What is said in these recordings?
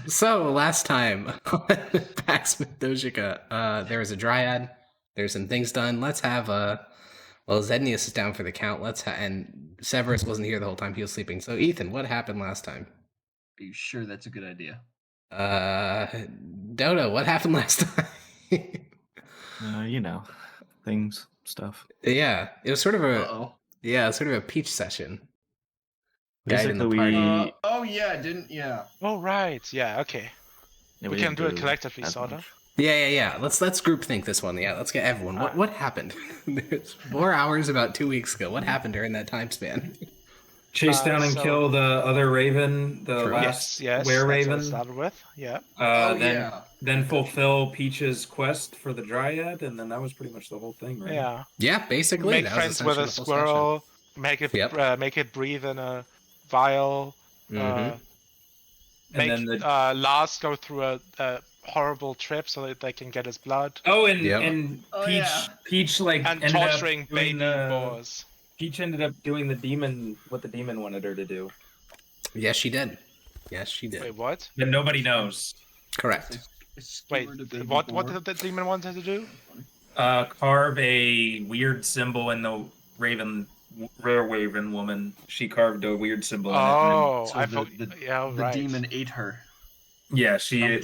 So last time on Pax Mithdosica, there was a dryad. There's some things done. Let's have well, Zednius is down for the count. And Severus wasn't here the whole time. He was sleeping. So Ethan, what happened last time? Are you sure that's a good idea? Dodo, what happened last time? Things, stuff. Yeah, it was sort of a Peach session. Guide in the party. Oh right, yeah, okay. Yeah, we can do it collectively, sort of. Yeah. Let's group think this one. Yeah, let's get everyone. What happened? There's 4 hours about 2 weeks ago. What happened during that time span? Chase down and kill the other raven, the last were raven. That's what I started with. Yeah. Then fulfill Peach's quest for the dryad, and then that was pretty much the whole thing, right? Yeah. Yeah, basically. Make friends with a squirrel. Make it breathe in a vial. Mm-hmm. Make Lars go through a horrible trip so that they can get his blood. Oh, and Peach and torturing baby boars. Peach ended up doing what the demon wanted her to do. Yes, she did. Wait, what? That nobody knows. Correct. Wait, what did the demon want her to do? Carve a weird symbol in the rare raven woman. She carved a weird symbol in it. Oh, I thought the demon ate her. Yeah, she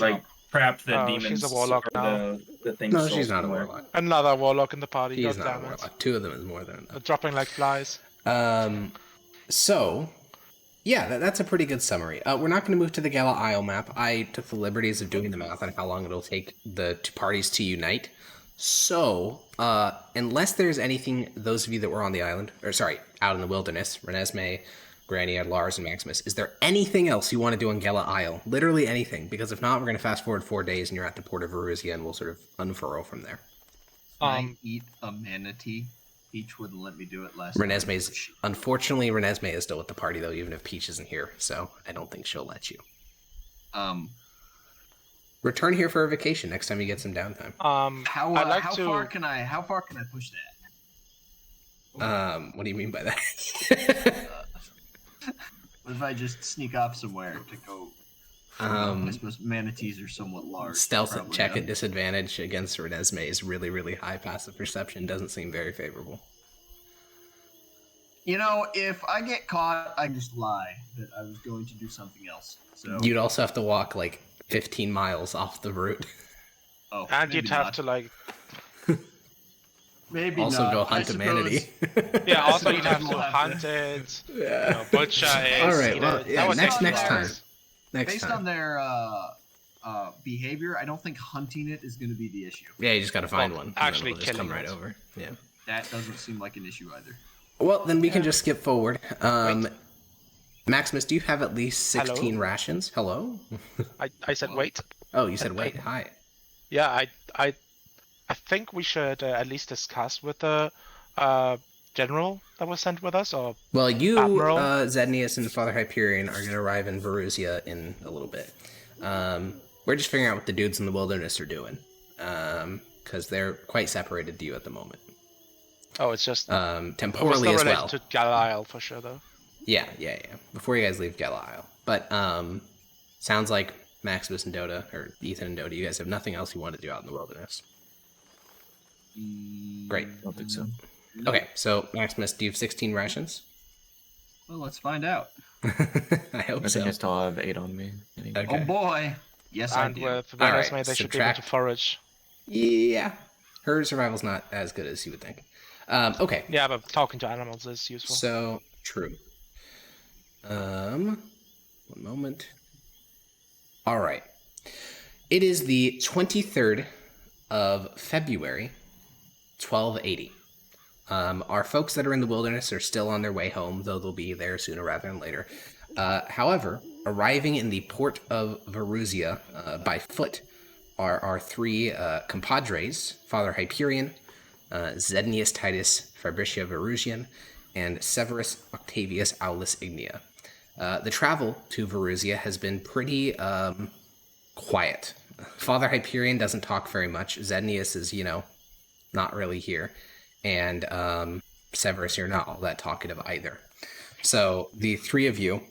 trapped the demons. She's a warlock now. No, she's not a warlock. Another warlock in the party. She's not a warlock. 2 of them is more than enough. They're dropping like flies. So, yeah, that's a pretty good summary. We're not going to move to the Gala Isle map. I took the liberties of doing the math on how long it'll take the 2 parties to unite. So, unless there's anything, those of you that were on the island, out in the wilderness, Renesmee, Graniad, Lars, and Maximus, is there anything else you want to do on Gala Isle? Literally anything, because if not, we're going to fast forward 4 days and you're at the port of Verusia and we'll sort of unfurl from there. Can I eat a manatee? Peach wouldn't let me do it last Unfortunately, Renesmee is still with the party, though, even if Peach isn't here, so I don't think she'll let you. Return here for a vacation next time you get some downtime. How far can I push that? What do you mean by that? What if I just sneak off somewhere to go? I suppose manatees are somewhat large. Stealth check at disadvantage against Renesmee's really, really high passive perception doesn't seem very favorable. If I get caught, I just lie that I was going to do something else. So you'd also have to walk like 15 miles off the route. Oh, and you'd have to maybe also go hunt a manatee. Yeah, also you'd have to hunt it. Yeah. Butcher it. All right. Well, yeah. Next time. Based on their behavior, I don't think hunting it is going to be the issue. Yeah, you just got to find one. Actually, just come right over. Yeah. That doesn't seem like an issue either. Well, then we can just skip forward. Maximus, do you have at least 16 rations? Hello? I said wait. Oh, you said wait. Hi. Yeah, I think we should at least discuss with the general that was sent with us, or well, you, Admiral? Zednius, and Father Hyperion are going to arrive in Verusia in a little bit. We're just figuring out what the dudes in the wilderness are doing, because they're quite separated to you at the moment. Oh, it's just temporally as well. To Galile for sure, though. Yeah. Before you guys leave Galile, but sounds like Maximus and Dota, or Ethan and Dota, you guys have nothing else you want to do out in the wilderness. Great. I don't think so. Okay, so Maximus, do you have 16 rations? Well, let's find out. I hope I so. think I still have 8 on me. Anyway. Okay. Oh boy. Yes, I do. With Renesmee, they should be able to forage. Yeah. Her survival's not as good as you would think. Okay. Yeah, but talking to animals is useful. So, true. One moment. All right. It is the 23rd of February, 1280. Our folks that are in the wilderness are still on their way home, though they'll be there sooner rather than later. However, arriving in the port of Verusia by foot are our 3 compadres, Father Hyperion, Zednius Titus Fabricia Verusian, and Severus Octavius Aulus Ignia. The travel to Verusia has been pretty quiet. Father Hyperion doesn't talk very much. Zednius is, not really here. And Severus, you're not all that talkative either. So the 3 of you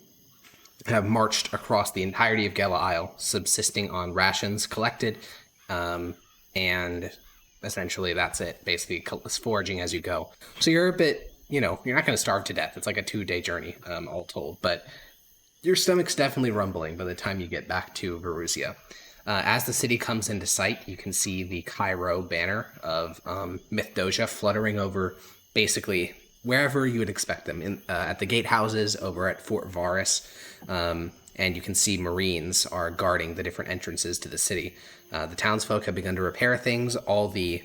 have marched across the entirety of Gela Isle, subsisting on rations collected, and essentially that's it. Basically, foraging as you go. So you're a bit, you're not going to starve to death. It's like a 2-day journey, all told. But your stomach's definitely rumbling by the time you get back to Verusia. As the city comes into sight, you can see the Cairo banner of Mithdosica fluttering over basically wherever you would expect them, at the gatehouses, over at Fort Varus, and you can see Marines are guarding the different entrances to the city. The townsfolk have begun to repair things. All the,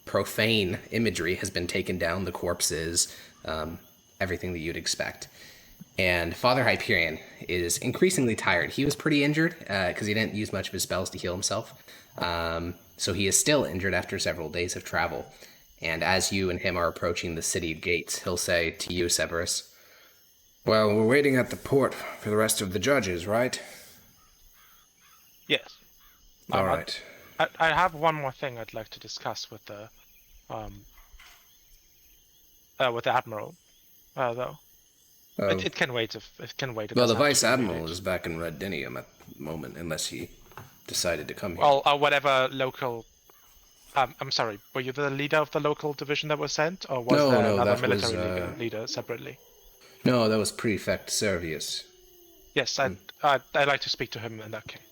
profane imagery has been taken down, the corpses, everything that you'd expect. And Father Hyperion is increasingly tired. He was pretty injured because he didn't use much of his spells to heal himself. So he is still injured after several days of travel. And as you and him are approaching the city gates, he'll say to you, Severus, "Well, we're waiting at the port for the rest of the judges, right?" Yes. All right. I have one more thing I'd like to discuss with the admiral, though. It can wait. It can wait. Well, the vice admiral is back in Red Dinium at the moment, unless he decided to come here. Well, whatever local. I'm sorry. Were you the leader of the local division that was sent, or was there another military leader separately? No, that was Prefect Servius. Yes, I'd like to speak to him in that case.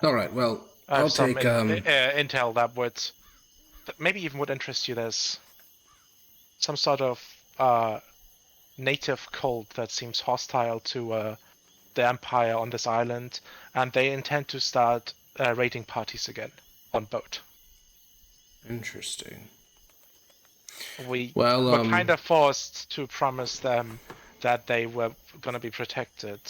All right. Well, I have I'll some take intel that maybe even would interest you. There's some sort of native cult that seems hostile to the Empire on this island, and they intend to start raiding parties again on boat. Interesting. We were kind of forced to promise them that they were going to be protected,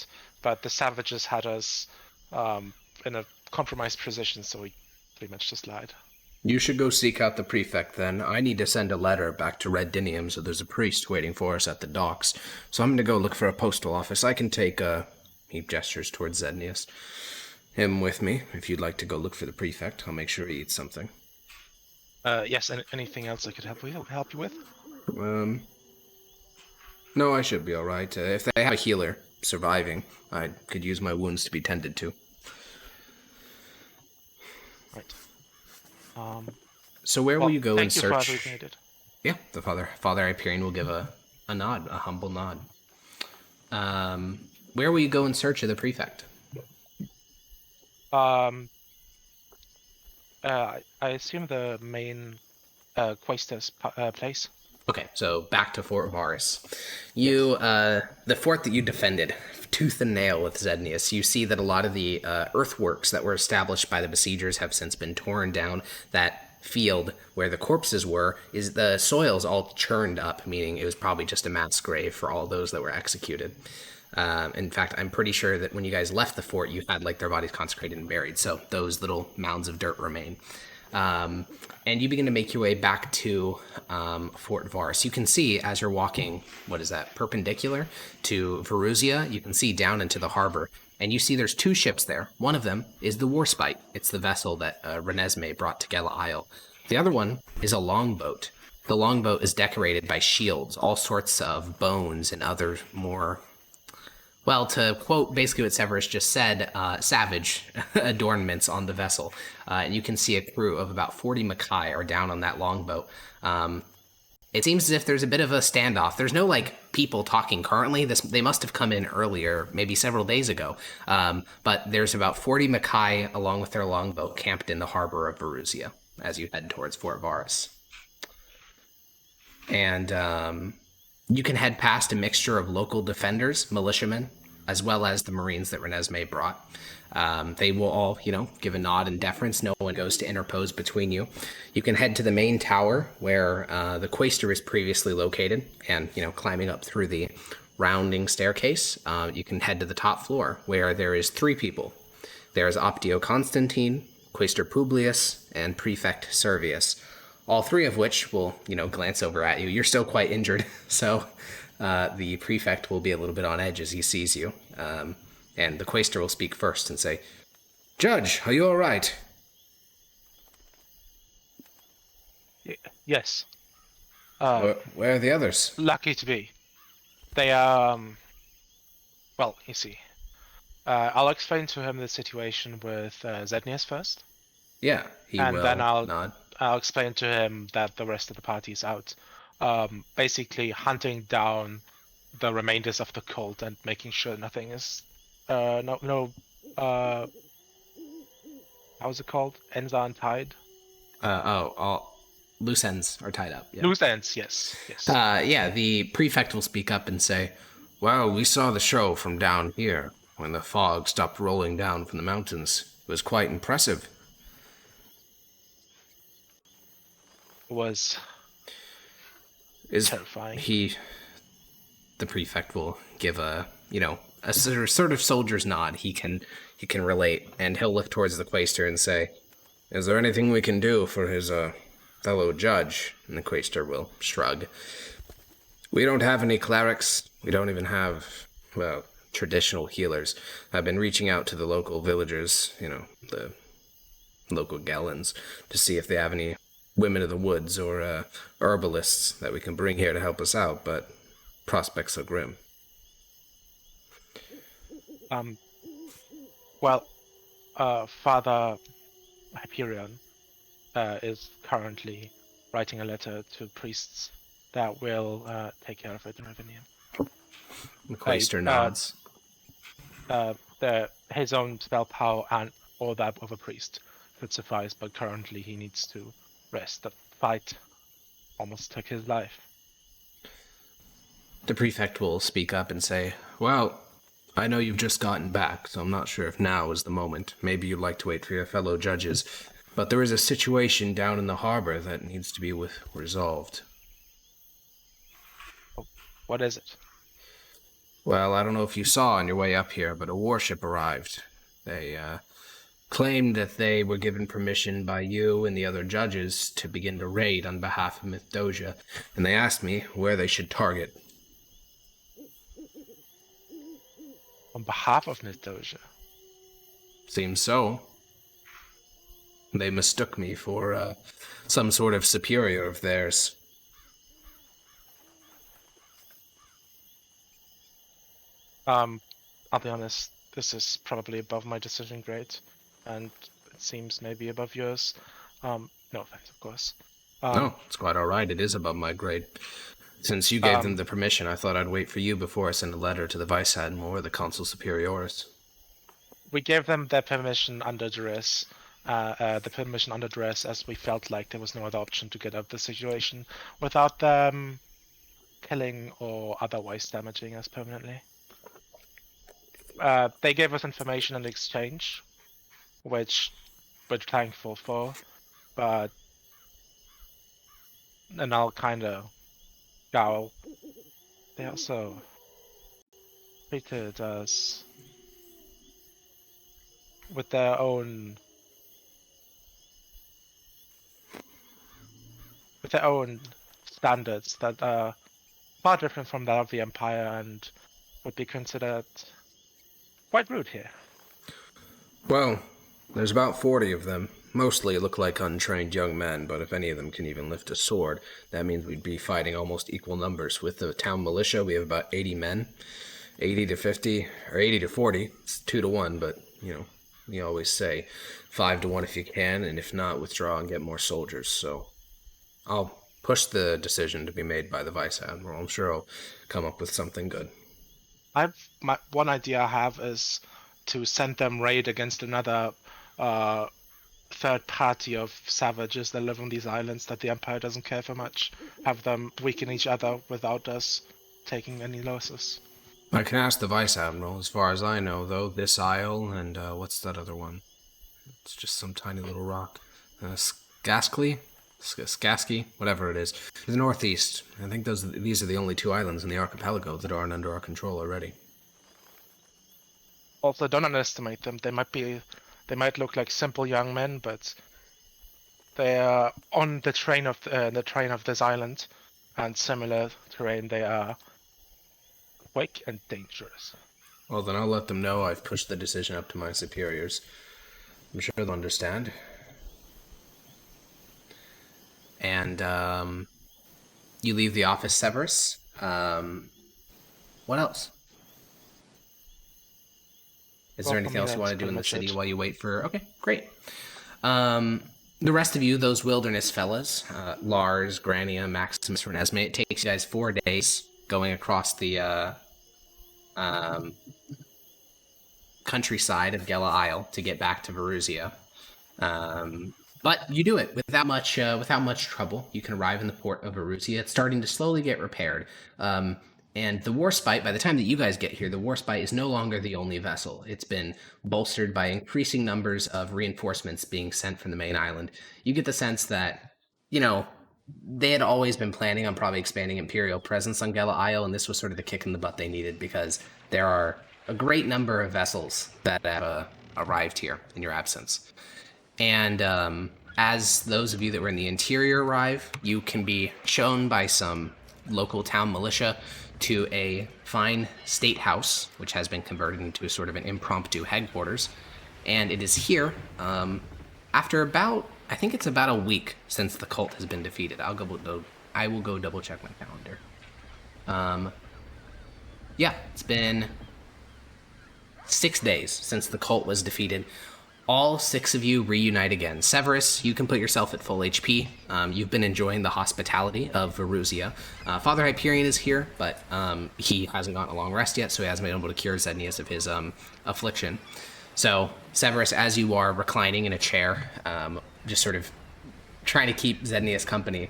but the savages had us in a compromised position, so we pretty much just lied. You should go seek out the prefect then. I need to send a letter back to Red Dinium, so there's a priest waiting for us at the docks. So I'm going to go look for a postal office. I can take, he gestures towards Zednius, him with me. If you'd like to go look for the prefect, I'll make sure he eats something. Yes, anything else I could help you with? No, I should be all right. If they have a healer surviving, I could use my wounds to be tended to. Right. So where will you go in search? Thank you for everything you did. Yeah, the Father Hyperion will give a nod, a humble nod. Where will you go in search of the prefect? I assume the main Quaestor's place. Okay, so back to Fort Varus. You, the fort that you defended, tooth and nail with Zednius, you see that a lot of the earthworks that were established by the besiegers have since been torn down. That field where the corpses were, is the soil's all churned up, meaning it was probably just a mass grave for all those that were executed. In fact, I'm pretty sure that when you guys left the fort, you had like their bodies consecrated and buried, so those little mounds of dirt remain. And you begin to make your way back to Fort Varus. You can see as you're walking, what is that, perpendicular to Verusia, you can see down into the harbor, and you see there's two ships there. One of them is the Warspite. It's the vessel that Renesmee brought to Gela Isle. The other one is a longboat. The longboat is decorated by shields, all sorts of bones and other more, well, to quote basically what Severus just said, savage adornments on the vessel. And you can see a crew of about 40 Makai are down on that longboat. It seems as if there's a bit of a standoff. There's no, people talking currently. They must have come in earlier, maybe several days ago. But there's about 40 Makai, along with their longboat, camped in the harbor of Verusia as you head towards Fort Varus. And you can head past a mixture of local defenders, militiamen, as well as the Marines that Renesmee brought. They will all, give a nod and deference. No one goes to interpose between you. You can head to the main tower where the Quaestor is previously located, and, climbing up through the rounding staircase, you can head to the top floor where there is 3 people. There is Optio Constantine, Quaestor Publius, and Prefect Servius. All 3 of which will, glance over at you. You're still quite injured, so the prefect will be a little bit on edge as he sees you. And the Quaestor will speak first and say, "Judge, are you all right?" Yes. Where are the others? Lucky to be. They are, well, you see, I'll explain to him the situation with Zednius first, Yeah, he and will then nod. I'll explain to him that the rest of the party is out, basically hunting down the remainders of the cult and making sure nothing is, how's it called? Ends are untied. All loose ends are tied up. Yeah. Loose ends, yes. Yeah, the prefect will speak up and say, well, we saw the show from down here when the fog stopped rolling down from the mountains. It was quite impressive. Was Is terrifying. The prefect will give a sort of soldier's nod. He can relate, and he'll look towards the quaestor and say, is there anything we can do for his fellow judge? And the quaestor will shrug. We don't have any clerics. We don't even have, well, traditional healers. I've been reaching out to the local villagers, the local Gellans, to see if they have any women of the woods or herbalists that we can bring here to help us out, but prospects are grim. Father Hyperion is currently writing a letter to priests that will take care of it in Ravinium. The quaestor nods. His own spell power or that of a priest could suffice, but currently he needs to rest. The fight almost took his life. The prefect will speak up and say, well, I know you've just gotten back, so I'm not sure if now is the moment. Maybe you'd like to wait for your fellow judges. But there is a situation down in the harbor that needs to be resolved. What is it? Well, I don't know if you saw on your way up here, but a warship arrived. They claimed that they were given permission by you and the other judges to begin to raid on behalf of Mithdosica, and they asked me where they should target. On behalf of Mithdosica? Seems so. They mistook me for some sort of superior of theirs. I'll be honest, this is probably above my decision grade, and it seems maybe above yours. No offense, of course. No, it's quite all right. It is above my grade. Since you gave them the permission, I thought I'd wait for you before I send a letter to the Vice Admiral or the Consul Superioris. We gave them their permission under duress. As we felt like there was no other option to get out of the situation without them killing or otherwise damaging us permanently. They gave us information in exchange, which we're thankful for, but and I'll kind of go. They also treated us with their own standards that are far different from that of the Empire and would be considered quite rude here. Well, there's about 40 of them. Mostly look like untrained young men, but if any of them can even lift a sword, that means we'd be fighting almost equal numbers. With the town militia, we have about 80 men. 80 to 50, or 80 to 40. It's 2 to 1, but, we always say 5 to 1 if you can, and if not, withdraw and get more soldiers. So I'll push the decision to be made by the Vice Admiral. I'm sure I'll come up with something good. One idea I have is to send them raid against another third party of savages that live on these islands that the Empire doesn't care for much. Have them weaken each other without us taking any losses. I can ask the Vice Admiral. As far as I know, though, this isle and what's that other one? It's just some tiny little rock. Skaski, whatever it is. The northeast. I think these are the only 2 islands in the archipelago that aren't under our control already. Also, don't underestimate them. They might look like simple young men, but they are on the train of this island, and similar terrain. They are quick and dangerous. Well, then I'll let them know I've pushed the decision up to my superiors. I'm sure they'll understand. And you leave the office, Severus. What else? Is Well, there for anything me, else you want that's to do in the pretty much city it. while you wait for... Okay, great. The rest of you, those wilderness fellas, Lars, Grania, Maximus, Renesmee, it takes you guys 4 days going across the countryside of Gela Isle to get back to Veruzia. But you do it without much trouble. You can arrive in the port of Veruzia. It's starting to slowly get repaired. And the Warspite, by the time that you guys get here, the Warspite is no longer the only vessel. It's been bolstered by increasing numbers of reinforcements being sent from the main island. You get the sense that, you know, they had always been planning on probably expanding Imperial presence on Gela Isle, and this was sort of the kick in the butt they needed because there are a great number of vessels that have arrived here in your absence. And as those of you that were in the interior arrive, you can be shown by some local town militia to a fine state house, which has been converted into a sort of an impromptu headquarters. And it is here, after about, I think it's about a week since the cult has been defeated. I will go double check my calendar. Yeah, it's been 6 days since the cult was defeated. All 6 of you reunite again. Severus, you can put yourself at full HP. You've been enjoying the hospitality of Veruzia. Father Hyperion is here, but he hasn't gotten a long rest yet, so he hasn't been able to cure Zednius of his affliction. So, Severus, as you are reclining in a chair, just sort of trying to keep Zednius company,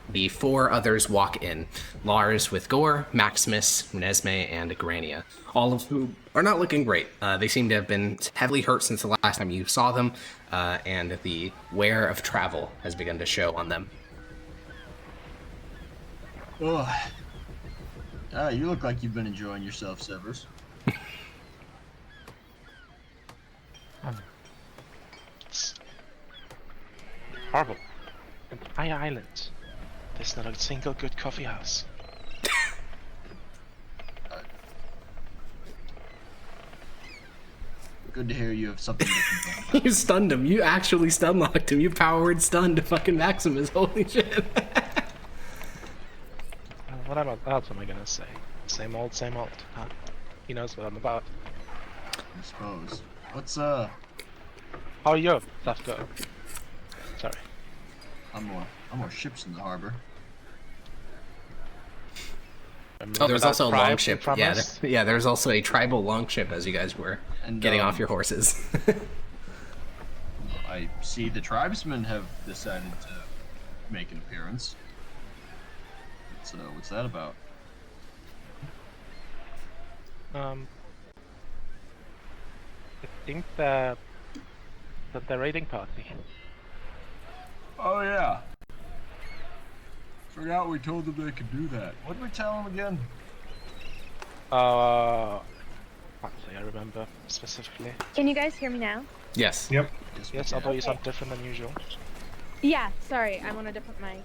the 4 others walk in. Lars with Gore, Maximus, Renesmee, and Grania, all of whom are not looking great. They seem to have been heavily hurt since the last time you saw them, and the wear of travel has begun to show on them. Oh, you look like you've been enjoying yourself, Severus. It's horrible. Entire island. There's not a single good coffee house. Good to hear you have something to complain about. You stunned him. You actually stun-locked him. You power word stunned fucking Maximus. Holy shit. What else am I gonna say? Same old, huh? He knows what I'm about. I suppose. What's How are you, stuff go? Sorry. I'm more ships in the harbor. Oh, there was also a longship. from Yeah, us? yeah. There was also a tribal longship as you guys were And, getting off your horses. I see the tribesmen have decided to make an appearance. So what's that about? I think that the raiding party. Oh yeah. Forgot we told them they could do that. What did we tell them again? Can't say I remember specifically. Can you guys hear me now? Yes. Yep. We Yes, can. although you sound different than usual. Yeah, sorry, I'm on a different mic.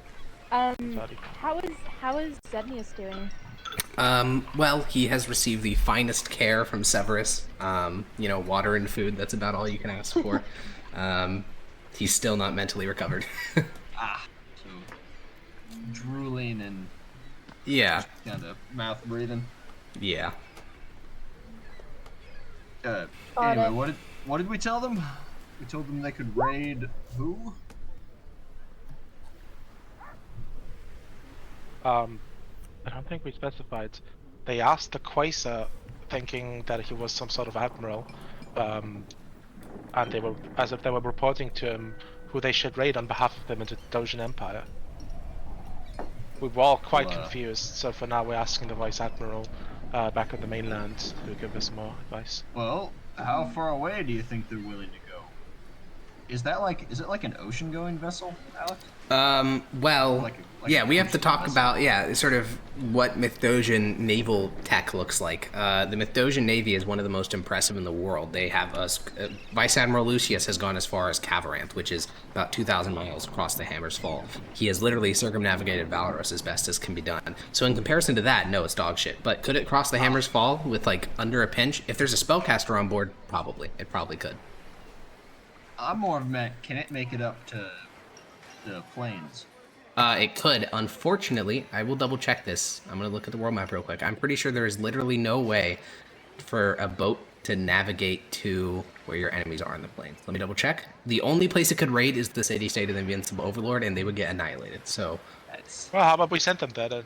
Sorry. How is Zednius doing? Well, he has received the finest care from Severus. Water and food. That's about all you can ask for. He's still not mentally recovered. So drooling and Yeah. kind of mouth breathing. Yeah. Got Anyway, it. what did we tell them? We told them they could raid who? I don't think we specified. They asked the Quasar, thinking that he was some sort of admiral, and they were, as if they were reporting to him who they should raid on behalf of the Midosian Empire. We were all quite Well, confused, so for now we're asking the Vice Admiral back on the mainland to give us more advice. Well, how far away do you think they're willing to go? Is it like an ocean-going vessel, Alex? Well, Like yeah, a we have to coastal talk vessel? about, sort of what Mithdosian naval tech looks like. The Mithdosian Navy is one of the most impressive in the world. They have Vice Admiral Lucius has gone as far as Cavaranth, which is about 2,000 miles across the Hammer's Fall. He has literally circumnavigated Valorous as best as can be done. So in comparison to that, no, it's dog shit. But could it cross the Hammer's Fall with, under a pinch? If there's a spellcaster on board, probably. It probably could. I'm more of a can it make it up to the plains? It could. Unfortunately, I will double check this. I'm going to look at the world map real quick. I'm pretty sure there is literally no way for a boat to navigate to where your enemies are on the plains. Let me double check. The only place it could raid is the city-state of the Invincible Overlord, and they would get annihilated. So, That's Well, how about we send them there then?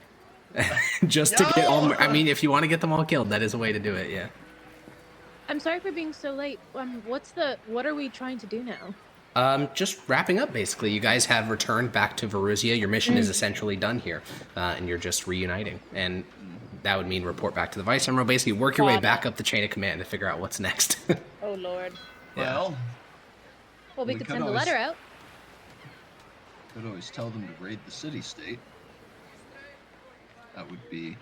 just to get all... I mean, if you want to get them all killed, that is a way to do it, yeah. I'm sorry for being so late. What are we trying to do now? Just wrapping up, basically. You guys have returned back to Verusia. Your mission is essentially done here, and you're just reuniting. And that would mean report back to the Vice Admiral. Basically, work your way back up the chain of command to figure out what's next. Oh, Lord. well. Well, we We could could send a always- letter out. Could always tell them to raid the city-state. That would be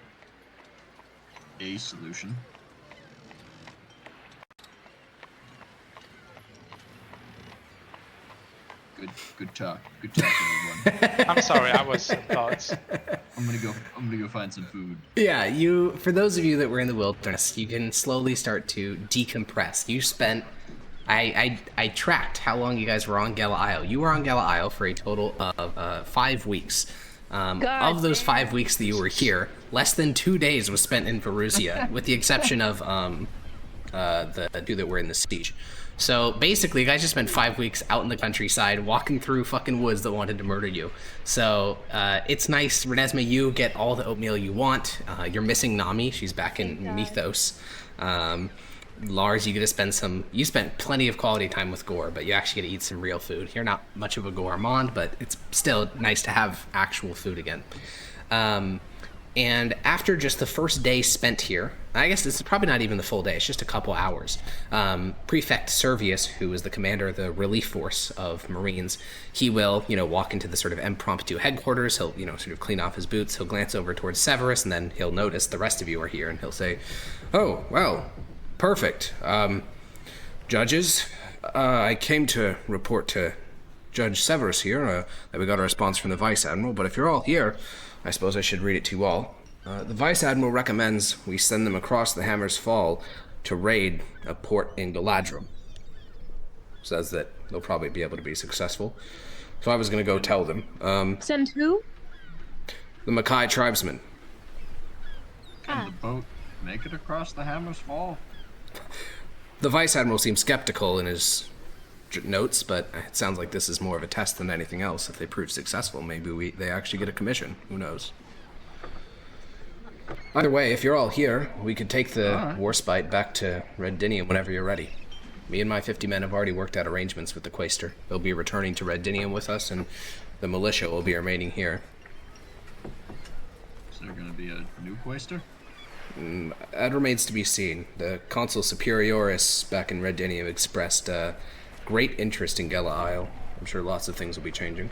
a solution. Good talk. Good talk, everyone. I'm sorry, I was in thoughts. I'm gonna go find some food. Yeah, for those of you that were in the wilderness, you can slowly start to decompress. You spent... I tracked how long you guys were on Gala Isle. You were on Gala Isle for a total of 5 weeks. Of those 5 weeks that you were here, less than 2 days was spent in Verusia, with the exception of the two that were in the siege. So basically, you guys just spent 5 weeks out in the countryside, walking through fucking woods that wanted to murder you. So it's nice. Renesmee, you get all the oatmeal you want. You're missing Nami. She's back in Mythos. Lars, you get to spend some... You spent plenty of quality time with Gore, but you actually get to eat some real food. You're not much of a gourmand, but it's still nice to have actual food again. And after just the first day spent here, I guess this is probably not even the full day, it's just a couple hours, Prefect Servius, who is the commander of the relief force of Marines, he will, walk into the sort of impromptu headquarters. He'll, sort of clean off his boots. He'll glance over towards Severus, and then he'll notice the rest of you are here, and he'll say, "Oh, well, perfect. Judges, I came to report to Judge Severus here that we got a response from the Vice Admiral, but if you're all here, I suppose I should read it to you all. The Vice Admiral recommends we send them across the Hammer's Fall to raid a port in Galadrim. Says that they'll probably be able to be successful. So I was going to go tell them. Send who? The Mackay tribesmen. Ah. Can the boat make it across the Hammer's Fall? The Vice Admiral seems skeptical in his notes, but it sounds like this is more of a test than anything else. If they prove successful, maybe they actually get a commission. Who knows? Either way, if you're all here, we could take the Warspite back to Red Dinium whenever you're ready. Me and my 50 men have already worked out arrangements with the Quaestor. They'll be returning to Red Dinium with us, and the militia will be remaining here. Is there going to be a new Quaestor? That remains to be seen. The Consul Superioris back in Red Dinium expressed great interest in Gala Isle. I'm sure lots of things will be changing.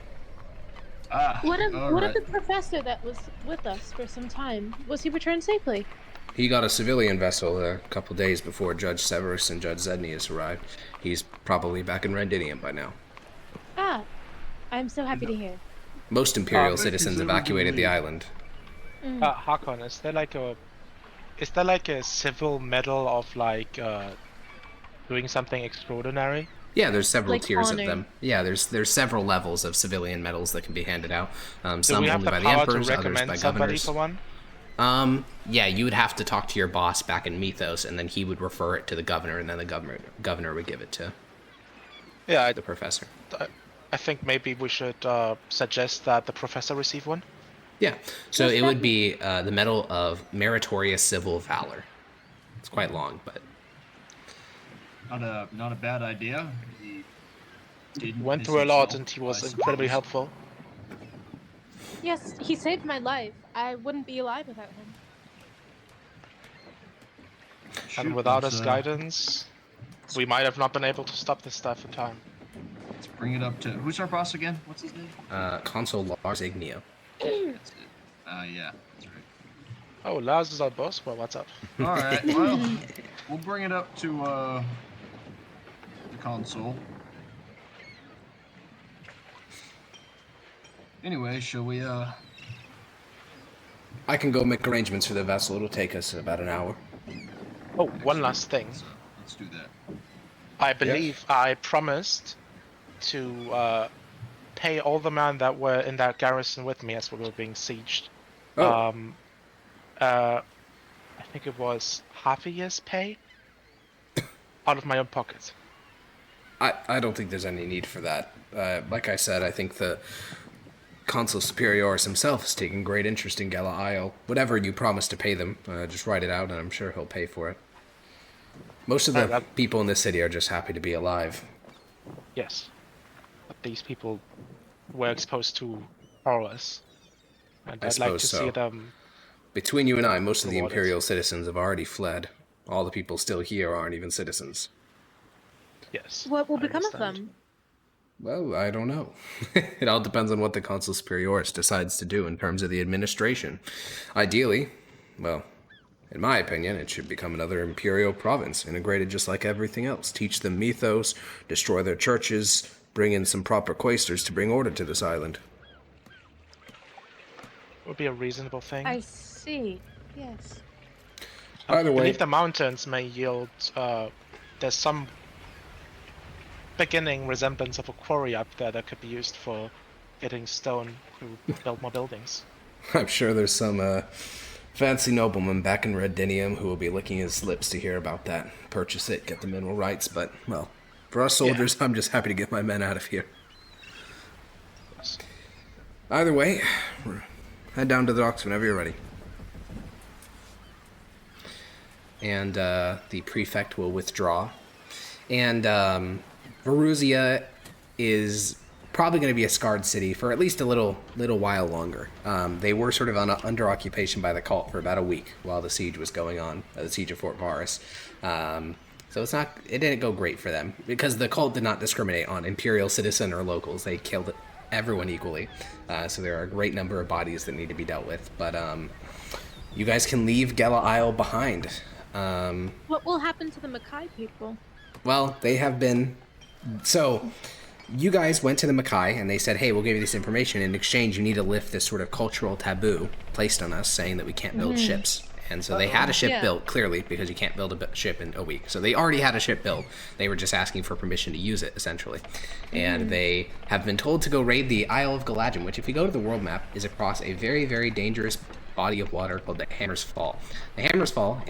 What of the professor that was with us for some time? Was he returned safely? He got a civilian vessel a couple days before Judge Severus and Judge Zednius arrived. He's probably back in Red Dinium by now. Ah, I'm so happy to hear. Most Imperial citizens evacuated the island. Hakon, is there like a civil medal of doing something extraordinary? Yeah, there's several Like tiers honor. of them. Yeah, there's several levels of civilian medals that can be handed out. Do Some we have only the by the power to emperors, others recommend by somebody governors. for one? Yeah, you would have to talk to your boss back in Mythos, and then he would refer it to the governor, and then the governor would give it to Yeah, the professor. I think maybe we should suggest that the professor receive one. Yeah, so Yes, it would be the Medal of Meritorious Civil Valor. It's quite long, but Not a bad idea. He didn't Went miss through a lot, himself, and he was I incredibly suppose. helpful. Yes, he saved my life. I wouldn't be alive without him. Shoot, And without let's, his guidance, we might have not been able to stop this stuff in time. Let's bring it up to... Who's our boss again? What's his name? Consul Lars Igneo. That's it. Yeah, that's right. Oh, Lars is our boss? Well, what's up? Alright, well, we'll bring it up to, the console. Anyway, shall we, I can go make arrangements for the vessel. It'll take us about an hour. Oh, one last thing. let's do that. I believe I promised to pay all the men that were in that garrison with me as we were being sieged. Oh. I think it was half a year's pay. out of my own pocket. I don't think there's any need for that. Like I said, I think the Consul Superiorus himself is taking great interest in Gala Isle. Whatever you promise to pay them, just write it out and I'm sure he'll pay for it. Most of the people in this city are just happy to be alive. Yes. But these people were exposed to horrors. And I'd like to see them... Between you and I, most of the Imperial citizens have already fled. All the people still here aren't even citizens. Yes. What will become of them? Well, I don't know. It all depends on what the Consul Superiorus decides to do in terms of the administration. Ideally, well, in my opinion, it should become another Imperial province, integrated just like everything else. Teach them mythos, destroy their churches, bring in some proper quaestors to bring order to this island. Would be a reasonable thing. I see. Yes. Either way, Beneath the mountains may yield. There's some beginning resemblance of a quarry up there that could be used for getting stone to build more buildings. I'm sure there's some fancy nobleman back in Redinium who will be licking his lips to hear about that. Purchase it, get the mineral rights, but, well, for us soldiers, I'm just happy to get my men out of here. Yes. Either way, head down to the docks whenever you're ready. And the prefect will withdraw. And Veruzia is probably going to be a scarred city for at least a little while longer. They were sort of under occupation by the cult for about a week while the siege was going on, the siege of Fort Varus. So it didn't go great for them because the cult did not discriminate on Imperial citizen or locals. They killed everyone equally. So there are a great number of bodies that need to be dealt with. But you guys can leave Gala Isle behind. What will happen to the Mackay people? Well, they have been... So, you guys went to the Mackay and they said, hey, we'll give you this information. In exchange, you need to lift this sort of cultural taboo placed on us saying that we can't build ships. And so they had a ship built, clearly, because you can't build a ship in a week. So they already had a ship built. They were just asking for permission to use it, essentially. And they have been told to go raid the Isle of Galadrim, which, if you go to the world map, is across a very, very dangerous body of water called the Hammer's Fall. The Hammer's Fall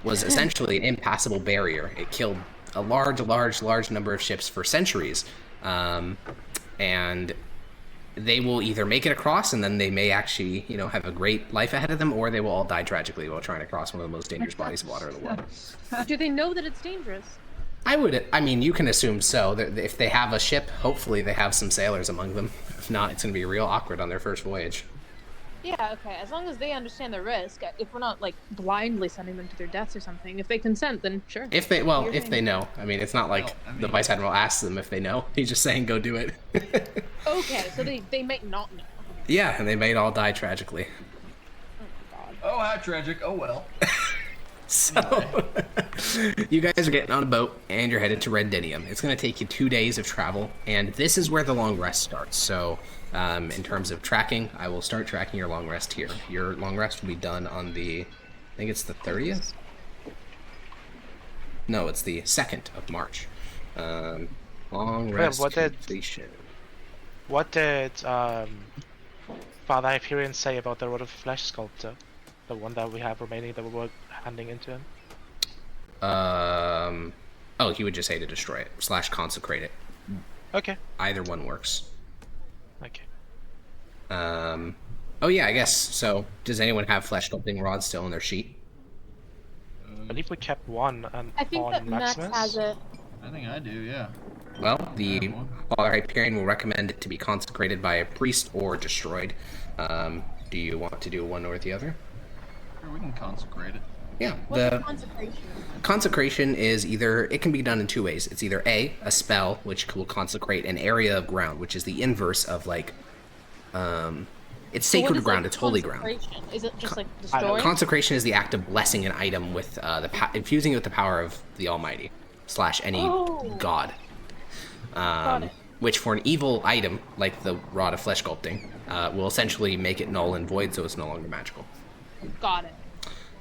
was essentially an impassable barrier. It killed a large number of ships for centuries. And they will either make it across and then they may actually, have a great life ahead of them, or they will all die tragically while trying to cross one of the most dangerous bodies of water in the world. Do they know that it's dangerous? You can assume so. If they have a ship, hopefully they have some sailors among them. If not, it's going to be real awkward on their first voyage. Yeah, okay. As long as they understand the risk, if we're not blindly sending them to their deaths or something. If they consent, then sure. If they know. The Vice Admiral asks them if they know. He's just saying go do it. Okay, so they might not know. Yeah, and they might all die tragically. Oh my god. Oh, how tragic. Oh well. So, you guys are getting on a boat and you're headed to Redinium. It's going to take you 2 days of travel, and this is where the long rest starts. So, in terms of tracking, I will start tracking your long rest here. Your long rest will be done on I think it's the 30th? No, it's the 2nd of March. Long rest completion. What did Father Hyperion say about the Rod of Flesh Sculptor? The one that we have remaining that we were handing into him? He would just say to destroy it / consecrate it. Okay. Either one works. Okay. I guess so. Does anyone have flesh sculpting rods still in their sheet? I believe we kept one I think on that Max Maximus. has it. I think I do, yeah. Well, the Father Hyperion will recommend it to be consecrated by a priest or destroyed. Do you want to do one or the other? Sure, we can consecrate it. Yeah. What's the consecration? Consecration is it can be done in 2 ways. It's either a spell, which will consecrate an area of ground, which is the inverse of it's sacred ground, it's holy ground. Is it just destroying? Consecration is the act of blessing an item with infusing it with the power of the Almighty / any god. Which for an evil item like the Rod of Flesh Sculpting will essentially make it null and void, so it's no longer magical. Got it.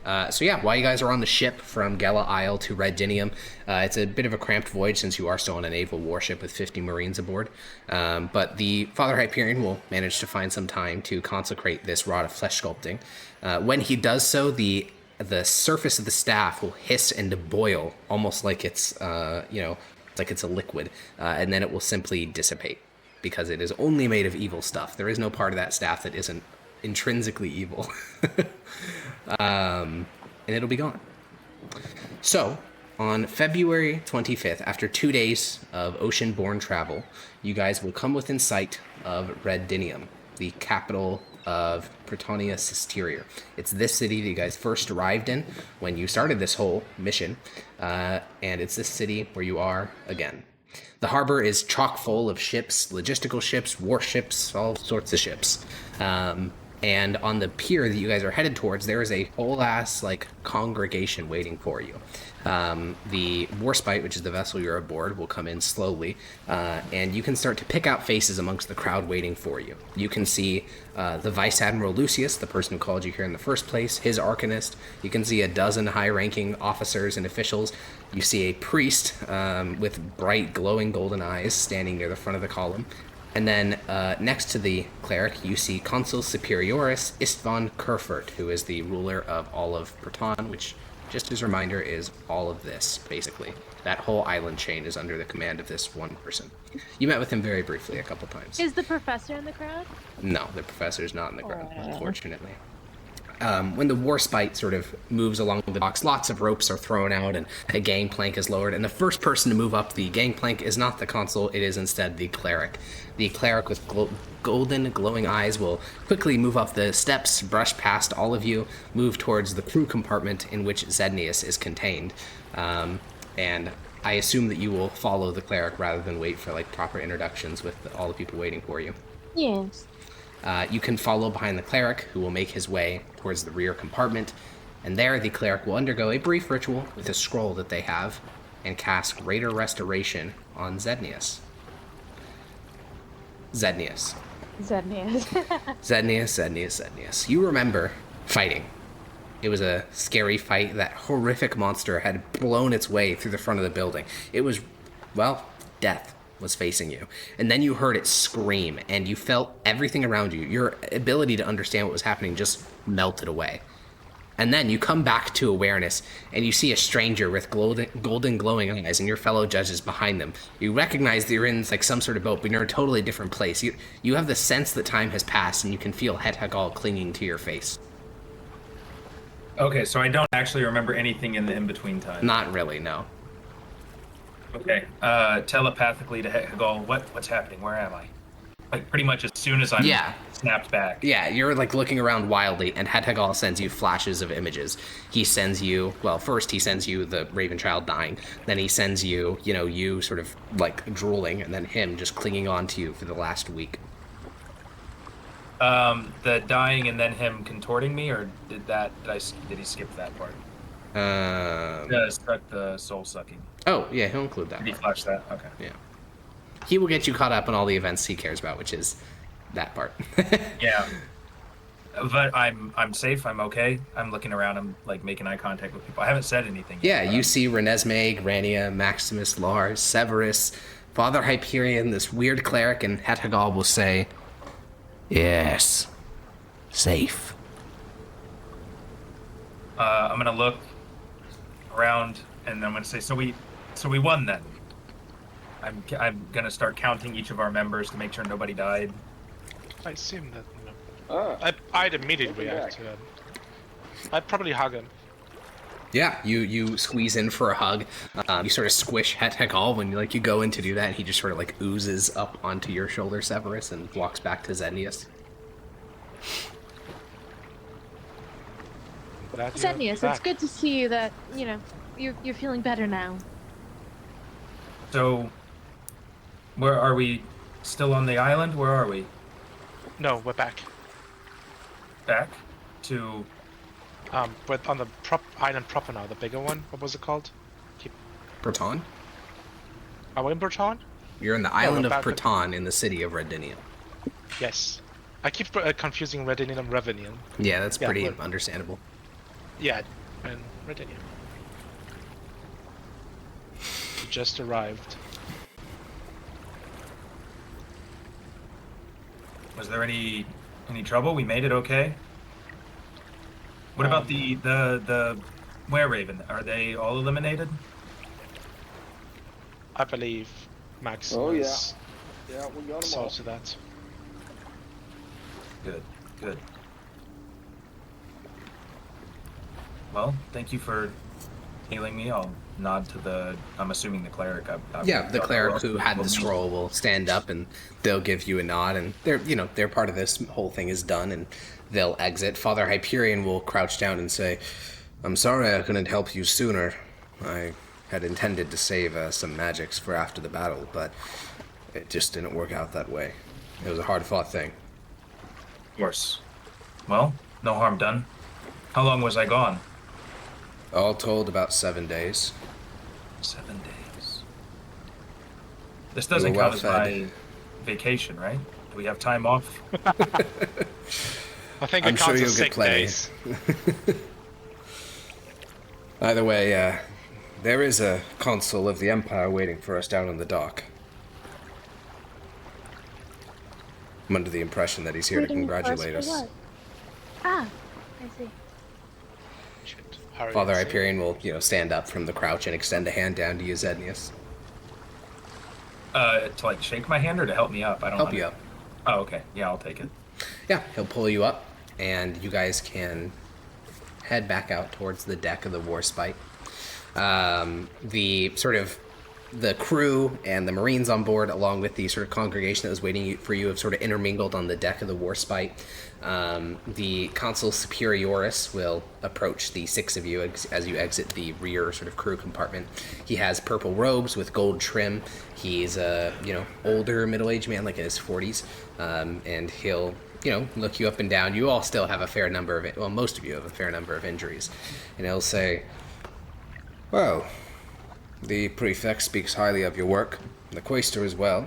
While you guys are on the ship from Gala Isle to Redinium, it's a bit of a cramped voyage since you are still on a naval warship with 50 Marines aboard. But the Father Hyperion will manage to find some time to consecrate this Rod of Flesh Sculpting. When he does so, the the surface of the staff will hiss and boil, almost like it's like it's a liquid, and then it will simply dissipate because it is only made of evil stuff. There is no part of that staff that isn't intrinsically evil. And it'll be gone. So, on February 25th, after 2 days of ocean-borne travel, you guys will come within sight of Redinium, the capital of Pretonia Sisterior. It's this city that you guys first arrived in when you started this whole mission, and it's this city where you are again. The harbor is chock full of ships, logistical ships, warships, all sorts of ships. And on the pier that you guys are headed towards, there is a whole ass congregation waiting for you. The Warspite, which is the vessel you're aboard, will come in slowly, and you can start to pick out faces amongst the crowd waiting for you. You can see the Vice Admiral Lucius, the person who called you here in the first place, his Arcanist. You can see a dozen high-ranking officers and officials. You see a priest with bright, glowing golden eyes standing near the front of the column. And then next to the cleric, you see Consul Superioris Istvan Kerfurt, who is the ruler of all of Breton, which, just as a reminder, is all of this, basically. That whole island chain is under the command of this one person. You met with him very briefly a couple times. Is the professor in the crowd? No, the professor's not in the crowd, unfortunately. When the Warspite sort of moves along the docks, lots of ropes are thrown out and a gangplank is lowered, and the first person to move up the gangplank is not the consul, it is instead the cleric. The cleric with golden, glowing eyes will quickly move up the steps, brush past all of you, move towards the crew compartment in which Zednius is contained, and I assume that you will follow the cleric rather than wait for proper introductions with all the people waiting for you. Yes. You can follow behind the cleric, who will make his way towards the rear compartment, and there the cleric will undergo a brief ritual with a scroll that they have, and cast Greater Restoration on Zednius. Zednius. You remember fighting. It was a scary fight. That horrific monster had blown its way through the front of the building. It was, well, death was facing you. And then you heard it scream, and you felt everything around you. Your ability to understand what was happening just melted away. And then you come back to awareness, and you see a stranger with golden glowing eyes, and your fellow judges behind them. You recognize that you're in some sort of boat, but you're in a totally different place. You have the sense that time has passed, and you can feel Het Hagal clinging to your face. Okay, so I don't actually remember anything in the in-between time. Not really, no. Okay, telepathically to Het Hagal, what's happening? Where am I? Pretty much as soon as I'm snapped back. Yeah, you're looking around wildly, and Het Hagal sends you flashes of images. He sends you, first he sends you the Raven Child dying, then he sends you, you sort of drooling, and then him just clinging on to you for the last week. The dying and then him contorting me, or did he skip that part? Struck the soul sucking. Oh, yeah, he'll include that. Did he flash that? Okay. Yeah. He will get you caught up on all the events he cares about, which is that part. Yeah. But I'm safe, I'm okay. I'm looking around, I'm making eye contact with people. I haven't said anything yet. Yeah, you see Renesmee, Grania, Maximus, Lars, Severus, Father Hyperion, this weird cleric, and Het Hagal will say, "Yes, safe." I'm gonna look around and I'm gonna say, so we won then. I'm gonna start counting each of our members to make sure nobody died. I assume that. I'd immediately react to him. I'd probably hug him. Yeah, you squeeze in for a hug. You sort of squish Het Hagal when you go in to do that, and he just sort of oozes up onto your shoulder, Severus, and walks back to Zednius. Zednius, it's good to see you that, you're feeling better now. So, where are we? Still on the island? Where are we? No, we're back. Back to... we're on the island proper now, the bigger one. What was it called? Breton? Are we in Breton? You're in the island of Breton in the city of Redinium. Yes. I keep confusing Redinium and Revenium. Yeah, that's pretty understandable. Yeah, and Redinium. We just arrived. Was there any trouble? We made it okay? What about the Were Raven? Are they all eliminated? I believe Max Oh, yeah. is Yeah, we got them saw all. to that. Good, good. Well, thank you for healing me. I'll nod to I'm assuming the cleric. Yeah, the cleric who had the scroll will stand up and they'll give you a nod, and they're part of this whole thing is done, and they'll exit. Father Hyperion will crouch down and say, "I'm sorry I couldn't help you sooner. I had intended to save some magics for after the battle, but it just didn't work out that way. It was a hard-fought thing." Of course. Well, no harm done. How long was I gone? All told, about 7 days. 7 days. This doesn't You were count as my well-fed. vacation, right? Do we have time off? I think I'm it sure counts you'll as get sick plenty. days. Either way, there is a consul of the Empire waiting for us down in the dock. I'm under the impression that he's here to Waiting for congratulate for us. what? Ah, I see. Shit, hurry Father and see. Hyperion will, stand up from the crouch and extend a hand down to you, Zednius. To like shake my hand or to help me up? I don't Help know. you up. Oh, okay. Yeah, I'll take it. Yeah, he'll pull you up, and you guys can head back out towards the deck of the Warspite. The crew and the Marines on board, along with the sort of congregation that was waiting for you, have sort of intermingled on the deck of the Warspite. The Consul Superioris will approach the six of you as you exit the rear sort of crew compartment. He has purple robes with gold trim. He's a older middle-aged man, like in his 40s, and he'll look you up and down. You all still have a fair number of most of you have a fair number of injuries, and he'll say, "Well, the prefect speaks highly of your work, the quaestor as well.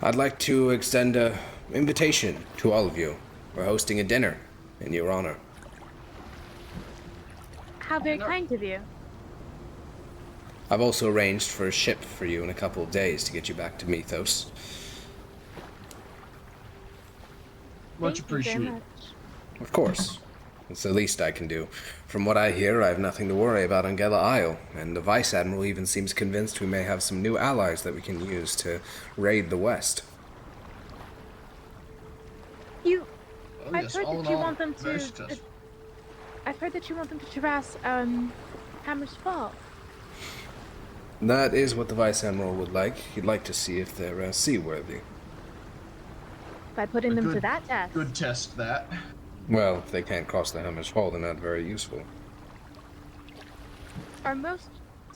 I'd like to extend an invitation to all of you. We're hosting a dinner in your honor." How very kind of you. I've also arranged for a ship for you in a couple of days to get you back to Mythos. Much Thank you appreciated. very much. Of course. It's the least I can do. From what I hear, I have nothing to worry about on Gela Isle, and the Vice Admiral even seems convinced we may have some new allies that we can use to raid the West. You, Oh, I've yes, heard all that in you all, want them very to. successful. I've heard that you want them to harass Hammer's Fall. That is what the Vice Admiral would like. He'd like to see if they're seaworthy. By putting A them to good- that test. Good test, that. Well, if they can't cross the Hammer's Fall, they're not very useful. Are most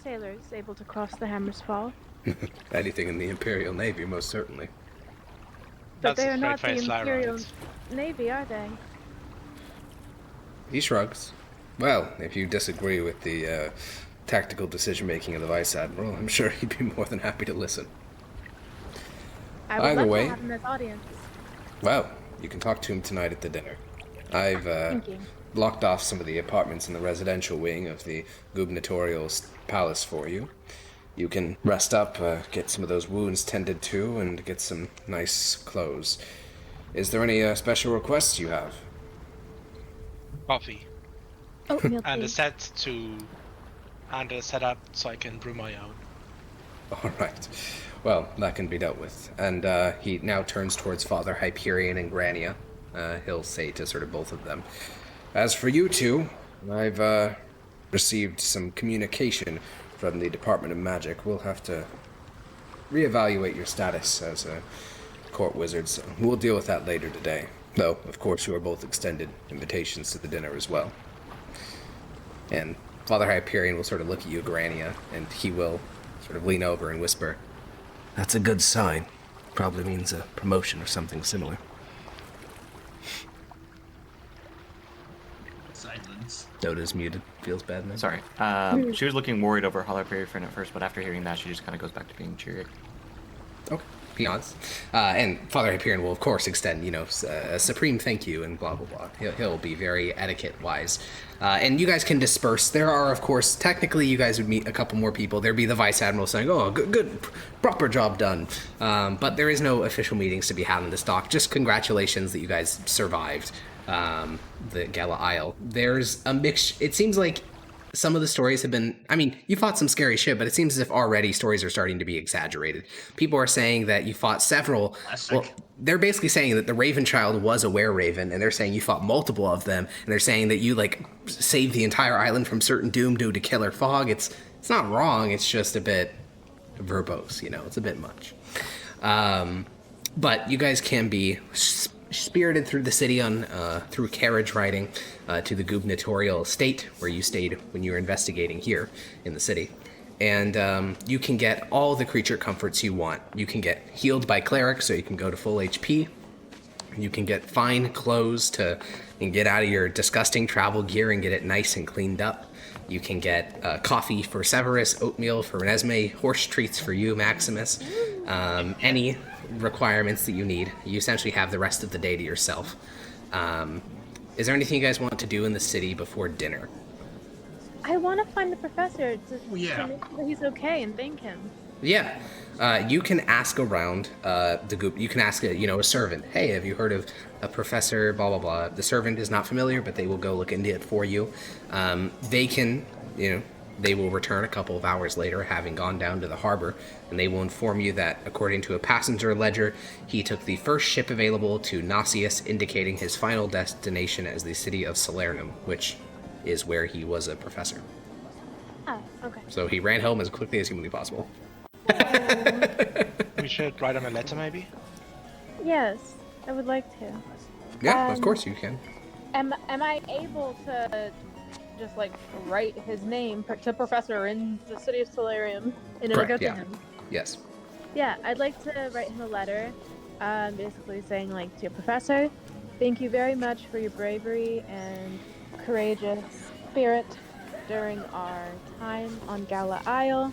sailors able to cross the Hammer's Fall? Anything in the Imperial Navy, most certainly. But That's they a are straight not the face lie, Imperial right? Navy, are they? He shrugs. Well, if you disagree with the tactical decision-making of the Vice Admiral, I'm sure he'd be more than happy to listen. I would Either love way- to have him as audience. Well, you can talk to him tonight at the dinner. I've Thank you. blocked off some of the apartments in the residential wing of the gubernatorial's palace for you. You can rest up, get some of those wounds tended to, and get some nice clothes. Is there any special requests you have? Coffee. Oatmeal And a tea. setup so I can brew my own. All right. Well, that can be dealt with. And he now turns towards Father Hyperion and Grania. He'll say to sort of both of them, "As for you two, I've received some communication from the Department of Magic. We'll have to reevaluate your status as a court wizard, so we'll deal with that later today. Though, of course, you are both extended invitations to the dinner as well." And Father Hyperion will sort of look at you, Grania, and he will sort of lean over and whisper, "That's a good sign. Probably means a promotion or something similar." Silence. Dota's muted. Feels bad now. Sorry. She was looking worried over Holler Period at first, but after hearing that, she just kind of goes back to being cheery. Okay. Peons. And Father Hyperion will, of course, extend, a supreme thank you and blah, blah, blah. He'll be very etiquette-wise. And you guys can disperse. There are, of course, technically you guys would meet a couple more people. There'd be the Vice Admiral saying, "Oh, good, proper job done." But there is no official meetings to be had in this dock. Just congratulations that you guys survived. the Gala Isle. There's a mix. It seems like some of the stories have been, I mean, you fought some scary shit, but it seems as if already stories are starting to be exaggerated. People are saying that you fought several, well, they're basically saying that the Raven Child was a were-raven, and they're saying you fought multiple of them, and they're saying that you, like, saved the entire island from certain doom due to killer fog. It's not wrong, it's just a bit verbose, you know, it's a bit much. But you guys can be spirited through the city on through carriage riding to the gubernatorial estate where you stayed when you were investigating here in the city. And you can get all the creature comforts you want. You can get healed by cleric, so you can go to full HP. You can get fine clothes and get out of your disgusting travel gear and get it nice and cleaned up. You can get coffee for Severus, oatmeal for Renesmee, horse treats for you, Maximus. Any requirements that you need. You essentially have the rest of the day to yourself. Is there anything you guys want to do in the city before dinner? I want to find the professor to make sure he's okay and thank him. Yeah. You can ask around the group. You can ask a servant. Hey, have you heard of a professor? Blah blah blah. The servant is not familiar, but they will go look into it for you. They can, they will return a couple of hours later, having gone down to the harbor, and they will inform you that, according to a passenger ledger, he took the first ship available to Nausius, indicating his final destination as the city of Salernum, which is where he was a professor. Oh, okay. So he ran home as quickly as humanly possible. We should write him a letter, maybe? Yes, I would like to. Yeah, of course you can. Am I able to just like write his name to Professor in the city of Solarium and it'll go to him? Yes. Yeah, I'd like to write him a letter, basically saying like, dear Professor, thank you very much for your bravery and courageous spirit during our time on Gala Isle.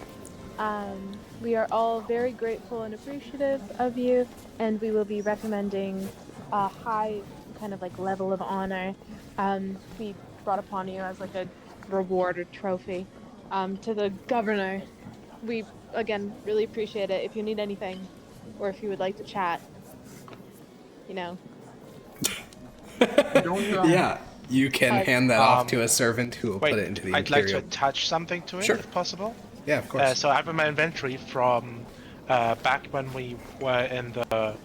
We are all very grateful and appreciative of you, and we will be recommending a high kind of like level of honor be brought upon you as like a reward or trophy to the governor. We again really appreciate it. If you need anything or if you would like to chat, Yeah, you can hand that off to a servant who will put it into the I'd Imperial. like to attach something to it if possible. Yeah, of course. So I have in my inventory from back when we were in the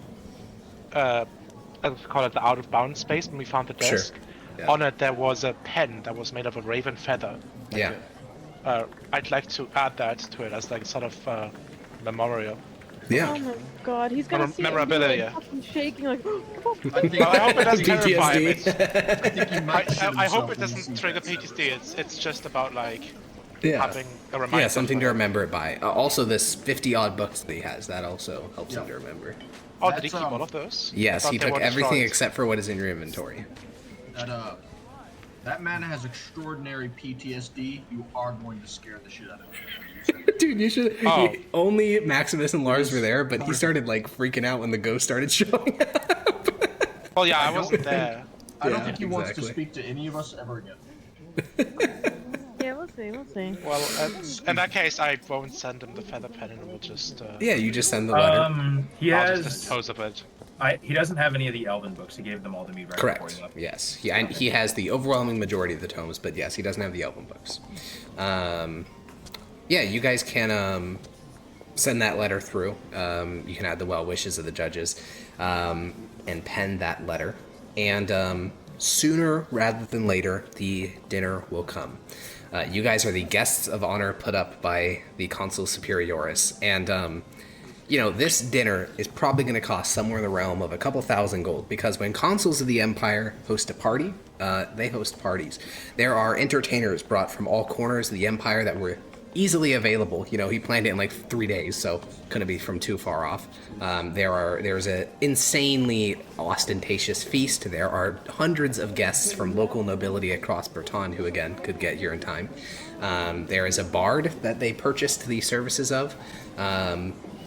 let's call it the out of bounds space when we found the desk. Yeah. On it there was a pen that was made of a raven feather. Yeah. I'd like to add that to it as like sort of memorial. Yeah. Oh my god, he's gonna see memorability. it. Fucking shaking like. I hope it doesn't terrify him. PTSD. I hope it doesn't trigger PTSD. It's just about like having a reminder. Yeah, something to remember it by. Also, this 50-odd books that he has, that also helps him to remember. Oh, did he keep all of those? Yes, he they took were everything destroyed. except for what is in your inventory. That man has extraordinary PTSD. You are going to scare the shit out of him. Dude, you should. Only Maximus and Lars were there, but he started like freaking out when the ghost started showing up. Well, yeah, I wasn't there. I don't think he wants to speak to any of us ever again. Yeah, we'll see. We'll see. Well, in that case, I won't send him the feather pen, and we'll just. Yeah, you just send the letter. He I'll has. just dispose of it. He doesn't have any of the Elven books. He gave them all to me right before Correct. he left. Yes. He has the overwhelming majority of the tomes, but yes, he doesn't have the Elven books. Yeah, you guys can send that letter through. You can add the well wishes of the judges and pen that letter. And sooner rather than later, the dinner will come. You guys are the guests of honor put up by the Consul Superioris. And, this dinner is probably going to cost somewhere in the realm of a couple thousand gold, because when consuls of the Empire host a party, they host parties. There are entertainers brought from all corners of the Empire that were easily available. He planned it in like 3 days, so couldn't be from too far off. There's an insanely ostentatious feast. There are hundreds of guests from local nobility across Breton who, again, could get here in time. There is a bard that they purchased the services of.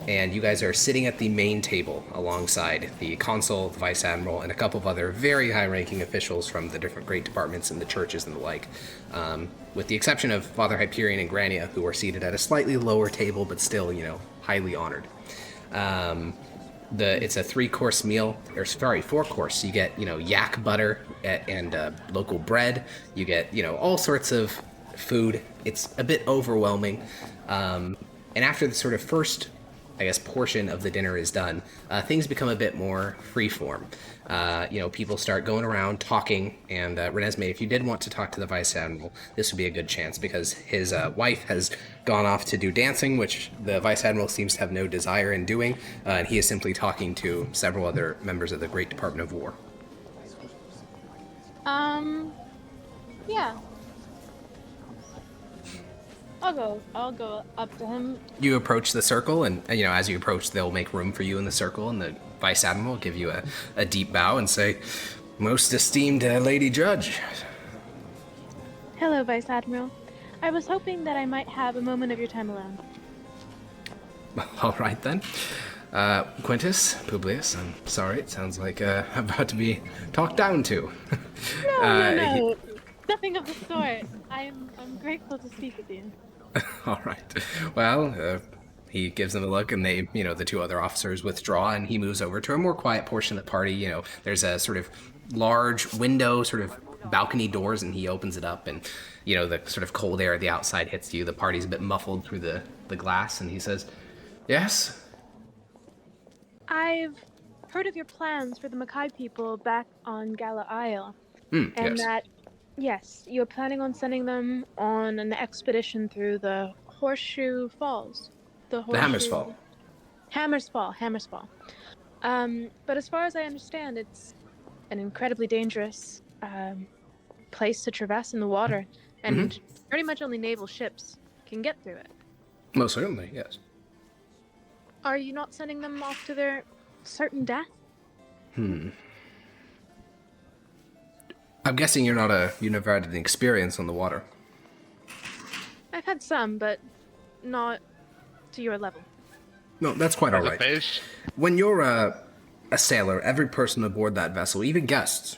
And you guys are sitting at the main table alongside the consul, the vice admiral, and a couple of other very high-ranking officials from the different great departments and the churches and the like, with the exception of Father Hyperion and Grania, who are seated at a slightly lower table, but still, highly honored. It's a 3-course meal, or sorry, 4-course. You get, yak butter and local bread. You get, all sorts of food. It's a bit overwhelming. And after the sort of first, I guess, portion of the dinner is done, things become a bit more freeform. People start going around talking, and Renesmee, if you did want to talk to the Vice Admiral, this would be a good chance, because his wife has gone off to do dancing, which the Vice Admiral seems to have no desire in doing, and he is simply talking to several other members of the Great Department of War. Yeah. I'll go up to him. You approach the circle, and as you approach, they'll make room for you in the circle, and the Vice Admiral will give you a deep bow and say, "Most esteemed Lady Judge." Hello, Vice Admiral. I was hoping that I might have a moment of your time alone. All right, then. Quintus, Publius, I'm sorry, it sounds like I'm about to be talked down to. No. Nothing of the sort. I'm grateful to speak with you. All right. Well, he gives them a look, and they, the 2 other officers withdraw, and he moves over to a more quiet portion of the party. There's a sort of large window, sort of balcony doors, and he opens it up, and, the sort of cold air at the outside hits you. The party's a bit muffled through the glass, and he says, "Yes?" I've heard of your plans for the Mackay people back on Gala Isle. And yes. that, yes, you're planning on sending them on an expedition through the Horseshoe Falls. The Hammer's Fall. Hammer's Fall. But as far as I understand, it's an incredibly dangerous place to traverse in the water, and pretty much only naval ships can get through it. Most certainly, yes. Are you not sending them off to their certain death? I'm guessing you've never had any experience on the water. I've had some, but not to your level. No, that's quite all right. When you're a sailor, every person aboard that vessel, even guests,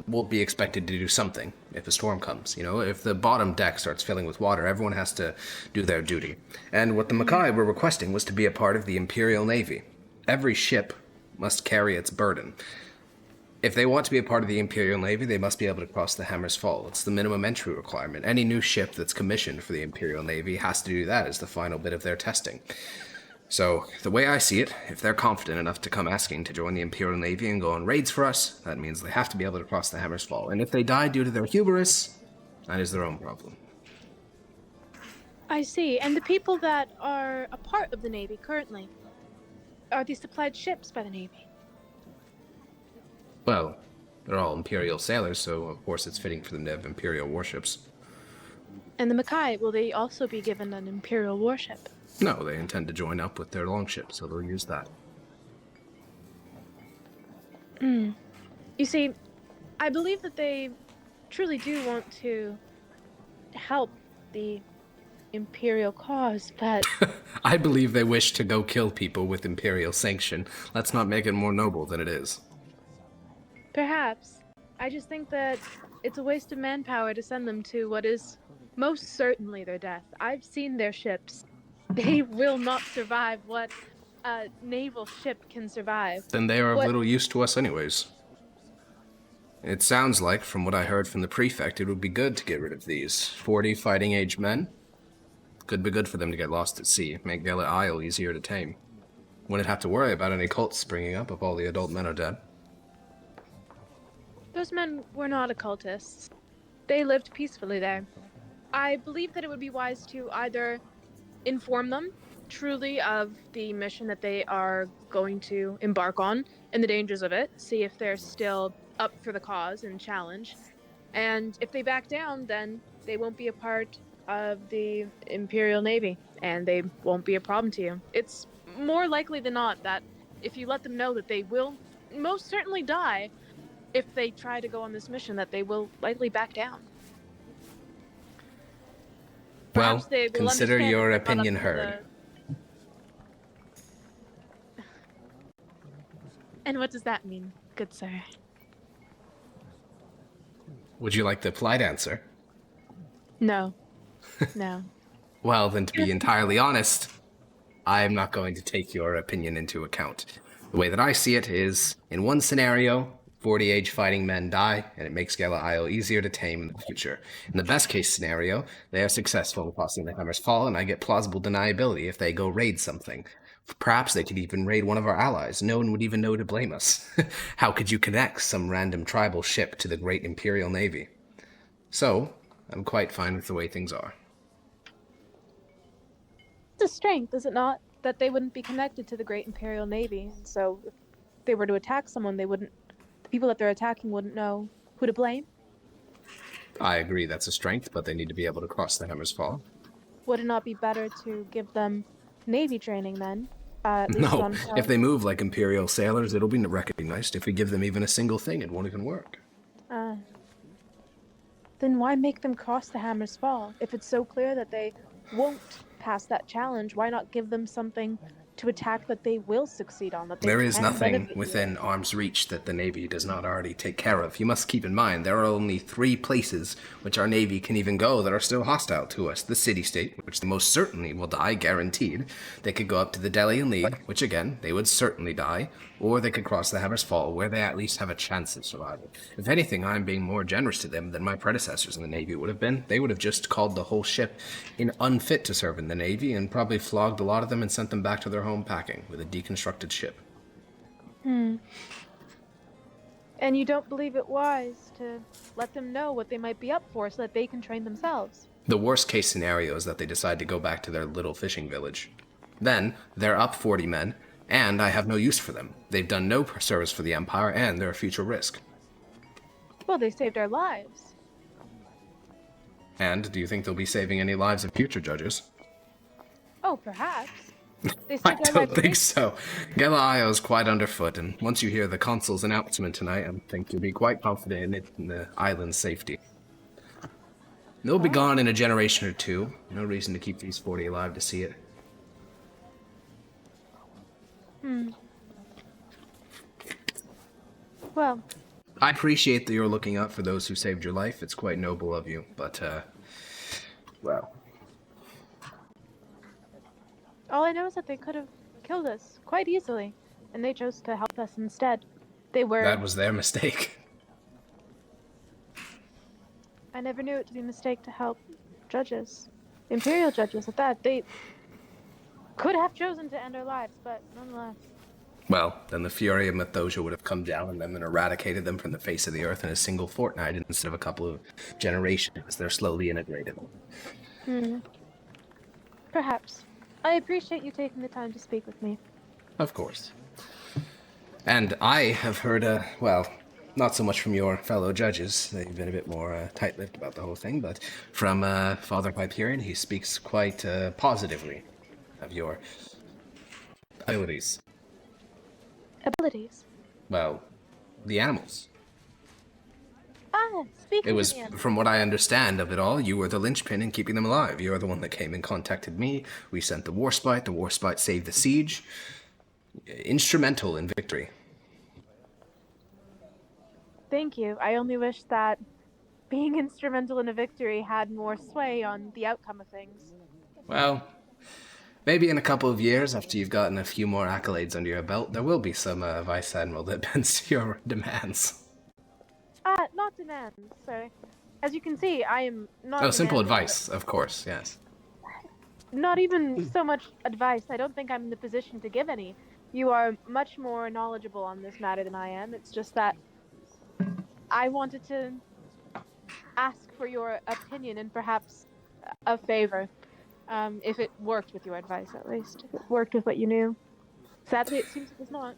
will be expected to do something if a storm comes. If the bottom deck starts filling with water, everyone has to do their duty. And what the Mackay were requesting was to be a part of the Imperial Navy. Every ship must carry its burden. If they want to be a part of the Imperial Navy, they must be able to cross the Hammer's Fall. It's the minimum entry requirement. Any new ship that's commissioned for the Imperial Navy has to do that as the final bit of their testing. So, the way I see it, if they're confident enough to come asking to join the Imperial Navy and go on raids for us, that means they have to be able to cross the Hammer's Fall. And if they die due to their hubris, that is their own problem. I see. And the people that are a part of the Navy currently, are these supplied ships by the Navy? Well, they're all Imperial sailors, so of course it's fitting for them to have Imperial warships. And the Mackay, will they also be given an Imperial warship? No, they intend to join up with their longship, so they'll use that. You see, I believe that they truly do want to help the Imperial cause, but... I believe they wish to go kill people with Imperial sanction. Let's not make it more noble than it is. Perhaps. I just think that it's a waste of manpower to send them to what is most certainly their death. I've seen their ships. They will not survive what a naval ship can survive. Then they are of little use to us anyways. It sounds like, from what I heard from the prefect, it would be good to get rid of these 40 fighting-age men. Could be good for them to get lost at sea, make Gala Isle easier to tame. Wouldn't have to worry about any cults springing up if all the adult men are dead. Those men were not occultists. They lived peacefully there. I believe that it would be wise to either inform them truly of the mission that they are going to embark on and the dangers of it, see if they're still up for the cause and challenge, and if they back down, then they won't be a part of the Imperial Navy, and they won't be a problem to you. It's more likely than not that if you let them know that they will most certainly die if they try to go on this mission, that they will likely back down. Well, consider your opinion heard. And what does that mean, good sir? Would you like the polite answer? No. No. Well, then, to be entirely honest, I am not going to take your opinion into account. The way that I see it is, in one scenario, 40-age fighting men die, and it makes Gala Isle easier to tame in the future. In the best-case scenario, they are successful in crossing the Hammer's Fall, and I get plausible deniability if they go raid something. Perhaps they could even raid one of our allies. No one would even know to blame us. How could you connect some random tribal ship to the great Imperial Navy? So, I'm quite fine with the way things are. It's a strength, is it not? That they wouldn't be connected to the great Imperial Navy. So if they were to attack someone, the people that they're attacking wouldn't know who to blame. I agree that's a strength, but they need to be able to cross the Hammer's Fall. Would it not be better to give them Navy training then? At least No, on if they move like Imperial sailors, it'll be recognized. If we give them even a single thing, it won't even work. Then why make them cross the Hammer's Fall? If it's so clear that they won't pass that challenge, why not give them something to attack that they will succeed on? That they There is can nothing benefit within arm's reach that the Navy does not already take care of. You must keep in mind, there are only 3 places which our Navy can even go that are still hostile to us. The city-state, which they most certainly will die, guaranteed. They could go up to the Delian League, which again, they would certainly die. Or they could cross the Hammer's Fall, where they at least have a chance of survival. If anything, I'm being more generous to them than my predecessors in the Navy would have been. They would have just called the whole ship unfit to serve in the Navy, and probably flogged a lot of them and sent them back to their home packing with a deconstructed ship. And you don't believe it wise to let them know what they might be up for so that they can train themselves? The worst case scenario is that they decide to go back to their little fishing village. Then, they're up 40 men, and I have no use for them. They've done no service for the Empire, and they're a future risk. Well, they saved our lives. And do you think they'll be saving any lives of future judges? Oh, perhaps. They I saved our don't lives. think so. Galaio is quite underfoot, and once you hear the consul's announcement tonight, I think you'll be quite confident in the island's safety. They'll be gone in a generation or 2. No reason to keep these 40 alive to see it. Well, I appreciate that you're looking out for those who saved your life. It's quite noble of you, but, well. all I know is that they could have killed us quite easily, and they chose to help us instead. They were... That was their mistake. I never knew it to be a mistake to help judges. Imperial judges at that. They could have chosen to end our lives, but nonetheless. Well, then the fury of Mythosia would have come down on them and eradicated them from the face of the earth in a single fortnight instead of a couple of generations as they're slowly integrated. Perhaps. I appreciate you taking the time to speak with me. Of course. And I have heard, well, not so much from your fellow judges. They've been a bit more tight-lipped about the whole thing, but from Father Hyperion, he speaks quite positively of your abilities. Abilities? Well, the animals. Speaking It was, of the animals. from what I understand of it all, you were the linchpin in keeping them alive. You are the one that came and contacted me. We sent the Warspite. The Warspite saved the siege. Instrumental in victory. Thank you. I only wish that being instrumental in a victory had more sway on the outcome of things. Well, maybe in a couple of years, after you've gotten a few more accolades under your belt, there will be some Vice Admiral that bends to your demands. Not demands, sir. As you can see, I am not... Oh, simple demanding, advice, of course, yes. Not even so much advice. I don't think I'm in the position to give any. You are much more knowledgeable on this matter than I am. It's just that I wanted to ask for your opinion and perhaps a favor. If it worked with your advice, at least. If it worked with what you knew. Sadly, it seems it does not.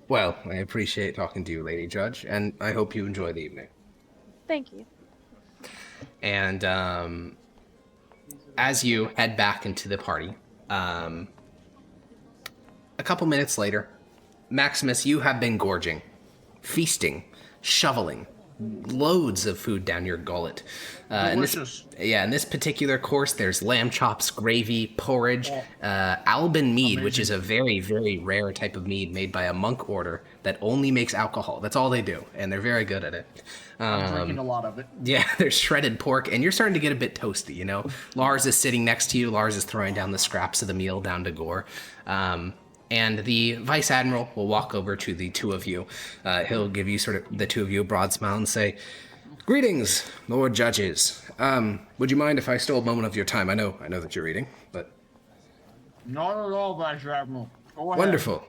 Well, I appreciate talking to you, Lady Judge, and I hope you enjoy the evening. Thank you. And as you head back into the party, a couple minutes later, Maximus, you have been gorging, feasting, shoveling, loads of food down your gullet. Delicious. In this particular course, there's lamb chops, gravy, porridge, Alban mead, which is a very, very rare type of mead made by a monk order that only makes alcohol. That's all they do, and they're very good at it. I'm drinking a lot of it. Yeah, there's shredded pork, and you're starting to get a bit toasty, you know? Lars is sitting next to you. Lars is throwing down the scraps of the meal down to Gore. And the Vice Admiral will walk over to the two of you. He'll give you sort of, the two of you, a broad smile and say, "Greetings, Lord Judges. Would you mind if I stole a moment of your time? I know that you're reading, but..." Not at all, Vice Admiral. Go ahead. Wonderful.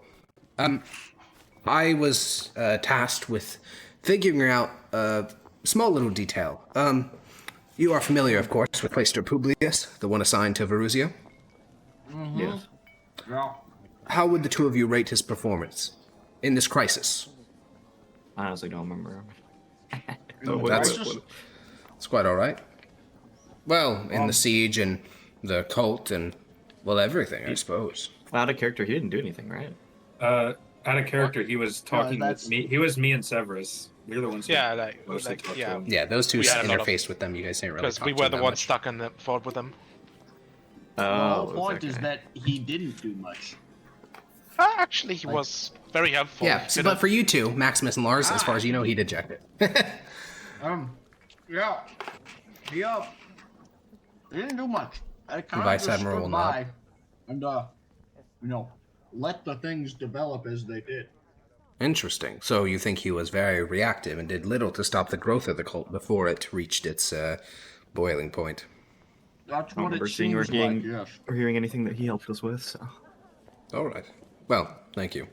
I was tasked with figuring out a small little detail. You are familiar, of course, with Quaestor Publius, the one assigned to Veruzio? Mm-hmm. Yes. Yeah. How would the two of you rate his performance in this crisis? I honestly don't remember. That's quite all right. Well, in the siege and the cult and, well, everything, I suppose. Out of character, he didn't do anything, right? Out of character, he was talking that's- with me. He was me and Severus. We were the ones. Who Yeah, mostly talked to him. Yeah, those two We had a lot of- interfaced with them. You guys didn't really because talk we to were them the that ones much. stuck in the fort with them. The whole point okay. is that he didn't do much. Actually, he was very helpful. Yeah, You but know, for you two, Maximus and Lars, as far as you know, he dejected. Yeah. He didn't do much. I kind Vice of just Admiral stood will by and, let the things develop as they did. Interesting. So you think he was very reactive and did little to stop the growth of the cult before it reached its boiling point. That's I don't what it remember seeing or seems like, hearing, yes. or hearing anything that he helped us with, so... All right. Well, thank you.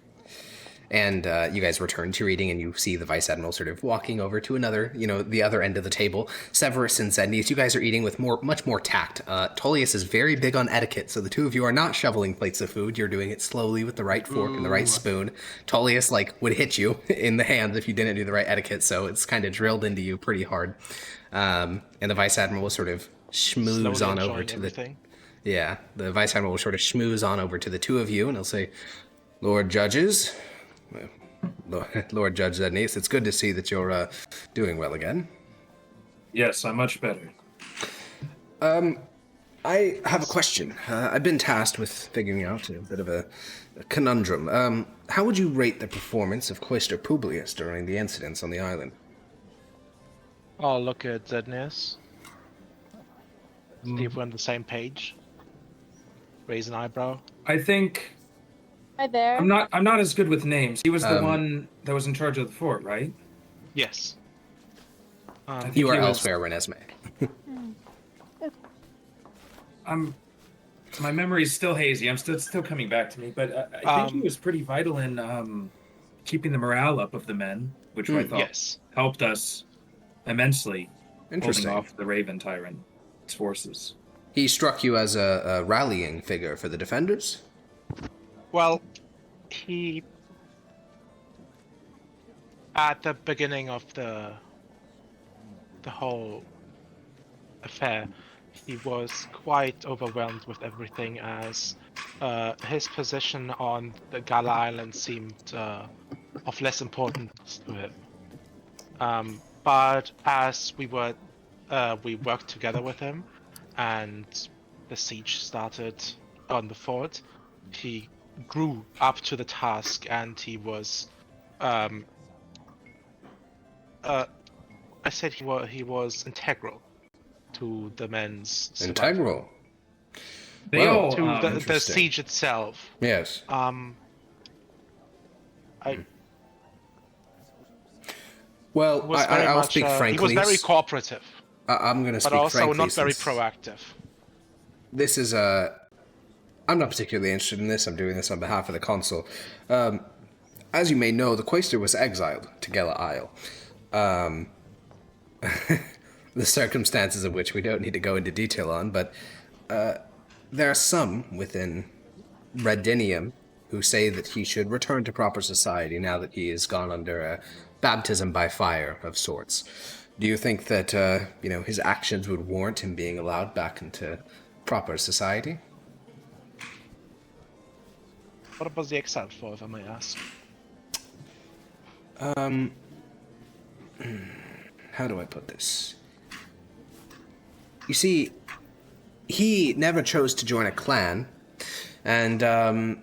And you guys return to reading, and you see the Vice Admiral sort of walking over to another, the other end of the table. Severus and Zendius, you guys are eating with much more tact. Tullius is very big on etiquette, so the two of you are not shoveling plates of food. You're doing it slowly with the right fork and the right spoon. Tullius, would hit you in the hands if you didn't do the right etiquette, so it's kind of drilled into you pretty hard. And the Vice Admiral will sort of schmooze slowly on over enjoying to everything. the Vice Admiral will sort of schmooze on over to the two of you, and he'll say, "Lord Judges, Lord Judge Zednius, it's good to see that you're doing well again. Yes, I'm much better. I have a question. I've been tasked with figuring out a bit of a conundrum. How would you rate the performance of Quaestor Publius during the incidents on the island?" I'll look at Zednius. See if we're on the same page. Raise an eyebrow. I think Hi there. I'm not as good with names. He was the one that was in charge of the fort, right? Yes. I think You are he was- elsewhere, Renesmee. My memory's still hazy. I'm still coming back to me, but I think he was pretty vital in keeping the morale up of the men, which I thought Yes. helped us immensely, holding Interesting. off the Raven Tyrant's forces. He struck you as a rallying figure for the defenders? Well, he at the beginning of the whole affair, he was quite overwhelmed with everything as his position on the Gala Island seemed of less importance to him. But as we worked together with him, and the siege started on the fort, he grew up to the task, and he was I said he was integral to the men's survival. Integral. They Wow. all To the Interesting. siege itself. Yes. Well, Was very I'll much, speak frankly. he was very cooperative, I'm going to speak but also frankly. not very since proactive. This is I'm not particularly interested in this. I'm doing this on behalf of the consul. As you may know, the Quaestor was exiled to Gela Isle. The circumstances of which we don't need to go into detail on, but there are some within Redinium who say that he should return to proper society now that he has gone under a baptism by fire of sorts. Do you think that his actions would warrant him being allowed back into proper society? What was the exile for, if I may ask? how do I put this? You see, he never chose to join a clan, and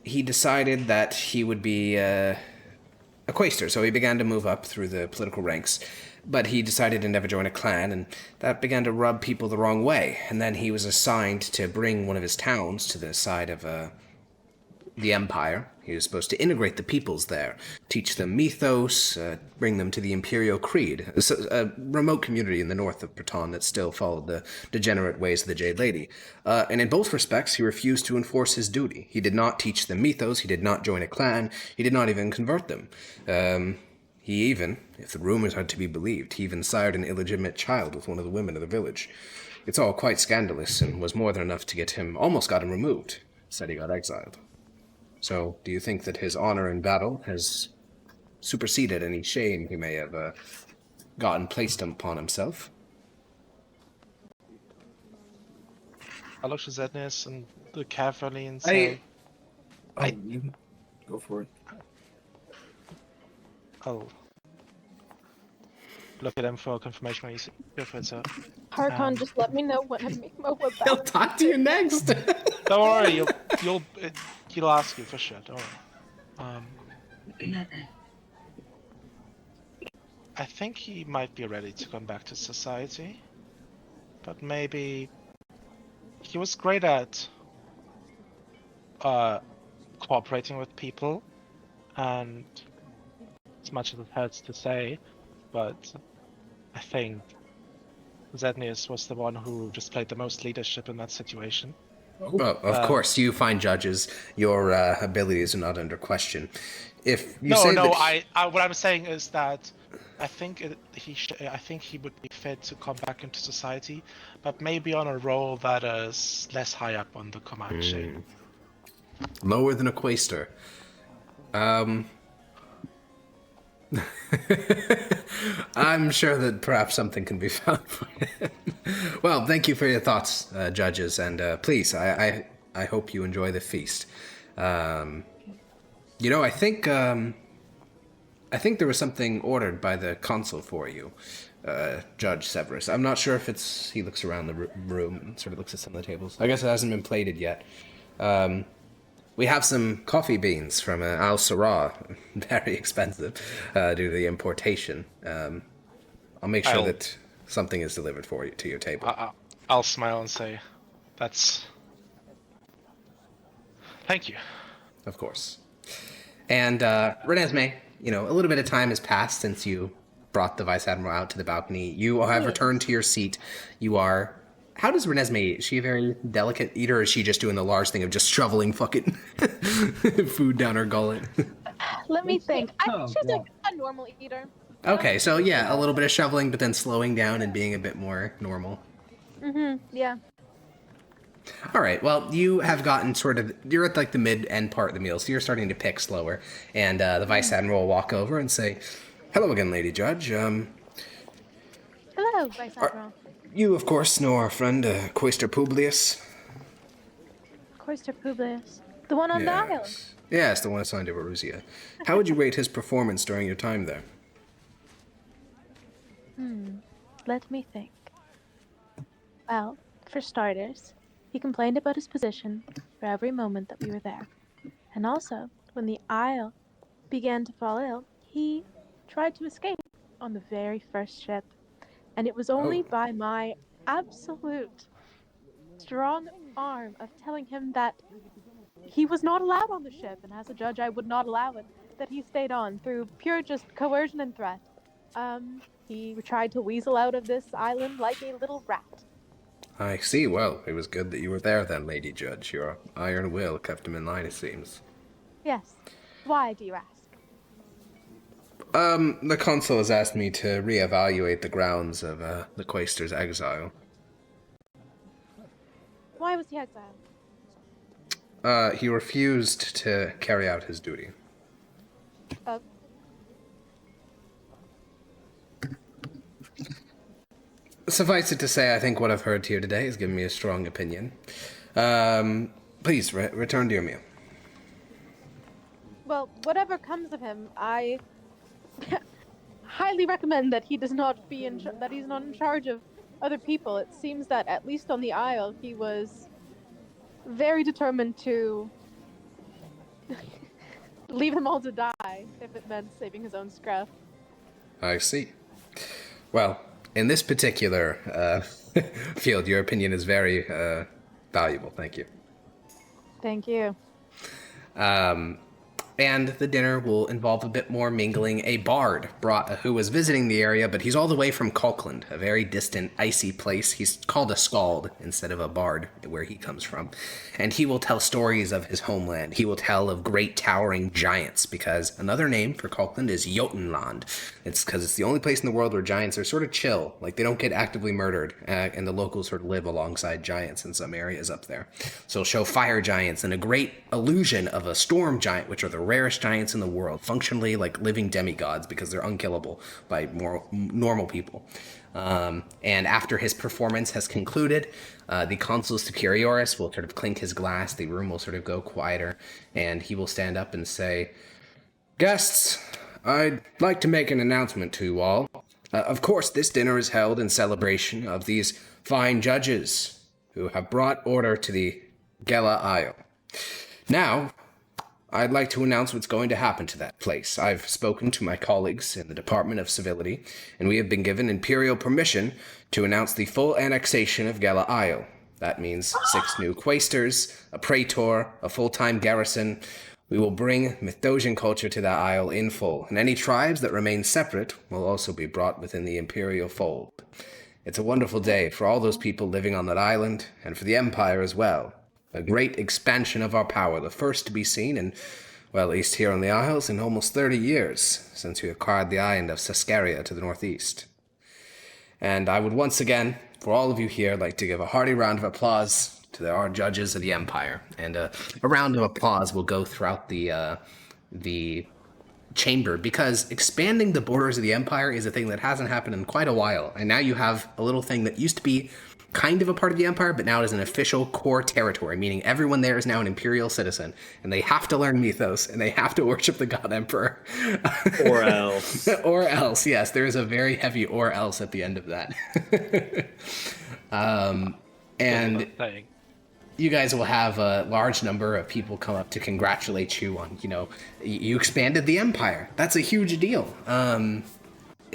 he decided that he would be a quaestor, so he began to move up through the political ranks. But he decided to never join a clan, and that began to rub people the wrong way. And then he was assigned to bring one of his towns to the side of the Empire. He was supposed to integrate the peoples there, teach them mythos, bring them to the Imperial Creed, a remote community in the north of Breton that still followed the degenerate ways of the Jade Lady. And in both respects, he refused to enforce his duty. He did not teach them mythos, he did not join a clan, he did not even convert them. He even, if the rumors are to be believed, he even sired an illegitimate child with one of the women of the village. It's all quite scandalous, and was more than enough to almost got him removed. Said he got exiled. So, do you think that his honor in battle has superseded any shame he may have gotten placed upon himself? I look to Zednis and look carefully and say, You go for it. I'll look at him for confirmation when you go for it, sir. Harkon, just let me know when Amimo will He'll back. talk to you next! Don't worry, he'll ask you for sure. Don't worry. I think he might be ready to come back to society, but maybe he was great at cooperating with people, and as much as it hurts to say, but I think Zednius was the one who displayed the most leadership in that situation. Well, of course, you fine judges, your abilities are not under question. If you what I'm saying is that I think I think he would be fit to come back into society, but maybe on a role that is less high up on the command chain. Lower than a quaestor. I'm sure that perhaps something can be found for him. Well, thank you for your thoughts, judges, and please, I hope you enjoy the feast. I think there was something ordered by the consul for you, Judge Severus. I'm not sure if he looks around the room and sort of looks at some of the tables. I guess it hasn't been plated yet. We have some coffee beans from Al Sirah, very expensive due to the importation. I'll make sure that something is delivered for you to your table. I'll smile and say, thank you. Of course. And Renesmee, a little bit of time has passed since you brought the Vice Admiral out to the balcony. You have returned to your seat. You are... How does Renesmee, is she a very delicate eater, or is she just doing the large thing of just shoveling fucking food down her gullet? Let me think. I think she's like a normal eater. Okay, so yeah, a little bit of shoveling, but then slowing down and being a bit more normal. Yeah. All right, well, you have gotten you're at like the mid-end part of the meal, so you're starting to pick slower, and the Vice Admiral will walk over and say, "Hello again, Lady Judge. Hello, Vice Admiral. You, of course, know our friend, Quaestor Publius." Quaestor Publius. The one on the island? Yes, the one assigned to Erusea. How would you rate his performance during your time there? Let me think. Well, for starters, he complained about his position for every moment that we were there. And also, when the Isle began to fall ill, he tried to escape on the very first ship. And it was only by my absolute strong arm of telling him that he was not allowed on the ship, and as a judge I would not allow it, that he stayed on through pure just coercion and threat. He tried to weasel out of this island like a little rat. I see. Well, it was good that you were there then, Lady Judge. Your iron will kept him in line, it seems. Yes. Why, do you ask? The consul has asked me to reevaluate the grounds of the Quaestor's exile. Why was he exiled? He refused to carry out his duty. Suffice it to say, I think what I've heard here today has given me a strong opinion. Please, return to your meal. Well, whatever comes of him, highly recommend that he does not be that he's not in charge of other people. It seems that at least on the Isle, he was very determined to leave them all to die if it meant saving his own scruff. I see. Well, in this particular field, your opinion is very valuable. Thank you. Thank you. And the dinner will involve a bit more mingling. A bard who was visiting the area, but he's all the way from Kalkland, a very distant, icy place. He's called a skald instead of a bard where he comes from. And he will tell stories of his homeland. He will tell of great towering giants, because another name for Kalkland is Jotunland. It's because it's the only place in the world where giants are sort of chill. Like, they don't get actively murdered, and the locals sort of live alongside giants in some areas up there. So he'll show fire giants and a great illusion of a storm giant, which are the rarest giants in the world, functionally like living demigods because they're unkillable by more normal people. And after his performance has concluded, the consul superioris will sort of clink his glass, the room will sort of go quieter, and he will stand up and say, "Guests, I'd like to make an announcement to you all. Of course, this dinner is held in celebration of these fine judges who have brought order to the Gela Isle. Now, I'd like to announce what's going to happen to that place. I've spoken to my colleagues in the Department of Civility, and we have been given imperial permission to announce the full annexation of Gela Isle. That means 6 new quaestors, a praetor, a full-time garrison. We will bring Mithdosian culture to that isle in full, and any tribes that remain separate will also be brought within the imperial fold. It's a wonderful day for all those people living on that island, and for the Empire as well. A great expansion of our power, the first to be seen in, well, at least here on the Isles, in almost 30 years, since we acquired the island of Sascaria to the northeast. And I would once again, for all of you here, like to give a hearty round of applause to our judges of the Empire. And a round of applause will go throughout the chamber, because expanding the borders of the Empire is a thing that hasn't happened in quite a while. And now you have a little thing that used to be kind of a part of the Empire, but now is an official core territory, meaning everyone there is now an imperial citizen, and they have to learn mythos, and they have to worship the god emperor. Or else. Or else, yes. There is a very heavy or else at the end of that. And you guys will have a large number of people come up to congratulate you on, you expanded the Empire. That's a huge deal.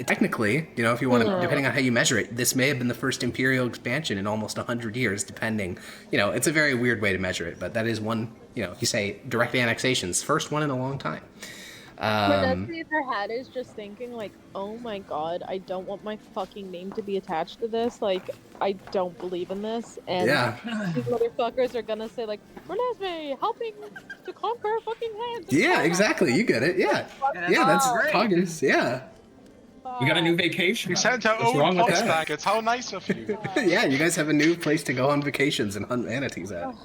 Technically, if you want to, depending on how you measure it, this may have been the first imperial expansion in almost 100 years, depending. It's a very weird way to measure it, but that is one, you say direct annexations, first one in a long time. Honestly, their head is just thinking, like, oh my god, I don't want my fucking name to be attached to this. Like, I don't believe in this. And these motherfuckers are gonna say, like, Renesmee, helping to conquer fucking lands. Yeah, exactly. You get it. Yeah. Yeah, that's Poggers. Yeah. We got a new vacation. You sent our own pots packets. How nice of you. Yeah, you guys have a new place to go on vacations and hunt manatees at.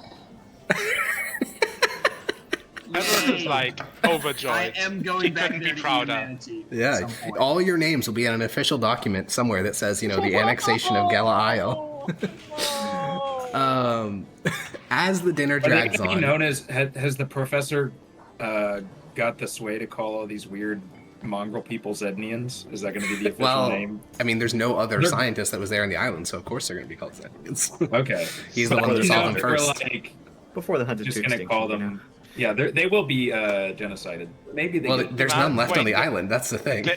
Everyone is like overjoyed. I am going He back couldn't there be to prouder. humanity. Yeah, all your names will be on an official document somewhere that says, the annexation of Gela Isle. As the dinner drags on. Known as has the professor got the sway to call all these weird mongrel people Zednians? Is that going to be the official name? I mean, there's no other scientist that was there on the island, so of course they're going to be called Zednians. Okay. He's the one that saw them first. Before the hunted Just going to call them. Yeah, they will be genocided. Maybe they. Well, there's none left on the island. That's the thing.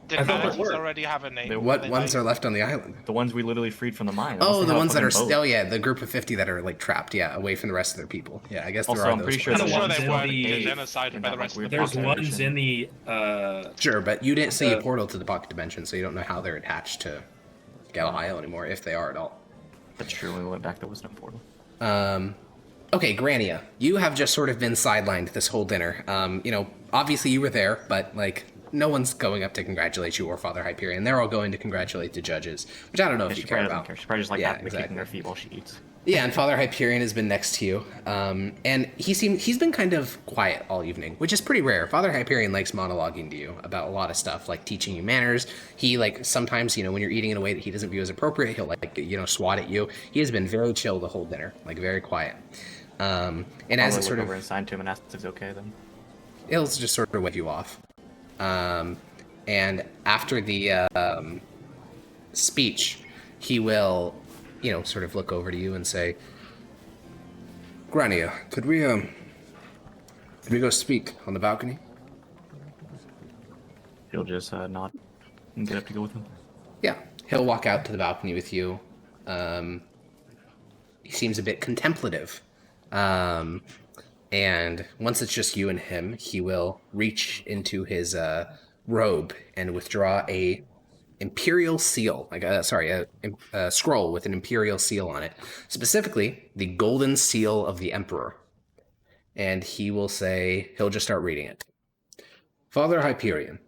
Did manatees already have a name? What ones are left on the island? The ones we literally freed from the mine. Oh, the ones that are still, the group of 50 that are like trapped, away from the rest of their people. Yeah, I guess there are I'm those. pretty sure I'm sure ones they in weren't the- genocided by the rest of the There's population. ones in the. Sure, but you didn't see a portal to the pocket dimension, so you don't know how they're attached to Gela Isle anymore, if they are at all. That's true. When we went back, there was no portal. Okay, Grania, you have just sort of been sidelined this whole dinner. Obviously you were there, but no one's going up to congratulate you or Father Hyperion. They're all going to congratulate the judges, which I don't know if you She care probably doesn't about. care. She's probably just happily exactly. kicking her feet while she eats. Yeah, and Father Hyperion has been next to you, and he's been kind of quiet all evening, which is pretty rare. Father Hyperion likes monologuing to you about a lot of stuff, like teaching you manners. He sometimes, when you're eating in a way that he doesn't view as appropriate, he'll swat at you. He has been very chill the whole dinner, very quiet. And as it sort of over and sign to him and ask if it's okay then. it'll just sort of wave you off. And after the speech, he will, sort of look over to you and say, Grania, could we go speak on the balcony? He'll just nod and get up to go with him. Yeah, he'll walk out to the balcony with you. He seems a bit contemplative. And once it's just you and him, he will reach into his robe and withdraw a imperial seal, a scroll with an imperial seal on it, specifically the golden seal of the emperor. And he'll just start reading it. Father Hyperion,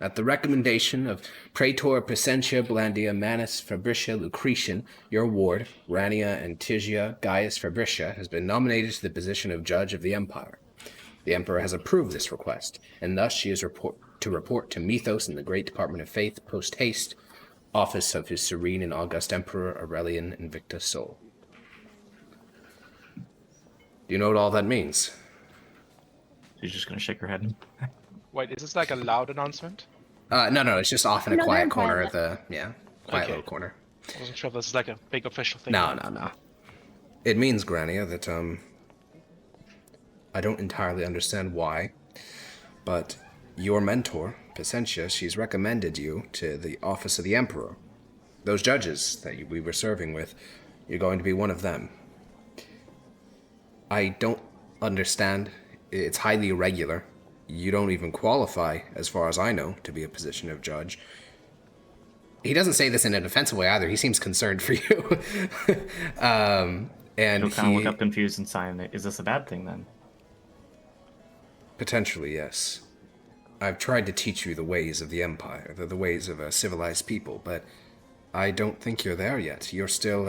at the recommendation of Praetor Placentia Blandia Manus Fabricia Lucretian, your ward, Rania Antigia Gaius Fabricia, has been nominated to the position of Judge of the Empire. The Emperor has approved this request, and thus she is to report to Mythos in the Great Department of Faith, post haste, office of His Serene and August Emperor Aurelian Invicta Sol. Do you know what all that means? She's just gonna shake her head. Wait, is this like a loud announcement? No, it's just off in a No, quiet they're in corner private. of the, quiet Okay. little corner. I wasn't sure if this is like a big official thing. No. It means, Grania, that, I don't entirely understand why, but your mentor, Placentia, she's recommended you to the office of the Emperor. Those judges that we were serving with, you're going to be one of them. I don't understand. It's highly irregular. You don't even qualify, as far as I know, to be a position of judge. He doesn't say this in an offensive way either. He seems concerned for you. And He'll kind of look up confused and sign it. Is this a bad thing then? Potentially, yes. I've tried to teach you the ways of the Empire, the ways of a civilized people, but I don't think you're there yet. You're still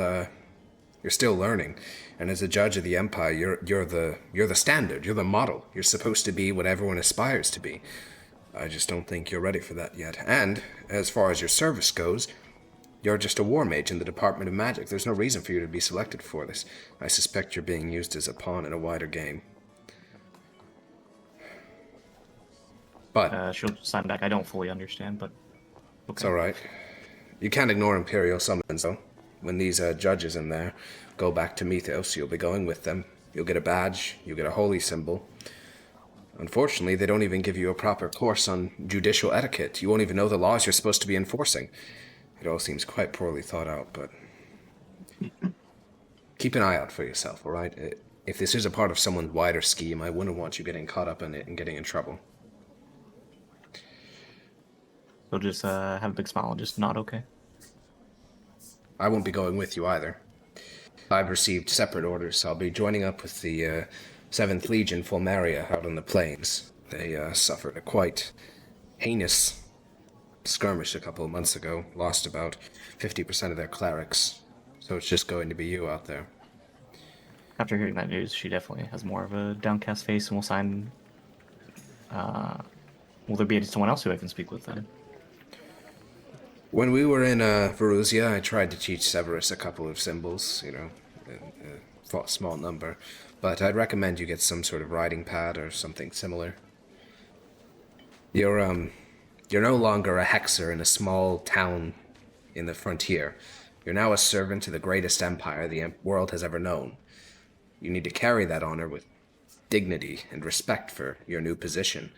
learning. And as a judge of the Empire, you're the standard. You're the model. You're supposed to be what everyone aspires to be. I just don't think you're ready for that yet. And as far as your service goes, you're just a war mage in the Department of Magic. There's no reason for you to be selected for this. I suspect you're being used as a pawn in a wider game. But She'll sign back. I don't fully understand, but okay. it's all right. You can't ignore Imperial summons, though. When these judges in there go back to Mythos, you'll be going with them. You'll get a badge. You'll get a holy symbol. Unfortunately, they don't even give you a proper course on judicial etiquette. You won't even know the laws you're supposed to be enforcing. It all seems quite poorly thought out, but keep an eye out for yourself, all right? If this is a part of someone's wider scheme, I wouldn't want you getting caught up in it and getting in trouble. He'll just have a big smile and just nod okay. I won't be going with you either. I've received separate orders, so I'll be joining up with the 7th Legion Fulmaria out on the plains. They suffered a quite heinous skirmish a couple of months ago, lost about 50% of their clerics, so it's just going to be you out there. After hearing that news, she definitely has more of a downcast face and will sign. Will there be someone else who I can speak with then? When we were in Verusia, I tried to teach Severus a couple of symbols, a small number, but I'd recommend you get some sort of writing pad or something similar. You're no longer a hexer in a small town in the frontier. You're now a servant to the greatest empire the world has ever known. You need to carry that honor with dignity and respect for your new position.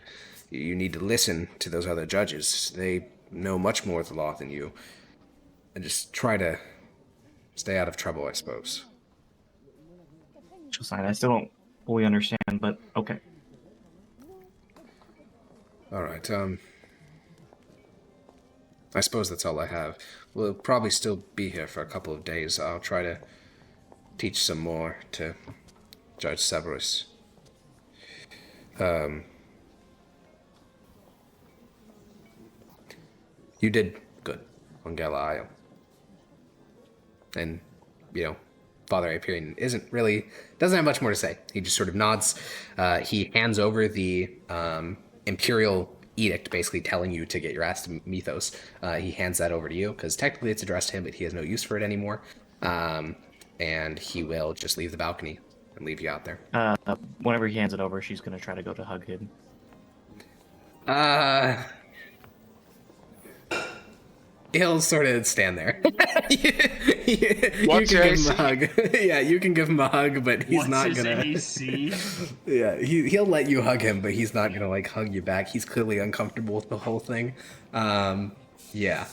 You need to listen to those other judges. They know much more of the law than you. And just try to stay out of trouble, I suppose. She'll sign. I still don't fully understand, but okay. All right, I suppose that's all I have. We'll probably still be here for a couple of days. I'll try to teach some more to Judge Severus. You did good on Gala Isle. And, Father Hyperion doesn't have much more to say. He just sort of nods. He hands over the Imperial edict, basically telling you to get your ass to Mythos. He hands that over to you, because technically it's addressed to him, but he has no use for it anymore. And he will just leave the balcony and leave you out there. Whenever he hands it over, she's gonna try to go to hug him. He'll sort of stand there. you What's can your give him AC? a hug. Yeah, you can give him a hug, but he's What's not his gonna. AC? Yeah, he'll let you hug him, but he's not gonna like hug you back. He's clearly uncomfortable with the whole thing. Yeah.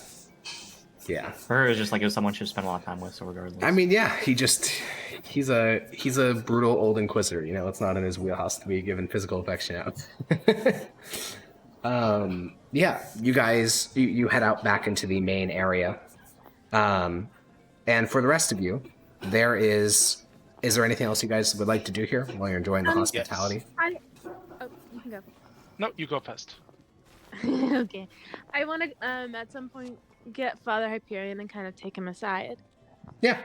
For her, it's just like if someone she'd spend a lot of time with, so regardless. I mean, yeah, he's a brutal old inquisitor. You know, it's not in his wheelhouse to be given physical affection out. Yeah, you guys, you head out back into the main area. And for the rest of you, is there anything else you guys would like to do here while you're enjoying the hospitality? Oh, you can go. No, you go first. Okay. I want to at some point get Father Hyperion and kind of take him aside. Yeah,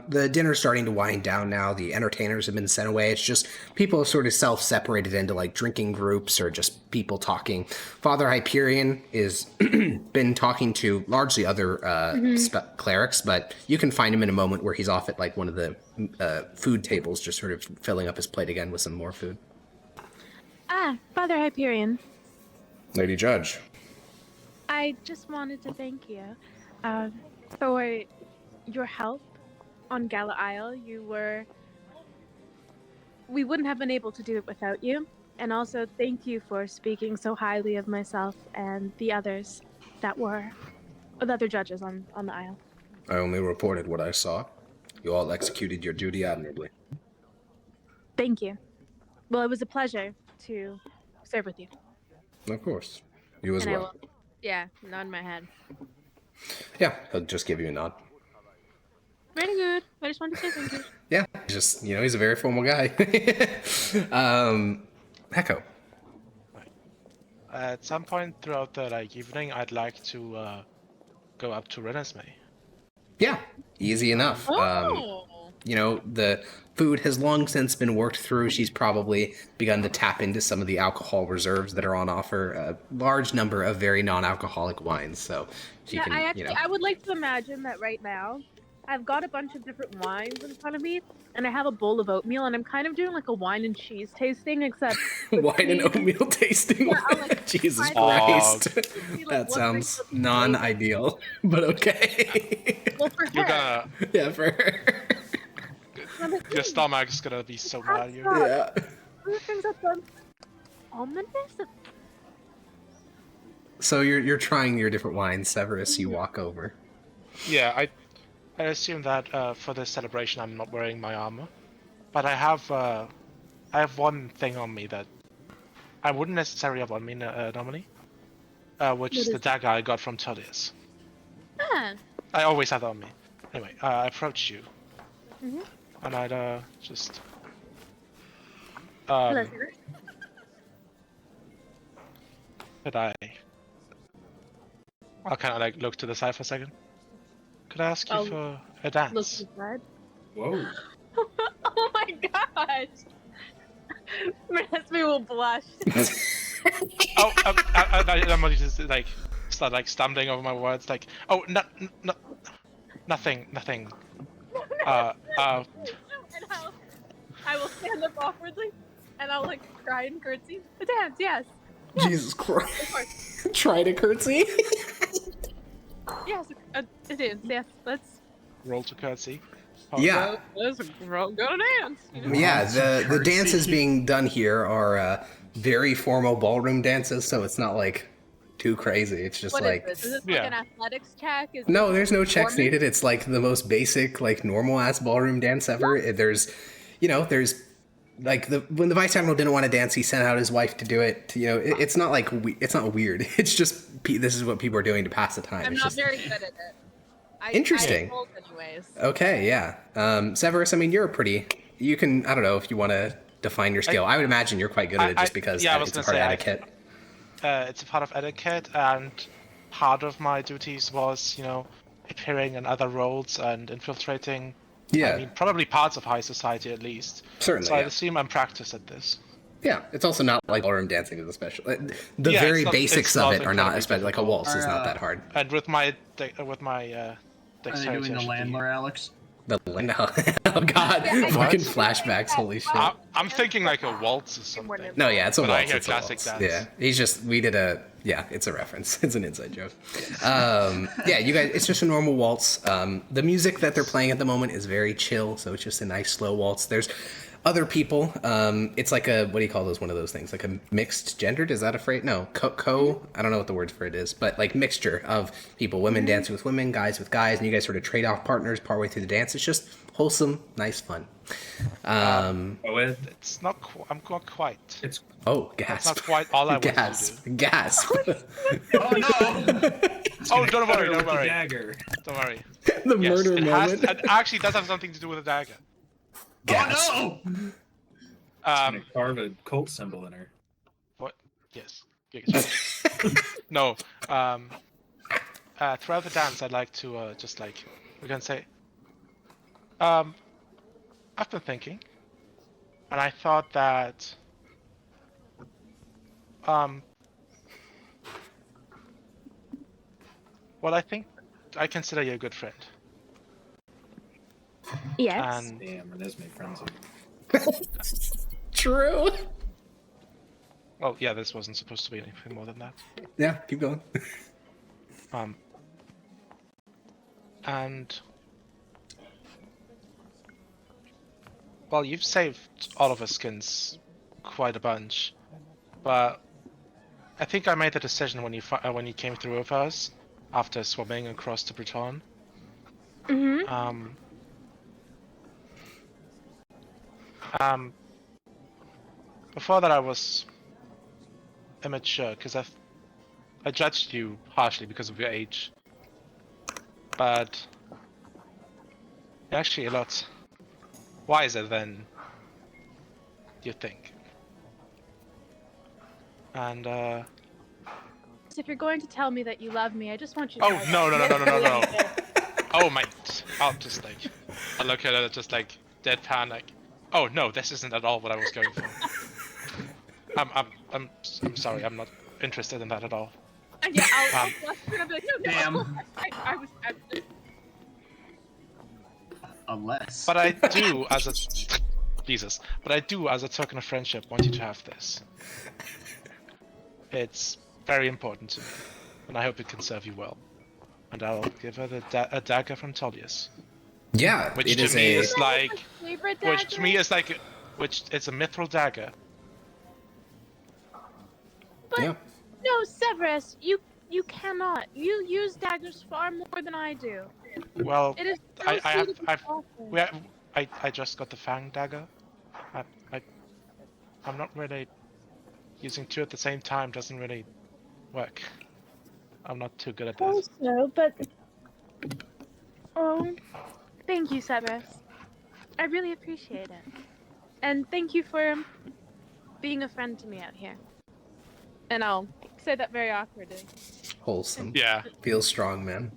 the dinner's starting to wind down now. The entertainers have been sent away. It's just people have sort of self-separated into like drinking groups or just people talking. Father Hyperion is been talking to largely other clerics, but you can find him in a moment where he's off at like one of the food tables, just sort of filling up his plate again with some more food. Ah, Father Hyperion. Lady Judge. I just wanted to thank you for your help on Gala Isle. We wouldn't have been able to do it without you. And also thank you for speaking so highly of myself and the others that were the other judges on the Isle. I only reported what I saw. You all executed your duty admirably. Thank you. Well, it was a pleasure to serve with you. Of course. You as And well. Yeah, nod my head. Yeah, he'll just give you a nod. Very good. I just wanted to say thank you. Yeah, just, he's a very formal guy. Echo. At some point throughout the evening, I'd like to go up to Renesmee. Yeah, easy enough. The food has long since been worked through. She's probably begun to tap into some of the alcohol reserves that are on offer. A large number of very non-alcoholic wines, so she can, I would like to imagine that right now, I've got a bunch of different wines in front of me, and I have a bowl of oatmeal, and I'm kind of doing like a wine and cheese tasting, except wine and oatmeal tasting. Yeah, I'll, like, Jesus try Christ, like, that what sounds brings up non-ideal, but okay. well, for You're her. gonna, Yeah, for her. your stomach's gonna be so mad at you. Yeah. Who brings up the almond? So you're trying your different wines, Severus. You walk over. Yeah, I assume that for this celebration I'm not wearing my armor, but I have one thing on me that I wouldn't necessarily have on me normally, which is the dagger I got from Tullius. Ah. I always have that on me. Anyway, I approach you, Mhm. and I'd just Hello, could I'll kind of look to the side for a second. Could I ask you for a Look dance? inside. Whoa. Oh my gosh! Renesmee will blush. I'm going to just start stumbling over my words. Nothing. And I will stand up awkwardly, and I'll try and curtsy. A dance, yes. Jesus Christ. Try to curtsy. Yes, a dance, yes. Let's Roll to curtsy. Yeah. go to dance. Yeah, the dances being done here are very formal ballroom dances, so it's not too crazy. It's just What is this? Is this Yeah. an athletics check? Is no, this there's no checks performance? needed. It's the most basic, normal ass ballroom dance ever. There's when the vice admiral didn't want to dance, he sent out his wife to do it. It's not it's not weird. It's just this is what people are doing to pass the time. I'm It's not just very good at it. Interesting. I rolled anyways. okay. Yeah, Severus. I mean, you're you can. I don't know if you want to define your skill. I would imagine you're quite good at it just because I was it's a gonna part of say, etiquette. It's a part of etiquette, and part of my duties was, appearing in other roles and infiltrating. Yeah. I mean, probably parts of high society at least. Certainly, So I yeah. assume I'm practiced at this. Yeah, it's also not like ballroom dancing is a special. The Yeah, very it's not- basics it's of not it are not incredibly especially like a difficult. waltz is not that hard. And with my Are they dexterity, doing I the should be- landlord, Alex? No, Oh god, Yeah, fucking What? flashbacks, holy shit. I'm thinking like a waltz or something. No, yeah, it's a But I waltz. hear It's a classic waltz. dance. Yeah, it's a reference. It's an inside joke. Yeah, you guys, it's just a normal waltz. The music that they're playing at the moment is very chill, so it's just a nice slow waltz. There's other people. It's like a, what do you call those? One of those things, like a mixed gendered. Is that a phrase? No, I don't know what the word for it is, but like mixture of people, women dancing with women, guys with guys, and you guys sort of trade off partners partway through the dance. It's just wholesome, nice fun. It's not. I'm not quite. It's Oh, That's gasp. not quite all I wanted to Gasp. do. Gasp. Oh no! Oh, don't worry, with don't the worry, dagger. don't worry. The Yes, murder it moment. has. It actually does have something to do with a dagger. Gasp. Oh no! I'm gonna carve a cult symbol in her. What? Yes. No. Throughout the dance, I'd like to just like we're gonna say. I've been thinking, and I thought that. Well, I think I consider you a good friend, Yes. and Damn, Renesmee frenzy. True. well, yeah, this wasn't supposed to be anything more than that. Yeah, keep going. And well, you've saved all of our skins quite a bunch, but I think I made the decision when you came through with us after swimming across to Breton. Mm-hmm. Before that I was immature because I judged you harshly because of your age, but you're actually a lot wiser than you think. And So if you're going to tell me that you love me, I just want you to oh know that. no. Oh my! I'll just like I look at it just like deadpan, like, oh no, this isn't at all what I was going for. I'm sorry, I'm not interested in that at all. Yeah, I'll blush and I'll be like, no, Damn. I was Unless. But I do as a Jesus. But I do as a token of friendship want you to have this. It's very important to me, and I hope it can serve you well. And I'll give her a dagger from Tullius. Yeah, Which it to is me a. is like, favorite which to dagger. me is like, which it's a mithril dagger. But Yeah. no, Severus, you cannot. You use daggers far more than I do. Well, It is so I have, suited I've, to often. I just got the fang dagger. I'm not really using two at the same time. Doesn't really work. I'm not too good at that. Also, but oh, thank you, Severus. I really appreciate it, and thank you for being a friend to me out here. And I'll say that very awkwardly. Wholesome. Yeah. Feels strong, man.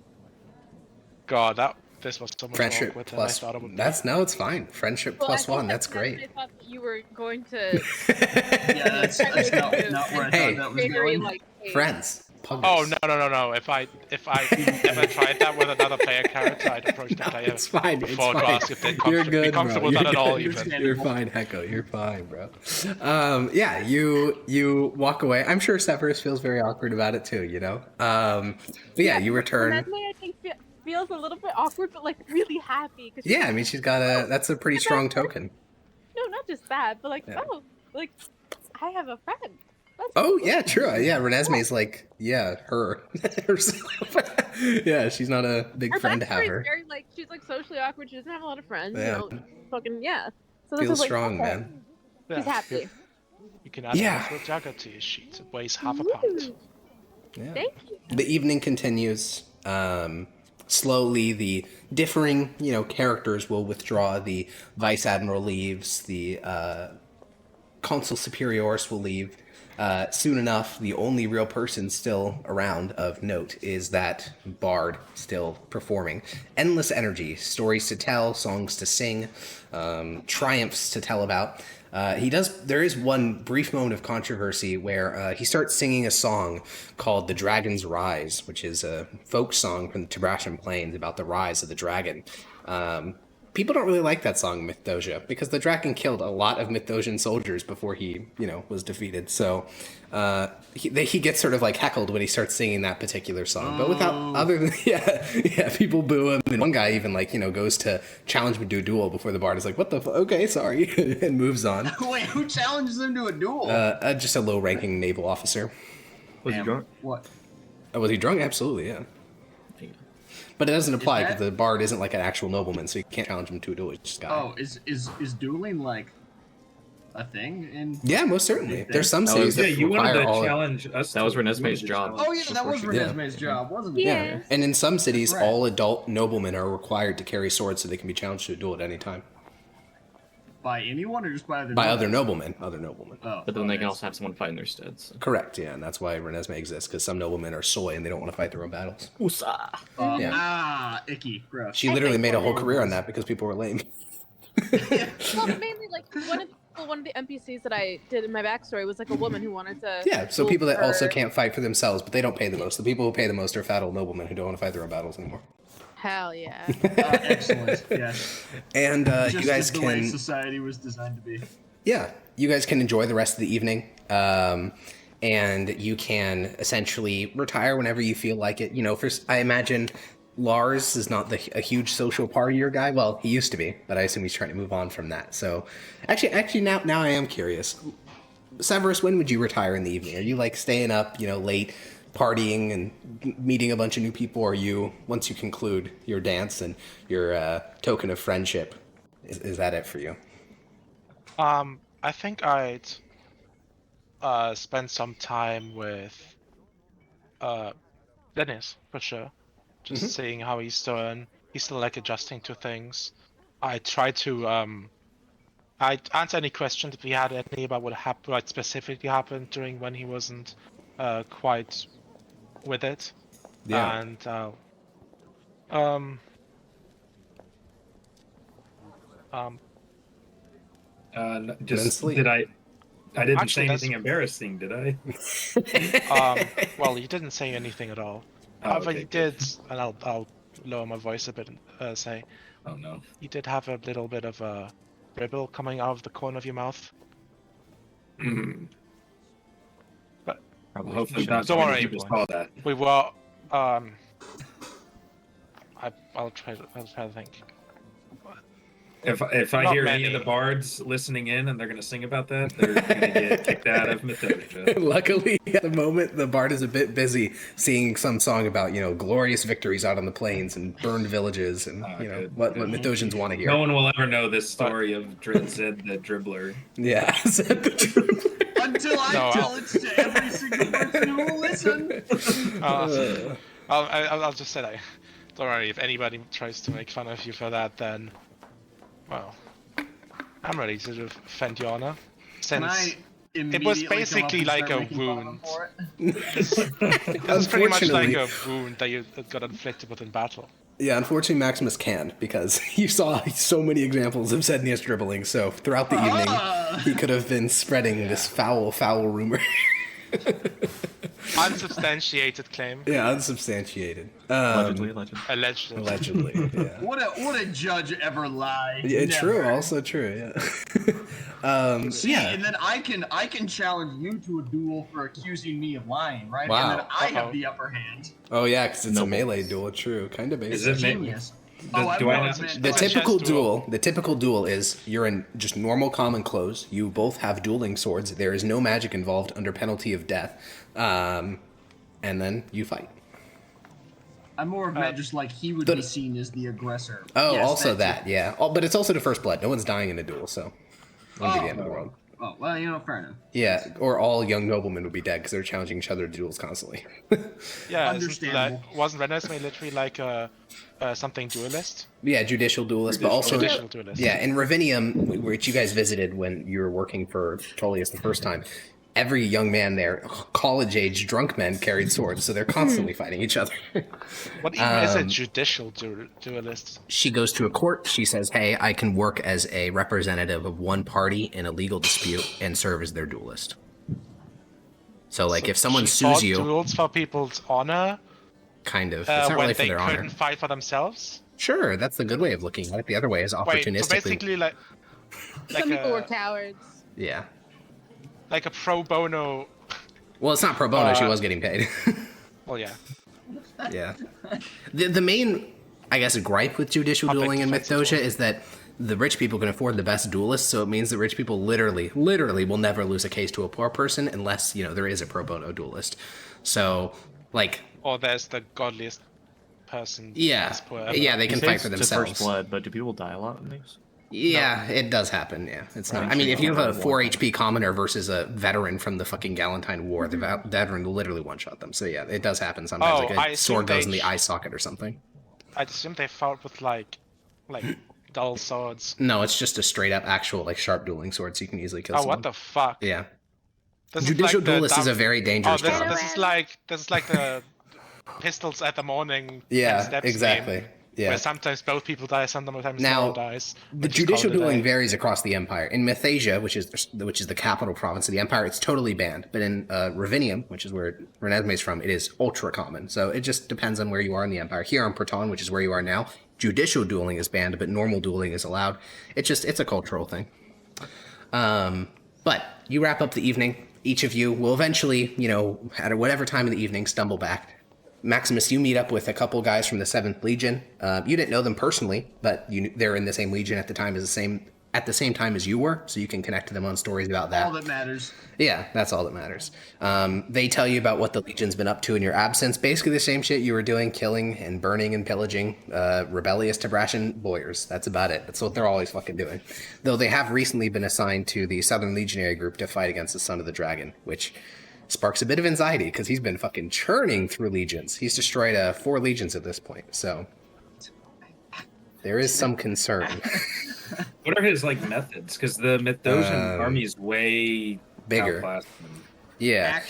God, this was so much more Friendship awkward than plus. I thought it would be. It's fine. Friendship Well, plus I think one. That's great. I thought that you were going to Yeah, that's not where I Hey. thought that was very going. like. Friends. Puggers. Oh no! If I tried that with another player character, I'd approach the No, player it's fine. It's before to fine. ask if they'd You're be good, comfortable bro. with that at all. You're Even. good. You're fine, Hecko. You're fine, bro. Yeah, you walk away. I'm sure Severus feels very awkward about it too. You know. But yeah, you return. Renesmee, I think feels a little bit awkward, but like really happy. Cause Yeah, I mean, she's got a. That's a pretty strong token. No, not just that, but like, Yeah. oh, like I have a friend. That's Oh yeah, true. Yeah, Renesmee's like, yeah, her herself. Yeah, she's not a big Her friend to have backstory is her. very like she's like socially awkward. She doesn't have a lot of friends. Yeah. You know, fucking yeah. So this Feels is like strong, okay. man. Yeah. She's happy. You can add Yeah. a dagger to your sheet. It weighs half a pound. Ooh, Yeah. thank you. The evening continues. Slowly, the differing, characters will withdraw. The vice admiral leaves. The consul superiorus will leave. Soon enough, the only real person still around of note is that bard still performing. Endless energy, stories to tell, songs to sing, triumphs to tell about. There is one brief moment of controversy where he starts singing a song called The Dragon's Rise, which is a folk song from the Tibrasian Plains about the rise of the dragon. people don't really like that song, Mythdosia, because the Draken killed a lot of Mythdosian soldiers before he, was defeated. So he gets sort of like heckled when he starts singing that particular song. But other than, people boo him. And one guy even goes to challenge him to a duel before the bard is like, what the okay, sorry, and moves on. Wait, who challenges him to a duel? Just a low-ranking naval officer. Was he drunk? What? Oh, was he drunk? Absolutely, yeah. But it doesn't apply because the bard isn't like an actual nobleman, so you can't challenge him to a duel. It's just guy. Oh, is dueling like a thing in? Yeah, most certainly. There's some cities that you wanted require to all. challenge us. That was Renesmee's job. Oh yeah, that was Renesmee's job, wasn't it? Yeah, and in some cities, Right. all adult noblemen are required to carry swords so they can be challenged to a duel at any time By anyone or just by other? by other nobles? noblemen. Oh, But then they can okay. also have someone fight in their stead. So. Correct. Yeah, and that's why Renesmee exists because some noblemen are soy and they don't want to fight their own battles. Yeah. Icky, gross. She literally made a whole career on that because people were lame. Well, mainly like one of the NPCs that I did in my backstory was like a woman who wanted to. Yeah, so duel people that also her- can't fight for themselves, but they don't pay the most. The people who pay the most are fat old noblemen who don't want to fight their own battles anymore. Hell yeah. Excellent. Yes. And Just you guys as the way can. society was designed to be. Yeah, you guys can enjoy the rest of the evening, and you can essentially retire whenever you feel like it. I imagine Lars is not a huge social partier guy. Well, he used to be, but I assume he's trying to move on from that. So, actually, now I am curious. Severus, when would you retire in the evening? Are you like staying up, late, partying and meeting a bunch of new people, or are you, once you conclude your dance and your token of friendship, is that it for you? I think I'd spend some time with Dennis for sure. Just seeing how he's doing. He's still like adjusting to things. I try to I'd answer any questions if he had any about what specifically happened during when he wasn't quite with it. Yeah. And Immensely. Did I didn't Actually, say that's- anything embarrassing, did I? well, he didn't say anything at all. Oh, However, okay, he good. did, and I'll lower my voice a bit and say, Oh no. you did have a little bit of a dribble coming out of the corner of your mouth. But Probably Hopefully should- not. Don't too many worry. people saw that. we were, I'll try to think. If I Not hear many. any of the bards listening in and they're gonna sing about that, they're gonna get kicked out of Mythdosia. Luckily, at the moment, the bard is a bit busy singing some song about, glorious victories out on the plains and burned villages and, good. what Mythosians want to hear. No one will ever know this story of Zed the Dribbler. Yeah. Until I No, tell it to every single person who will listen. I'll just say that. Don't worry, if anybody tries to make fun of you for that, then, well, I'm ready to defend your honor. Can I Since it immediately was come up basically and like start a making fun of him wound. for it? It's pretty much like Unfortunately- a wound that you got inflicted with in battle. Yeah, unfortunately, Maximus can, because you saw so many examples of Zednius dribbling, so throughout the evening, he could have been spreading this foul rumor. Unsubstantiated claim. Yeah, unsubstantiated. Allegedly. Allegedly. Allegedly, yeah. Would a judge ever lie? Yeah, true, Never. also true, yeah. See, yeah. and then I can challenge you to a duel for accusing me of lying, right? Wow. And then I Uh-oh. have the upper hand. Oh, yeah, because it's Noble. a melee duel, true. Kind of Is basic. it me? Genius. Do I know not- it's The It's a typical chess duel. the typical duel is you're in just normal common clothes. You both have dueling swords. There is no magic involved under penalty of death. And then you fight. I'm more of that just like he would the- be seen as the aggressor. Oh, Yes, also that's that, yeah. Oh, but it's also the first blood. No one's dying in a duel, so wouldn't be the end of the world. it. Oh, well, fair enough. Yeah, or all young noblemen would be dead because they're challenging each other to duels constantly. Yeah, Understandable. wasn't Renesmee literally like a something duelist? Yeah, judicial duelist, but also Judicial duelist. yeah, in Ravinium, which you guys visited when you were working for Tullius the first time, every young man there, college-age drunk men, carried swords, so they're constantly fighting each other. What even is a judicial duelist? She goes to a court. She says, "Hey, I can work as a representative of one party in a legal dispute and serve as their duelist." So, like, if someone She sues fought you, duels for people's honor kind of, it's not when really for they their couldn't honor. fight for themselves. Sure, that's the good way of looking at it. The other way is Wait, opportunistically. so basically like Some people were a cowards. Yeah. like a pro bono. Well, it's not pro bono. She was getting paid. Well, yeah. Yeah. The main, I guess, gripe with judicial Public dueling in defense Mythdosia as is that the rich people can afford the best duelists, so it means that rich people literally will never lose a case to a poor person unless, there is a pro bono duelist. So, like, Or there's the godliest person. yeah, that's poor ever. yeah, they You can say fight it's for to themselves. first blood, but do people die a lot in these? Yeah, it does happen, yeah. It's not. I'm I mean, sure if you you have a have 4 one. HP commoner versus a veteran from the fucking Galentine War, the veteran will literally one-shot them. So, yeah, it does happen sometimes. Oh, like I a assume sword goes they in the sh- eye socket or something. I'd assume they fought with like dull swords. No, it's just a straight-up actual, like, sharp dueling sword, so you can easily kill Oh, someone. what the fuck? Yeah. This Judicial is like duelist is a very Oh, dangerous job. this is like the pistols at the morning. 10 Yeah, steps exactly. game, Yeah. Where sometimes both people die, sometimes Now, no one dies. The Which is judicial called a dueling day. varies across the empire. In Mythasia, which is the capital province of the empire, it's totally banned. But in Ravinium, which is where Renesmee is from, it is ultra common. So it just depends on where you are in the empire. Here on Proton, which is where you are now, judicial dueling is banned, but normal dueling is allowed. It's a cultural thing. But you wrap up the evening. Each of you will eventually, at whatever time of the evening, stumble back. Maximus, you meet up with a couple guys from the 7th Legion. You didn't know them personally, but they're in the same legion at the same time as you were, so you can connect to them on stories about that. All that matters. Yeah, that's all that matters. They tell you about what the Legion's been up to in your absence. Basically the same shit you were doing, killing and burning and pillaging rebellious Tabrashan lawyers. That's about it. That's what they're always fucking doing. Though they have recently been assigned to the Southern Legionary Group to fight against the Son of the Dragon, which sparks a bit of anxiety because he's been fucking churning through legions. He's destroyed 4 legions at this point, so there is some concern. What are his methods? Because the Mythosian army is way bigger. outclassed. Yeah.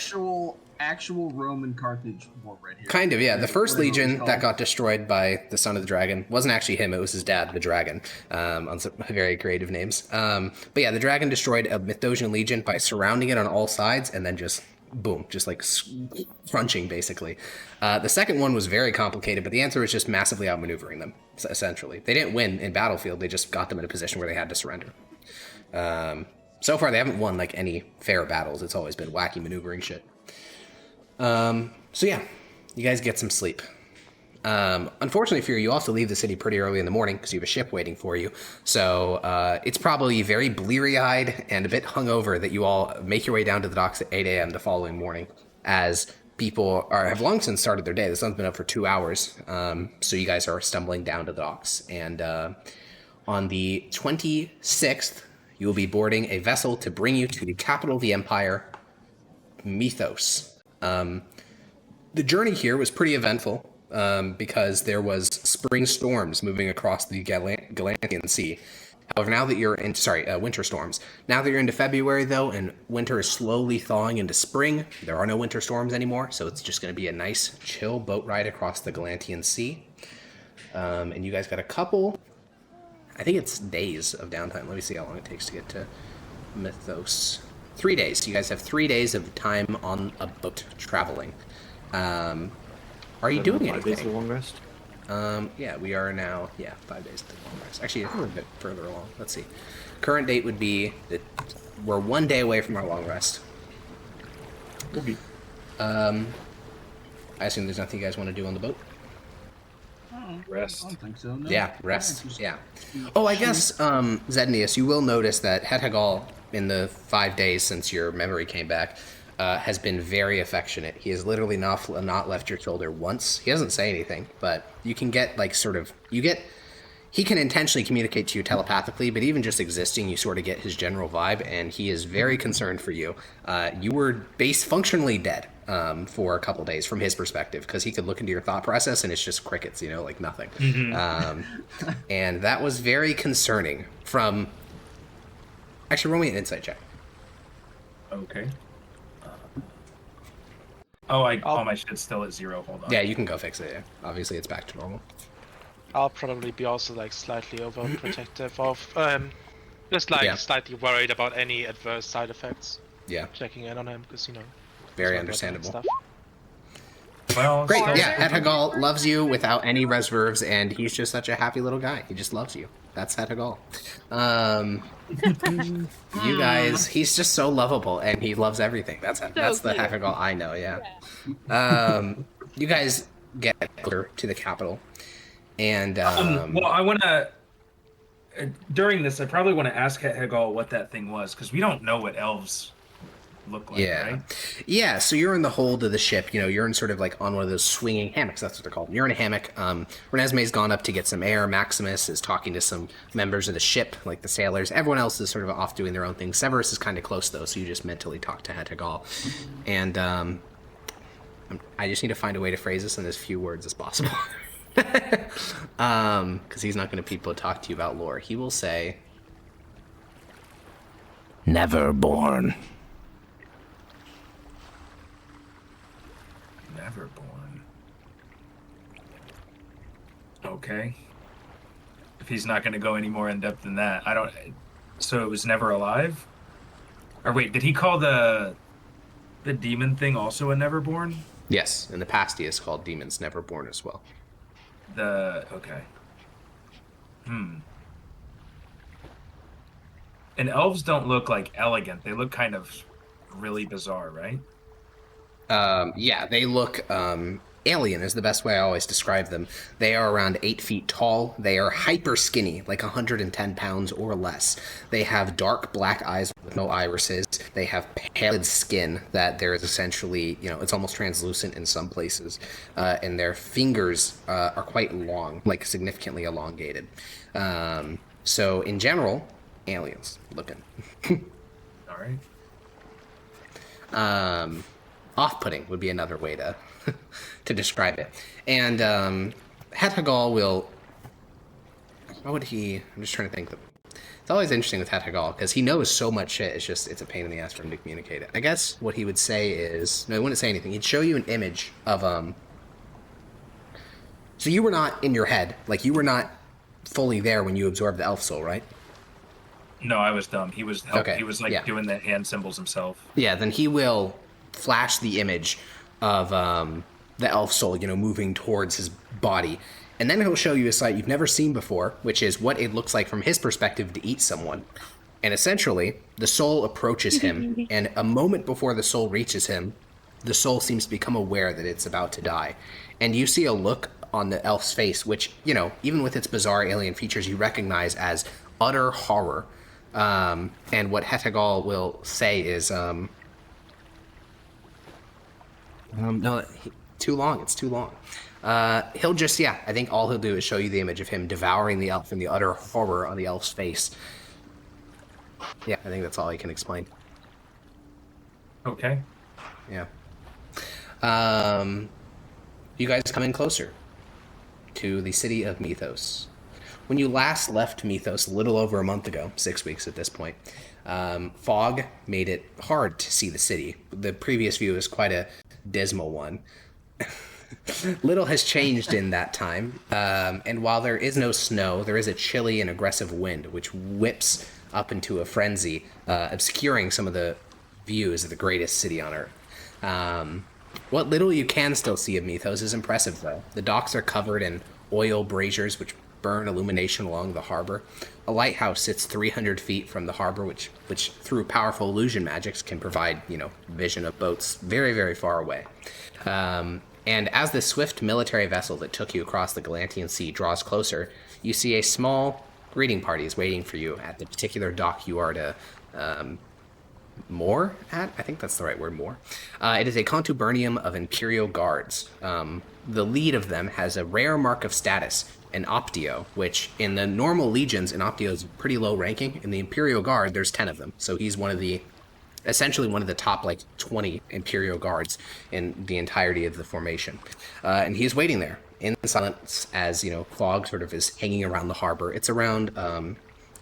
Actual Roman Carthage war right here. Kind of, yeah. The first Whatever it was legion called. that got destroyed by the Son of the Dragon wasn't actually him, it was his dad, the Dragon, on some very creative names. But yeah, the Dragon destroyed a Mythosian legion by surrounding it on all sides and then just, boom, just like crunching, basically. The second one was very complicated, but the answer was just massively outmaneuvering them, essentially. They didn't win in battlefield, they just got them in a position where they had to surrender. So far, they haven't won any fair battles. It's always been wacky maneuvering shit. So yeah, you guys get some sleep. Unfortunately for you, you also leave the city pretty early in the morning because you have a ship waiting for you. So it's probably very bleary-eyed and a bit hungover that you all make your way down to the docks at 8 a.m. the following morning, as people have long since started their day. The sun's been up for 2 hours, so you guys are stumbling down to the docks. And on the 26th, you will be boarding a vessel to bring you to the capital of the empire, Mythos. The journey here was pretty eventful because there was spring storms moving across the Galantian Sea. However, now that you're in, winter storms. Now that you're into February, though, and winter is slowly thawing into spring, there are no winter storms anymore, so it's just going to be a nice, chill boat ride across the Galantian Sea. And you guys got a couple, I think it's days of downtime. Let me see how long it takes to get to Mythos. 3 days. You guys have 3 days of time on a boat traveling. Are you doing 5 days of anything? long rest? Yeah, we are now, 5 days of long rest. Actually, we're a bit further along. Let's see. Current date would be that we're 1 day away from our long rest. Okay. I assume there's nothing you guys want to do on the boat? Rest. I don't think so. No. Yeah, rest. Just- Yeah. Oh, I guess, Zednius, you will notice that Hethagal, in the 5 days since your memory came back, has been very affectionate. He has literally not left your shoulder once. He doesn't say anything, but you can get, he can intentionally communicate to you telepathically, but even just existing, you sort of get his general vibe, and he is very concerned for you. You were functionally dead for a couple days from his perspective, because he could look into your thought process, and it's just crickets, like nothing. Mm-hmm. And that was very concerning from... Actually, roll me an insight check. Okay. My shit's still at 0. Hold on. Yeah, you can go fix it, yeah. Obviously, it's back to normal. I'll probably be also slightly overprotective of just Yeah. slightly worried about any adverse side effects. Yeah, Checking in on him because very he's my brother and understandable. stuff. Well, Great, still- yeah. Hethagal loves you without any reserves, and he's just such a happy little guy. He just loves you. That's Hethagal. You guys, he's just so lovable, and he loves everything. That's the cute. Hethagal I know, yeah. You guys get closer to the capital, and well, I want to. During this, I probably want to ask Hegal what that thing was, because we don't know what elves look like, yeah. right? Yeah, so you're in the hold of the ship. You know, you're in sort of like on one of those swinging hammocks. That's what they're called. You're in a hammock. Renesmee's gone up to get some air. Maximus is talking to some members of the ship, like the sailors. Everyone else is sort of off doing their own thing. Severus is kind of close, though, so you just mentally talk to Hethagal. And I just need to find a way to phrase this in as few words as possible. Because he's not going to people talk to you about lore. He will say, "Never born." Never born. Okay. If he's not going to go any more in depth than that, I don't. So it was never alive? Or wait, did he call the demon thing also a neverborn? Yes, in the past he is called Demons Never Born as well. Okay. And elves don't look like elegant. They look kind of really bizarre, right? Yeah, they look alien is the best way I always describe them. They are around 8 feet tall. They are hyper skinny, like 110 pounds or less. They have dark black eyes with no irises. They have pallid skin that there is essentially, it's almost translucent in some places. And their fingers are quite long, like significantly elongated. So in general, aliens looking. All right. Off-putting would be another way to to describe it. And Hethagal will... How would he... I'm just trying to think. It's always interesting with Hethagal, because he knows so much shit, it's a pain in the ass for him to communicate it. I guess what he would say is... No, he wouldn't say anything. He'd show you an image of... So you were not in your head. Like, you were not fully there when you absorbed the elf soul, right? No, I was dumb. He was helping. Okay, He was like yeah. doing the hand symbols himself. Yeah, then he will flash the image of the elf soul, moving towards his body. And then he'll show you a sight you've never seen before, which is what it looks like from his perspective to eat someone. And essentially, the soul approaches him, and a moment before the soul reaches him, the soul seems to become aware that it's about to die. And you see a look on the elf's face, which, even with its bizarre alien features, you recognize as utter horror. And what Hethagal will say is, too long. It's too long. He'll just, I think all he'll do is show you the image of him devouring the elf and the utter horror on the elf's face. Yeah, I think that's all he can explain. Okay. Yeah. You guys come in closer to the city of Mythos. When you last left Mythos a little over a month ago, 6 weeks at this point, fog made it hard to see the city. The previous view is quite a dismal one. Little has changed in that time, and while there is no snow, there is a chilly and aggressive wind which whips up into a frenzy, obscuring some of the views of the greatest city on Earth. What little you can still see of Mythos is impressive, though. The docks are covered in oil braziers which burn illumination along the harbor. A lighthouse sits 300 feet from the harbor, which through powerful illusion magics can provide, vision of boats very, very far away. And as the swift military vessel that took you across the Galantian Sea draws closer, you see a small greeting party is waiting for you at the particular dock you are to moor at. I think that's the right word, moor. It is a contubernium of Imperial guards. The lead of them has a rare mark of status, an Optio, which in the normal legions, an Optio is pretty low ranking. In the Imperial Guard, there's 10 of them. So he's essentially one of the top 20 Imperial Guards in the entirety of the formation. And he's waiting there in silence as, fog sort of is hanging around the harbor. It's around,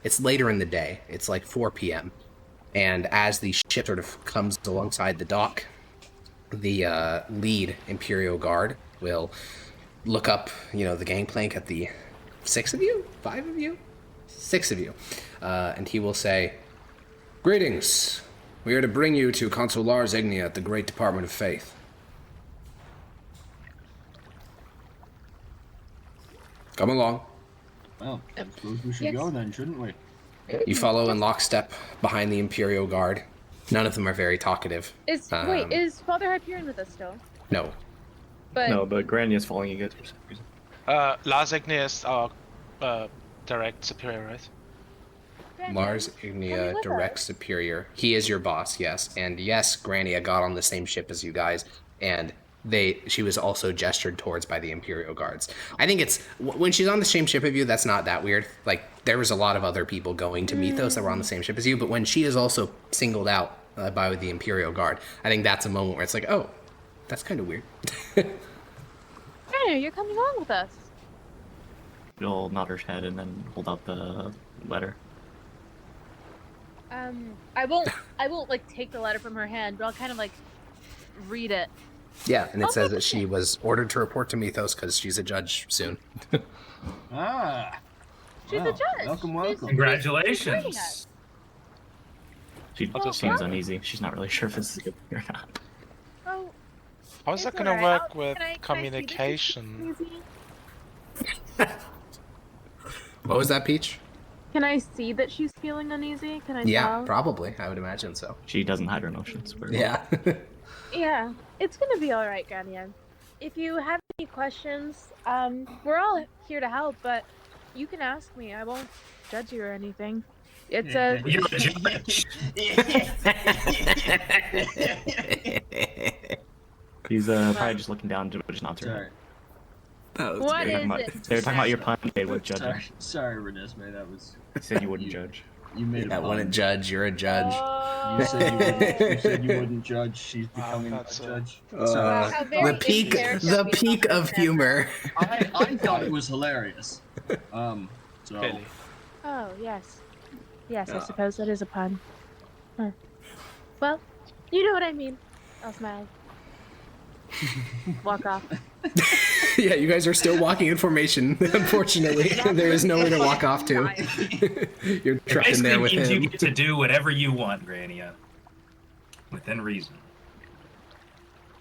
it's later in the day. It's like 4 p.m. And as the ship sort of comes alongside the dock, the lead Imperial Guard will look up, the gangplank at the 6 of you? 5 of you? 6 of you. And he will say, "Greetings. We are to bring you to Consul Lars Ignia at the Great Department of Faith." Come along. Well, I suppose we should Yes. go then, shouldn't we? You follow in lockstep behind the Imperial Guard. None of them are very talkative. Is Father Hyperion with us still? No. But No, but Granny is following you guys for some reason. Lars Igni is our direct superior, right? Grania, Lars are you Ignia, with direct us? superior. He is your boss, yes. And yes, Grania got on the same ship as you guys, and she was also gestured towards by the Imperial Guards. I think it's when she's on the same ship as you, that's not that weird. Like there was a lot of other people going to Mythos that were on the same ship as you, but when she is also singled out by the Imperial Guard, I think that's a moment where it's like, oh, that's kind of weird. Grania, you're coming along with us. She'll nod her head and then hold out the letter. I won't like take the letter from her hand, but I'll kind of like read it. Yeah, and it says that she was ordered to report to Mythos because she's a judge soon. Ah. She's Well, a judge. welcome. She's joining Congratulations. us. She I'll just seems well. uneasy. She's not really sure if this is good or not. Oh, How is it's that gonna alright. work with Can I see this? communication? What was that, Peach? Can I see that she's feeling uneasy? Can I Yeah, tell? probably. I would imagine so. She doesn't hide her emotions. very well. Yeah. Yeah, it's gonna be all right, Grania. If you have any questions, we're all here to help, but you can ask me. I won't judge you or anything. It's a You're a judge. He's probably just looking down, but just not to Sorry. her. That was What great. is They were talking about your Sorry. pun they would judge. Sorry, Renesmee, that was. You said you wouldn't judge. You made Yeah, a when a pun. judge, you're a judge. Oh. You said you wouldn't judge. She's Wow, becoming a that's a- judge. Wow, Sorry. how very The peak, in character the we peak both of have. humor. I thought it was hilarious. So Really? Oh yes, yes. I Yeah. suppose that is a pun. Huh. Well, you know what I mean. I'll smile. Walk off. Yeah, you guys are still walking in formation. Unfortunately, there is nowhere to walk off to. You're It trapped in there basically with means you him. get to do whatever you want, Grania. Within reason.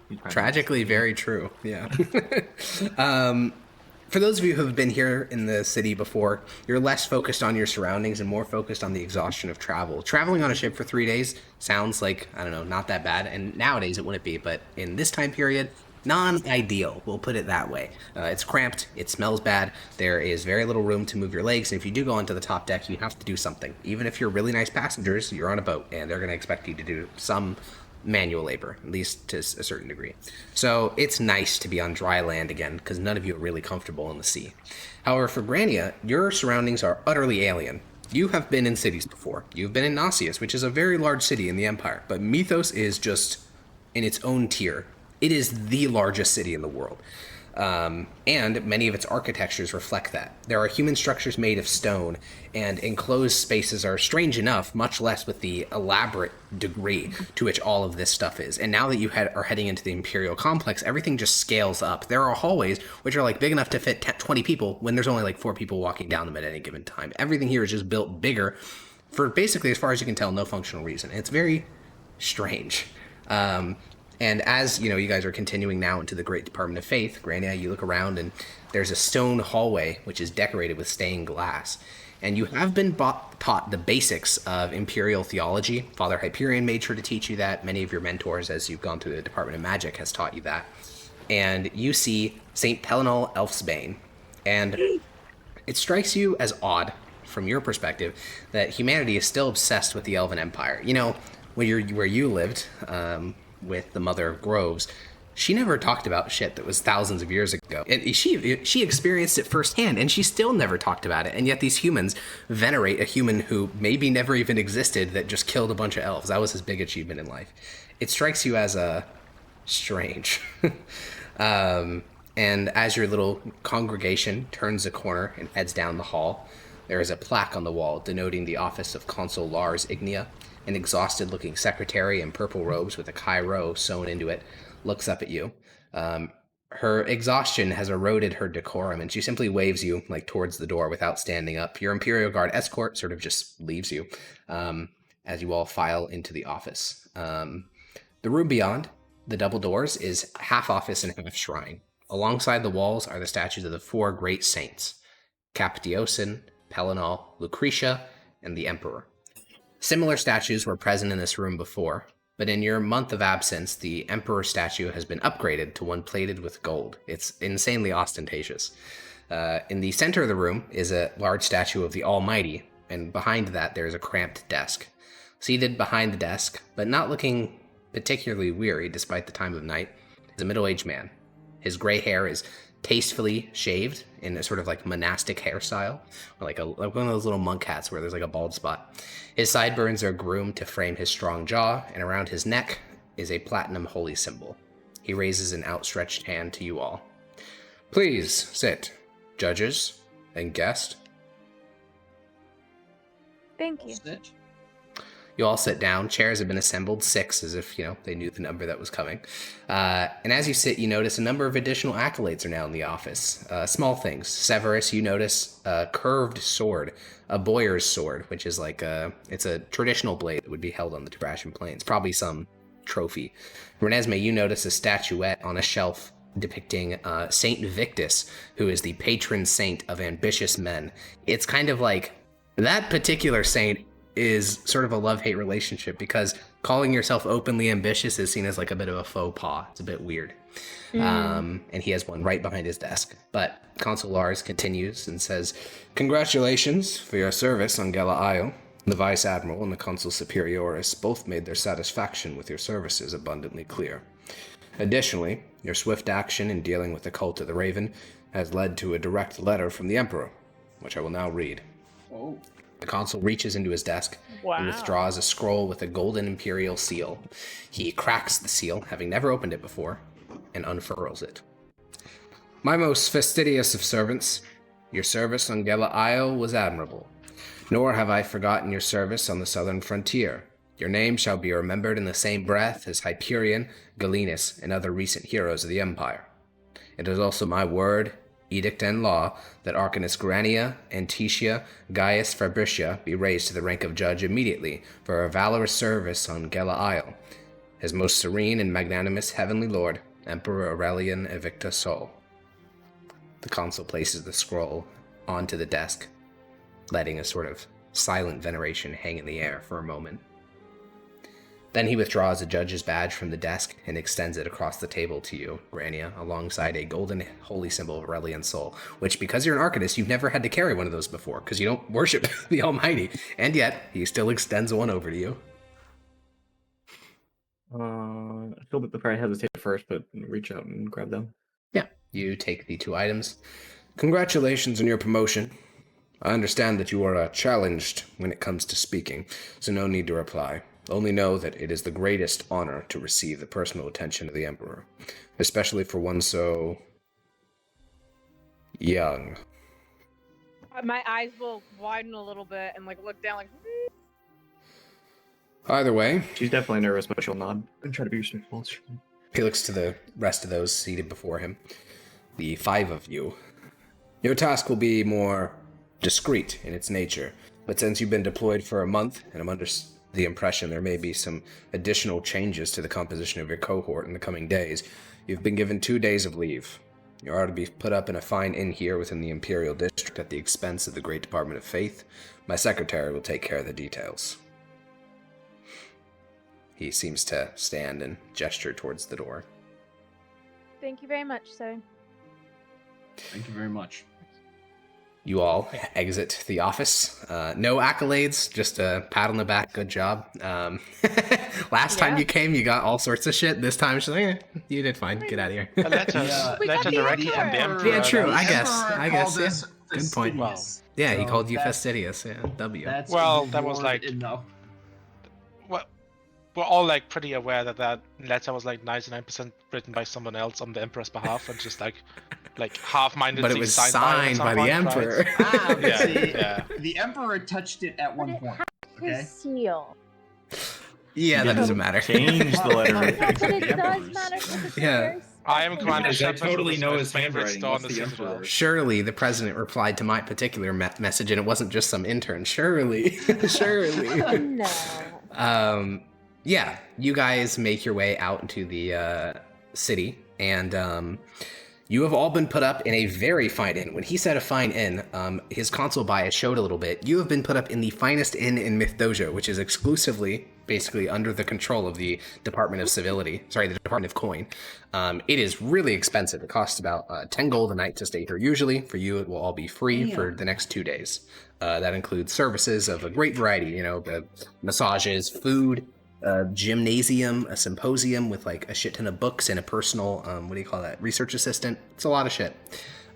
He's probably- Tragically, very true. Yeah. For those of you who have been here in the city before, you're less focused on your surroundings and more focused on the exhaustion of travel. Traveling on a ship for 3 days sounds like, I don't know, not that bad. And nowadays it wouldn't be, but in this time period, non-ideal, we'll put it that way. It's cramped, it smells bad, there is very little room to move your legs, and if you do go onto the top deck, you have to do something. Even if you're really nice passengers, you're on a boat, and they're going to expect you to do some manual labor, at least to a certain degree. So it's nice to be on dry land again, because none of you are really comfortable in the sea. However, for Grania, your surroundings are utterly alien. You have been in cities before. You've been in Gnossius, which is a very large city in the Empire, but Mythos is just in its own tier. It is the largest city in the world. And many of its architectures reflect that. There are human structures made of stone, and enclosed spaces are strange enough, much less with the elaborate degree to which all of this stuff is. And now that you are heading into the Imperial Complex, everything just scales up. There are hallways which are like big enough to fit 20 people when there's only like 4 people walking down them at any given time. Everything here is just built bigger for basically, as far as you can tell, no functional reason. It's very strange. And as you know, you guys are continuing now into the Great Department of Faith. Grania, you look around and there's a stone hallway which is decorated with stained glass. And you have been taught the basics of Imperial theology. Father Hyperion made sure to teach you that. Many of your mentors, as you've gone through the Department of Magic, has taught you that. And you see St. Pelinal Elfsbane. And it strikes you as odd, from your perspective, that humanity is still obsessed with the Elven Empire. You know, where you lived, with the Mother of Groves, she never talked about shit that was thousands of years ago. And she experienced it firsthand, and she still never talked about it. And yet these humans venerate a human who maybe never even existed that just killed a bunch of elves. That was his big achievement in life. It strikes you as strange. And as your little congregation turns a corner and heads down the hall, there is a plaque on the wall denoting the office of Consul Lars Ignia. An exhausted-looking secretary in purple robes with a Chi-Rho sewn into it looks up at you. Her exhaustion has eroded her decorum, and she simply waves you like towards the door without standing up. Your Imperial Guard escort sort of just leaves you as you all file into the office. The room beyond the double doors is half office and half shrine. Alongside the walls are the statues of the 4 great saints. Captiosin, Pelinal, Lucretia, and the Emperor. Similar statues were present in this room before, but in your month of absence, the Emperor statue has been upgraded to one plated with gold. It's insanely ostentatious. In the center of the room is a large statue of the Almighty, and behind that there is a cramped desk. Seated behind the desk, but not looking particularly weary despite the time of night, is a middle-aged man. His gray hair is tastefully shaved in a sort of like monastic hairstyle, or like one of those little monk hats where there's like a bald spot. His sideburns are groomed to frame his strong jaw, and around his neck is a platinum holy symbol. He raises an outstretched hand to you all. Please sit, judges and guest. Thank you. Sit. You all sit down. Chairs have been assembled, 6, as if, they knew the number that was coming. And as you sit, you notice a number of additional accolades are now in the office. Small things. Severus, you notice a curved sword, a boyar's sword, which is like it's a traditional blade that would be held on the Thrashin Plains. Probably some trophy. Renesmee, you notice a statuette on a shelf depicting Saint Victus, who is the patron saint of ambitious men. It's kind of like that particular saint is sort of a love-hate relationship, because calling yourself openly ambitious is seen as like a bit of a faux pas. It's a bit weird. And he has one right behind his desk. But Consul Lars continues and says, "Congratulations for your service on Gela Isle. The Vice Admiral and the Consul Superioris both made their satisfaction with your services abundantly clear. Additionally, your swift action in dealing with the cult of the Raven has led to a direct letter from the Emperor, which I will now read." Oh. The consul reaches into his desk and withdraws a scroll with a golden imperial seal. He cracks the seal, having never opened it before, and unfurls it. "My most fastidious of servants, your service on Gela Isle was admirable. Nor have I forgotten your service on the southern frontier. Your name shall be remembered in the same breath as Hyperion, Galenus, and other recent heroes of the Empire. It is also my word, edict, and law that Arcanus Grania, Anticia, Gaius Fabricia be raised to the rank of judge immediately for a valorous service on Gela Isle. His most serene and magnanimous heavenly lord, Emperor Aurelian Evicta Sol." The consul places the scroll onto the desk, letting a sort of silent veneration hang in the air for a moment. Then he withdraws a judge's badge from the desk and extends it across the table to you, Grania, alongside a golden holy symbol of Aurelian Soul, which, because you're an Arcanist, you've never had to carry one of those before, because you don't worship the Almighty, and yet he still extends one over to you. I feel that they probably hesitate first, but reach out and grab them. Yeah, you take the 2 items. "Congratulations on your promotion. I understand that you are challenged when it comes to speaking, so no need to reply. Only know that it is the greatest honor to receive the personal attention of the Emperor, especially for one so young." My eyes will widen a little bit and look down Either way, She's definitely nervous, but she'll nod and try to be respectful. he looks to the rest of those seated before him. The 5 of you. "Your task will be more discreet in its nature, but since you've been deployed for a month, and I'm under the impression there may be some additional changes to the composition of your cohort in the coming days, you've been given 2 days of leave. You are to be put up in a fine inn here within the Imperial District at the expense of the Great Department of Faith. My secretary will take care of the details." He seems to stand and gesture towards the door. Thank you very much, sir. Thank you very much. You all exit the office. No accolades, just a pat on the back. Good job. Last time you came, you got all sorts of shit. This time, she's like, you did fine. Get out of here. A letter, We got letter the directly from the Emperor. Emperor. Yeah, true. I guess. Called Yeah. us Good point. fastidious. Yeah, he So called you that's- fastidious. Yeah, W. That's Well, that was reward like- enough. Well, we're all pretty aware that that letter was 99% written by someone else on the Emperor's behalf, and just half-mindedly But it was signed signed by the right? Emperor. Ah, Yeah, see, yeah. the Emperor touched it at one it point. His Okay. seal. Yeah, that doesn't matter. Change the letter. Well, But it the does Emperor's. matter because it's Yeah. very I am Commander Because I Shepard. totally know his favorite handwriting. store on What's the the Citadel. Emperor? Surely the president replied to my particular message, and it wasn't just some intern. Surely. Surely. No. Yeah, you guys make your way out into the city, and You have all been put up in a very fine inn. When he said a fine inn, his console bias showed a little bit. You have been put up in the finest inn in Mithdosica, which is exclusively, basically, under the control of the Department of Civility. Sorry, the Department of Coin. It is really expensive. It costs about 10 gold a night to stay here. Usually, for you, it will all be free for the next 2 days. That includes services of a great variety, massages, food, gymnasium, a symposium with like a shit ton of books and a personal, research assistant. It's a lot of shit.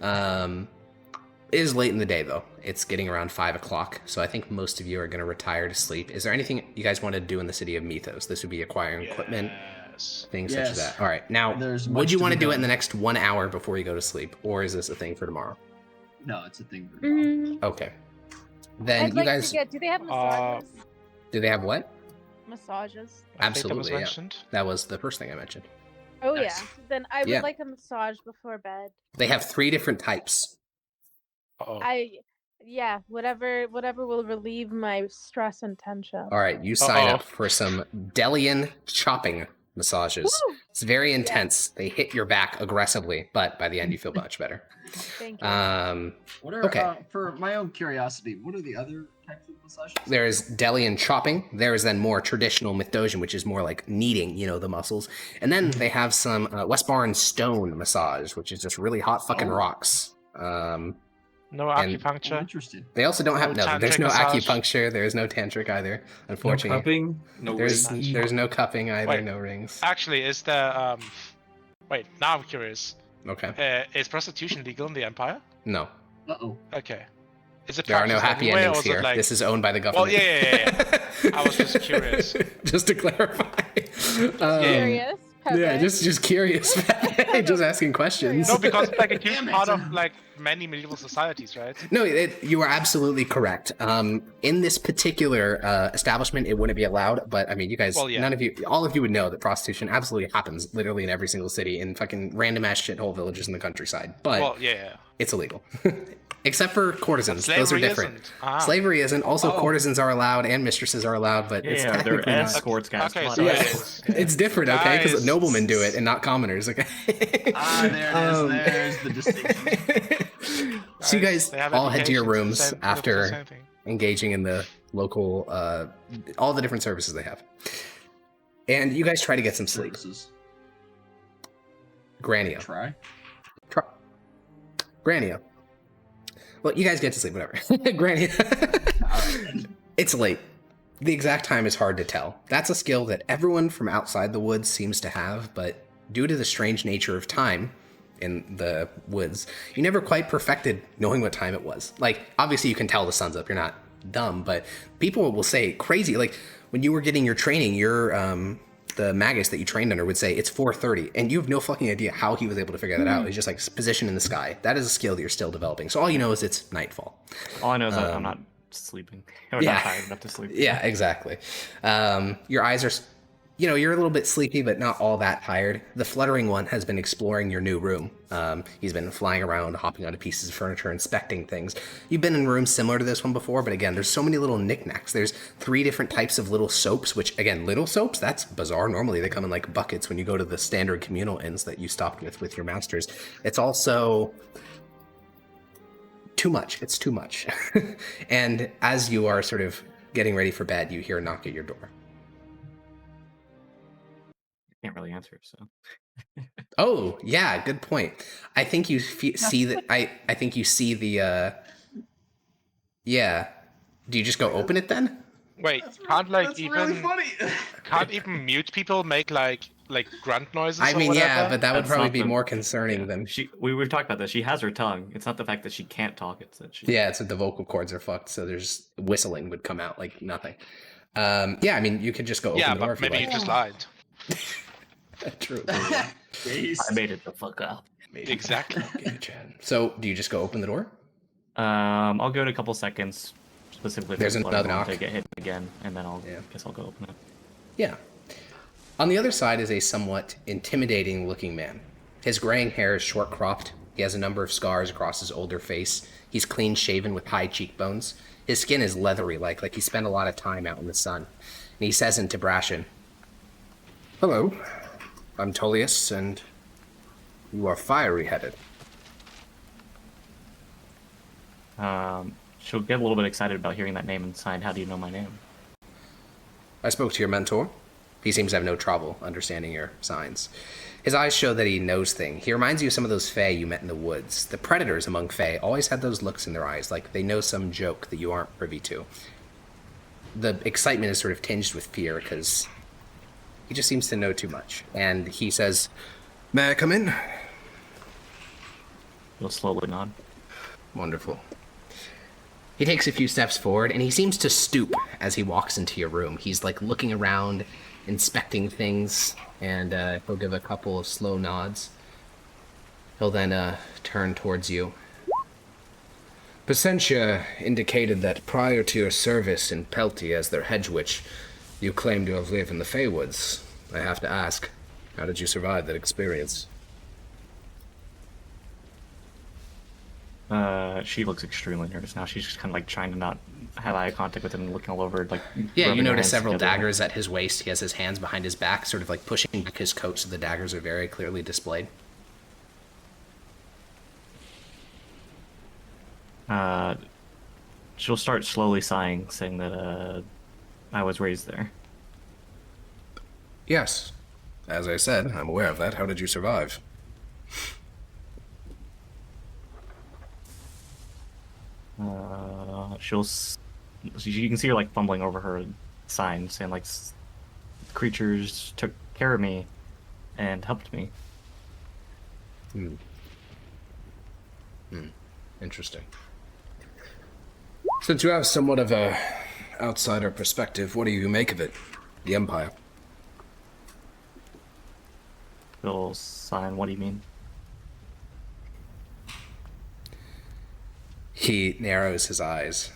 It is late in the day though. It's getting around 5 o'clock, so I think most of you are going to retire to sleep. Is there anything you guys want to do in the city of Mythos? This would be acquiring equipment, things such as that. All right, now, would you want to do it in the next 1 hour before you go to sleep, or is this a thing for tomorrow? No, it's a thing for tomorrow. Okay. Then I'd you like guys... to get, do they have massages? Do they have what? Massages. Absolutely, yeah. Mentioned. That was the first thing I mentioned. Oh Nice. yeah. Then I would like a massage before bed. They have 3 different types. Uh-oh. Whatever will relieve my stress and tension. All right, you sign Uh-oh. up for some Delian chopping massages. Woo! It's very intense. They hit your back aggressively, but by the end you feel much better. Thank you. What are Okay. For my own curiosity, what are the other types of massages? There's Delian chopping. There is then more traditional Mithdosian, which is more like kneading, the muscles. And then they have some Westbarn stone massage, which is just really hot fucking rocks. No and- Oh, acupuncture. interesting. They also don't have No there's tantric no massage. acupuncture. There's no tantric either, No unfortunately. cupping, no There's rings. there's no cupping either, Wait. no rings. Actually, is there wait, now I'm curious. Okay. Is prostitution legal in the Empire? No. Uh-oh. Okay. Is it There are no practiced happy anywhere, endings or is it here. like... This is owned by the Well, government. yeah. I was just curious. Just to clarify. Curious. Yeah, just curious. Just asking questions. No, because it's like a huge Damn it. part of like many medieval societies, right? No, you are absolutely correct. In this particular establishment, it wouldn't be allowed. But I mean, you guys, Well, yeah. none of you, all of you would know that prostitution absolutely happens, literally in every single city, in fucking random ass shithole villages in the countryside. But Well, yeah. it's illegal, except for courtesans. Those are Slavery different. isn't. Ah. Slavery isn't. Also, Oh. courtesans are allowed and mistresses are allowed, but it's Yeah, technically they're not. escorts, guys. Okay, Come on. so Yeah, it is. it's different, okay? Because Guys. noblemen do it and not commoners, okay? There's the distinction. So you guys They have all head to your education, rooms same- after same thing. engaging in the local, all the different services they have. And you guys try to get some sleep. Services. Granio. Try. Granio. Well, you guys get to sleep, whatever. Granio. It's late. The exact time is hard to tell. That's a skill that everyone from outside the woods seems to have, but due to the strange nature of time in the woods, you never quite perfected knowing what time it was. Like, obviously you can tell the sun's up, you're not dumb, but people will say crazy, like, when you were getting your training, the magus that you trained under would say it's 4:30, and you have no fucking idea how he was able to figure that out. It's just like position in the sky. That is a skill that you're still developing. So all you know is it's nightfall. All I know is that I'm not sleeping. Or yeah. not tired enough to sleep. Yeah, exactly. Your eyes are, you're a little bit sleepy, but not all that tired. The fluttering one has been exploring your new room. He's been flying around, hopping onto pieces of furniture, inspecting things. You've been in rooms similar to this one before, but again, there's so many little knickknacks. There's 3 different types of little soaps, which, again, little soaps, that's bizarre. Normally they come in like buckets when you go to the standard communal inns that you stopped with your masters. It's also too much. It's too much. And as you are sort of getting ready for bed, you hear a knock at your door. Can't really answer, so. Oh, yeah, good point. I think you see that. I think you see the. Yeah. Do you just go open it then? Wait, can't like That's even really funny. can't even mute people make like grunt noises? I or mean, whatever? yeah, but that would That's probably not be the- more concerning Yeah. than. We've talked about that. She has her tongue. It's not the fact that she can't talk. It's that she. Yeah, it's that the vocal cords are fucked, so there's whistling would come out like nothing. Yeah, I mean, you could just go open Yeah, the door but if you maybe like. you just lied. True. Jeez. I made it the fuck up. Exactly. Okay, Chad. So, do you just go open the door? I'll go in a couple seconds. Specifically, if There's there's another blood, knock. to get hit again, and then I'll Yeah. guess I'll go open it. Yeah. On the other side is a somewhat intimidating looking man. His graying hair is short cropped. He has a number of scars across his older face. He's clean shaven with high cheekbones. His skin is leathery like he spent a lot of time out in the sun. And he says in Tabrashan, "Hello, I'm Tullius, and You are fiery-headed. She'll get a little bit excited about hearing that name inside. How do you know my name? I spoke to your mentor. He seems to have no trouble understanding your signs. His eyes show that he knows things. He reminds you of some of those Fae you met in the woods. The predators among Fae always had those looks in their eyes, like they know some joke that you aren't privy to. The excitement is sort of tinged with fear, because he just seems to know too much. And he says, "May I come in?" You'll slowly nod. Wonderful. He takes a few steps forward, and he seems to stoop as he walks into your room. He's like looking around, inspecting things, and he'll give a couple of slow nods. He'll then turn towards you. Pacentia indicated that prior to your service in Pelty as their hedge witch, you claimed to have lived in the Feywoods. I have to ask, how did you survive that experience? She looks extremely nervous now. She's just kind of like trying to not have eye contact with him and looking all over, like. Yeah, you rubbing her notice hands several together. daggers at his waist. He has his hands behind his back, sort of like pushing back his coat so the daggers are very clearly displayed. She'll start slowly sighing, saying that I was raised there. Yes. As I said, I'm aware of that. How did you survive? You can see her like fumbling over her sign, saying like, creatures took care of me and helped me. Interesting. Since you have somewhat of a outsider perspective, what do you make of it? The Empire. Little sign. What do you mean? He narrows his eyes.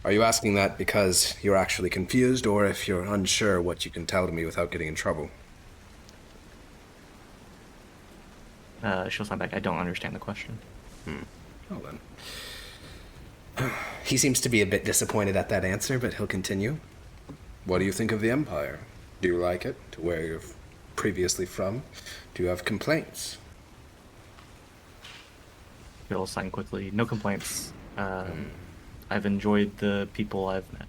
Are you asking that because you're actually confused, or if you're unsure what you can tell to me without getting in trouble? She'll sign back. I don't understand the question. Well then. He seems to be a bit disappointed at that answer, but he'll continue. What do you think of the Empire? Do you like it? To where you're previously from? Do you have complaints? She'll sign quickly. No complaints. I've enjoyed the people I've met.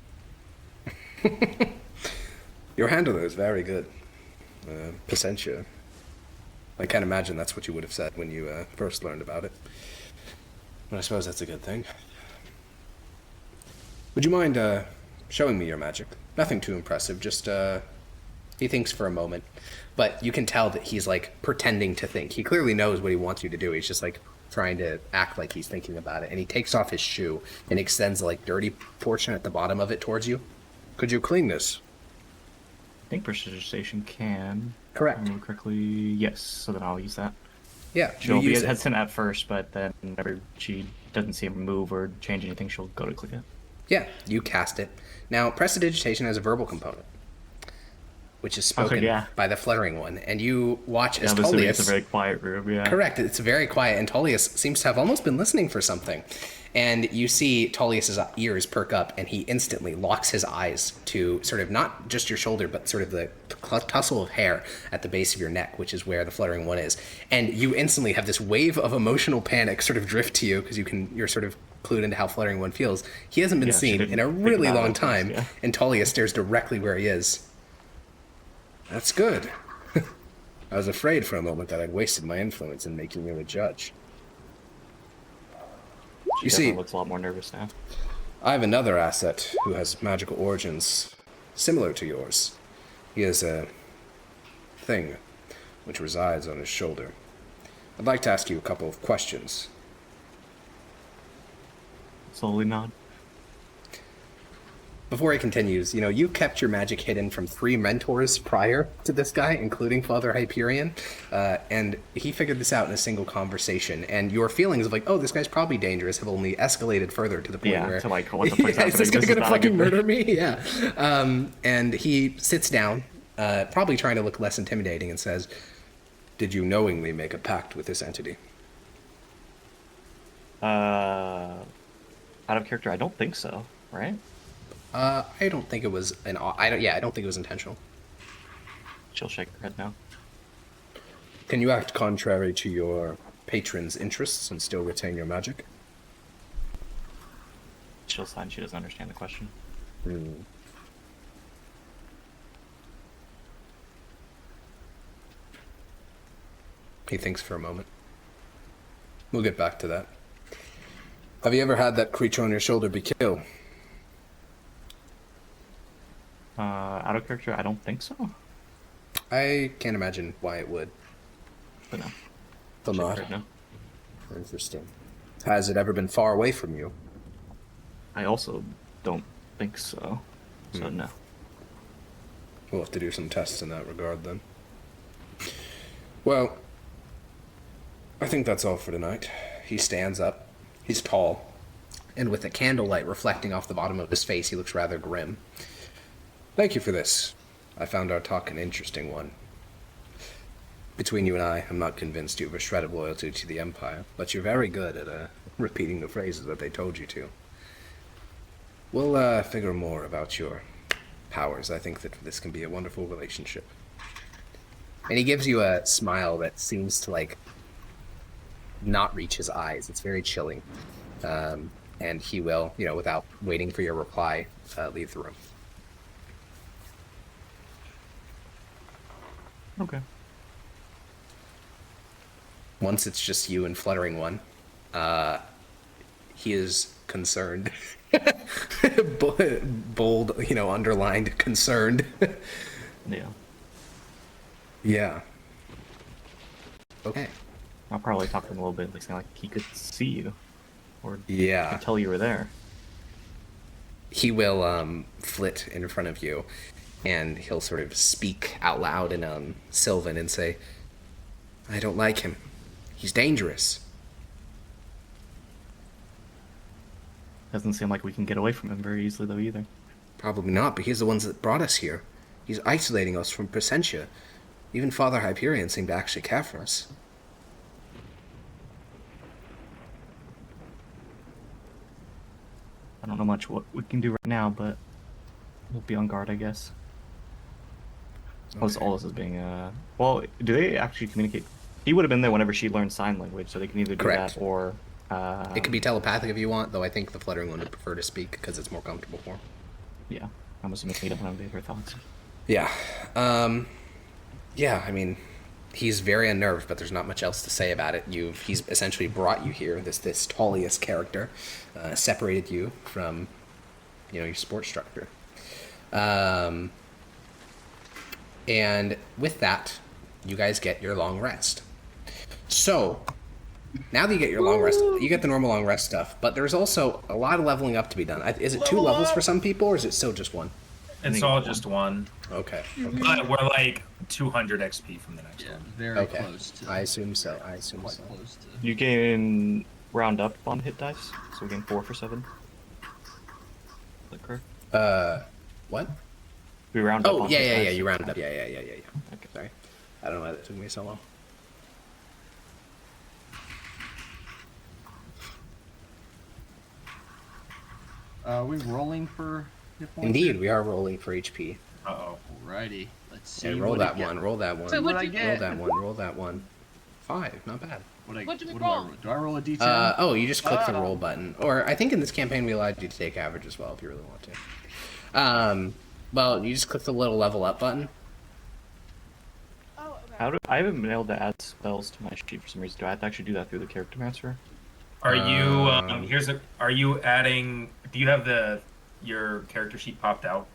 Your handler is very good. Pacentia. I can't imagine that's what you would have said when you first learned about it. But I suppose that's a good thing. Would you mind showing me your magic? Nothing too impressive, just he thinks for a moment. But you can tell that he's like pretending to think. He clearly knows what he wants you to do. He's just like trying to act like he's thinking about it. And he takes off his shoe and extends the like dirty portion at the bottom of it towards you. Could you clean this? I think Prestidigitation can. Correct. Remember correctly. Yes. So then I'll use that. Yeah, She'll you be use it. hesitant at first, but then whenever she doesn't see him move or change anything, she'll go to click it. Yeah, you cast it. Now, Prestidigitation has a verbal component, which is spoken by the Fluttering One, and you watch as I'm assuming Tullius... it's a very quiet room, yeah. Correct, it's very quiet, and Tullius seems to have almost been listening for something. And you see Tullius's ears perk up, and he instantly locks his eyes to sort of not just your shoulder, but sort of the tussle of hair at the base of your neck, which is where the Fluttering One is. And you instantly have this wave of emotional panic sort of drift to you, because you're sort of clued into how Fluttering One feels. He hasn't been seen in a really long time, and Tullius stares directly where he is. That's good. I was afraid for a moment that I'd wasted my influence in making you a judge. She You see, looks a lot more nervous now. I have another asset who has magical origins similar to yours. He has a thing which resides on his shoulder. I'd like to ask you a couple of questions. Slowly nod. Before he continues, you kept your magic hidden from 3 mentors prior to this guy, including Father Hyperion, and he figured this out in a single conversation, and your feelings of like, oh, this guy's probably dangerous, have only escalated further to the point where... to like, what the fuck's happening? Is this guy gonna not a fucking good murder me? Yeah. And he sits down, probably trying to look less intimidating, and says, did you knowingly make a pact with this entity? Out of character, I don't think so, right? I don't think it was I don't think it was intentional. She'll shake her head now. Can you act contrary to your patron's interests and still retain your magic? She'll sign. She doesn't understand the question. He thinks for a moment. We'll get back to that. Have you ever had that creature on your shoulder be killed? Out of character, I don't think so. I can't imagine why it would. But no. Still Shake not. her head no. Interesting. Has it ever been far away from you? I also don't think so. So no. We'll have to do some tests in that regard then. Well, I think that's all for tonight. He stands up. He's tall. And with the candlelight reflecting off the bottom of his face, he looks rather grim. Thank you for this. I found our talk an interesting one. Between you and I, I'm not convinced you have a shred of loyalty to the Empire, but you're very good at repeating the phrases that they told you to. We'll figure more about your powers. I think that this can be a wonderful relationship. And he gives you a smile that seems to, like, not reach his eyes. It's very chilling. And he will, without waiting for your reply, leave the room. Okay. Once it's just you and Fluttering One, he is concerned. Bold, underlined, concerned. Yeah. Yeah. Okay. I'll probably talk to him a little bit, like saying like he could see you, or Yeah. could tell you were there. He will flit in front of you, and he'll sort of speak out loud in Sylvan and say, "I don't like him. He's dangerous." Doesn't seem like we can get away from him very easily though either. Probably not, but he's the ones that brought us here. He's isolating us from Placentia. Even Father Hyperion seemed to actually care for us. I don't know much what we can do right now, but we'll be on guard, I guess. All this is being, well, do they actually communicate? He would have been there whenever she learned sign language, so they can either do Correct. that or... It could be telepathic if you want, though I think the Fluttering One would prefer to speak because it's more comfortable for him. Yeah, I'm assuming he doesn't have her thoughts. Yeah. Yeah, I mean, he's very unnerved, but there's not much else to say about it. He's essentially brought you here, this Taulius character, separated you from, your support structure. And with that, you guys get your long rest. So, now that you get your long rest, you get the normal long rest stuff, but there's also a lot of leveling up to be done. Is it 2 levels for some people, or is it still just 1? It's all just one. Okay. But we're like 200 XP from the next Yeah, one. very Okay. close to. I assume so. Quite close to. You can round up on hit dice, so we gain 4 for 7. Is that correct? What? We round up Oh, on yeah, hit dice. you rounded up. Yeah. Okay. Sorry. I don't know why that took me so long. Are we rolling for hit points? Indeed, we are rolling for HP. Uh-oh. Alrighty. Let's see. And roll what that I get. one, roll that one. So What what'd I you get? Roll get? that one, roll that one. 5, not bad. What do we what roll? Do I roll? Do I roll a D10? Oh, you just click the roll button. Or I think in this campaign we allowed you to take average as well if you really want to. Well, you just click the little level up button. Oh, okay. How do I haven't been able to add spells to my sheet for some reason. Do I have to actually do that through the character transfer? Are you Um, are you adding, do you have your character sheet popped out?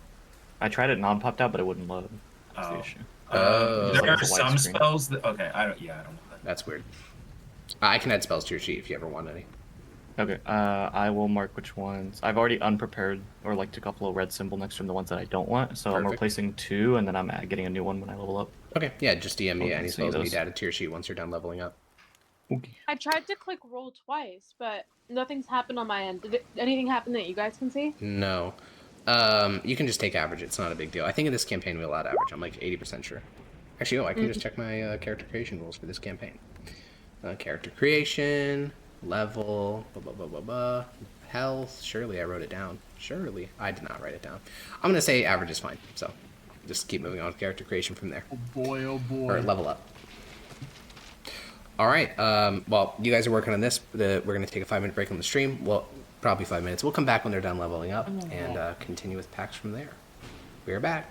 I tried it non-popped out, but it wouldn't load. That's the Oh. issue. Oh. There are It's a some widescreen. spells that, okay, I don't know that. That's weird. I can add spells to your sheet if you ever want any. Okay, I will mark which ones. I've already unprepared, or like took off a little red symbol next from the ones that I don't want, so I'm Perfect. replacing 2, and then I'm getting a new one when I level up. Okay, yeah, just DM me Okay, any see spells you those. need added to your sheet once you're done leveling up. Okay. I tried to click roll twice, but nothing's happened on my end. Did anything happen that you guys can see? No. You can just take average. It's not a big deal. I think in this campaign we allowed average. I'm like 80% sure. Actually, I can just check my character creation rules for this campaign. Character creation, level, health. Surely I wrote it down. Surely I did not write it down. I'm gonna say average is fine. So, just keep moving on with character creation from there. Oh boy, oh boy. Or level up. All right. Well, you guys are working on this. We're going to take a 5-minute break on the stream. Well, probably 5 minutes. We'll come back when they're done leveling up and continue with Pax from there. We're back.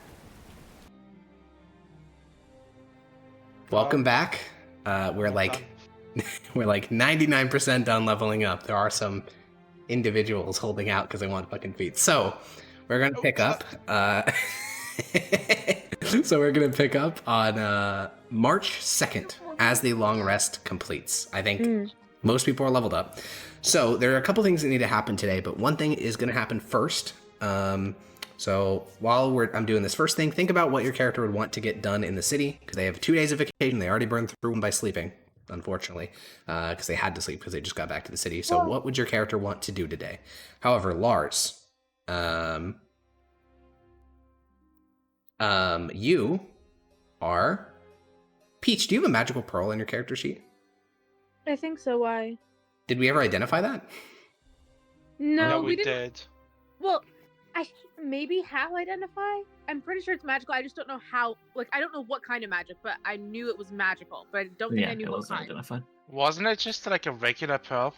Welcome back. We're like 99% done leveling up. There are some individuals holding out because they want fucking feet. So we're going to pick up. So we're going to pick up on March 2nd as the long rest completes. I think most people are leveled up. So there are a couple things that need to happen today, but one thing is going to happen first. So while I'm doing this first thing, think about what your character would want to get done in the city, because they have 2 days of vacation. They already burned through them by sleeping, unfortunately, because they had to sleep because they just got back to the city. So what would your character want to do today? However, Lars, you are Peach. Do you have a magical pearl in your character sheet? I think so. Why? Did we ever identify that? No, we didn't. did. Well, I maybe how identify. I'm pretty sure it's magical. I just don't know how. Like, I don't know what kind of magic, but I knew it was magical. But I don't think I knew it what was kind. identified. Wasn't it just like a regular pearl?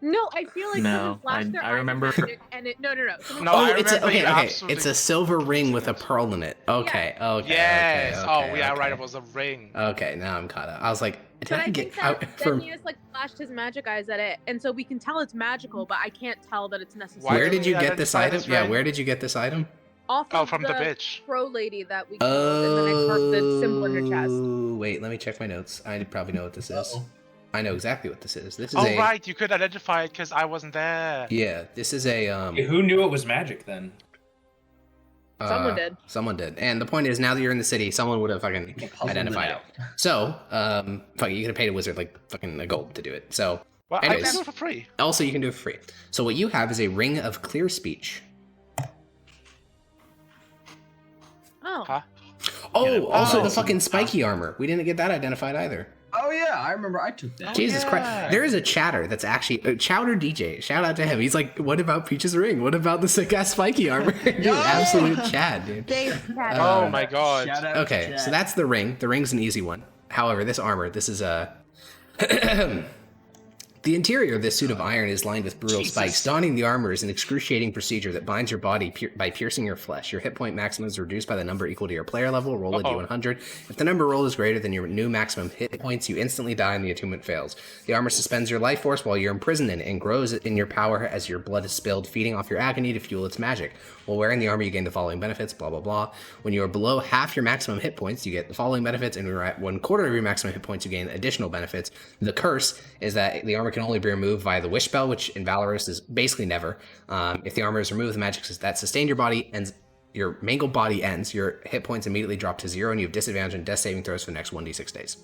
No, I feel like No, someone flashed their I eyes remember- at magic, and it no. Someone No, Oh, I it's a, remember you okay. absolutely- It's a silver ring with a pearl in it. Okay, okay. Yes. Okay, Oh, yeah, right. okay. It was a ring. Okay, now I'm caught up. I was like, did But I I get think out that from? Denius like flashed his magic eyes at it, and so we can tell it's magical, but I can't tell that it's necessary. Why Where didn't did you we get this identify item? this Yeah, ring? where did you get this item? Off Oh, of from the bitch. pro lady that we killed, and then I carved the symbol in her chest. Oh, wait, let me check my notes. I probably know what this is. Uh-oh. I know exactly what this is. This is Oh, a right. You could identify it because I wasn't there. yeah. This is a Hey, who knew it was magic then? Someone did. Someone did. And the point is, now that you're in the city, someone would have fucking Puzzled identified it. out. So, fuck, you could have paid a wizard like fucking a gold to do it. So, Well, I Anyways. can do it for free. also you can do it for free. So what you have is a ring of clear speech. Oh, Huh? Oh, also Oh. the fucking spiky armor. We didn't get that identified either. Oh yeah, I remember I took that. Jesus yeah. Christ. There is a chatter that's actually Chowder DJ. Shout out to him. He's like, what about Peach's ring? What about the sick ass spiky armor? Dude, absolute Chad, dude. Dave cat. Oh my god. Shout out to Okay, Chad. so that's the ring. The ring's an easy one. However, this armor, this is a the interior of this suit of iron is lined with brutal Jesus. spikes. Donning the armor is an excruciating procedure that binds your body by piercing your flesh. Your hit point maximum is reduced by the number equal to your player level. Roll a d100. If the number rolled is greater than your new maximum hit points, you instantly die and the attunement fails. The armor suspends your life force while you're imprisoned in it and grows in your power as your blood is spilled, feeding off your agony to fuel its magic. While wearing the armor, you gain the following benefits, blah, blah, blah. When you are below half your maximum hit points, you get the following benefits, and when you're at 1/4 of your maximum hit points, you gain additional benefits. The curse is that the armor can only be removed via the wish spell, which in Valorous is basically never. If the armor is removed, the magic that sustained your body ends. Your mangled body ends. Your hit points immediately drop to 0, and you have disadvantage on death saving throws for the next 1d6 days.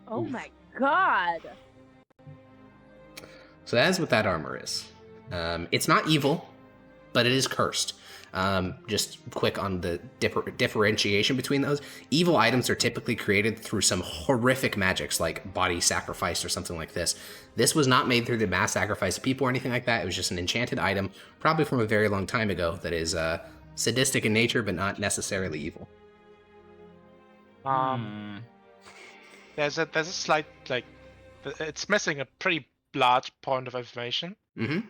Oh my god. So that is what that armor is. It's not evil, but it is cursed. Just quick on the differentiation between those. Evil items are typically created through some horrific magics like body sacrifice or something like this. This was not made through the mass sacrifice of people or anything like that. It was just an enchanted item, probably from a very long time ago, that is sadistic in nature, but not necessarily evil. There's a slight it's missing a pretty large point of information. Mm-hmm.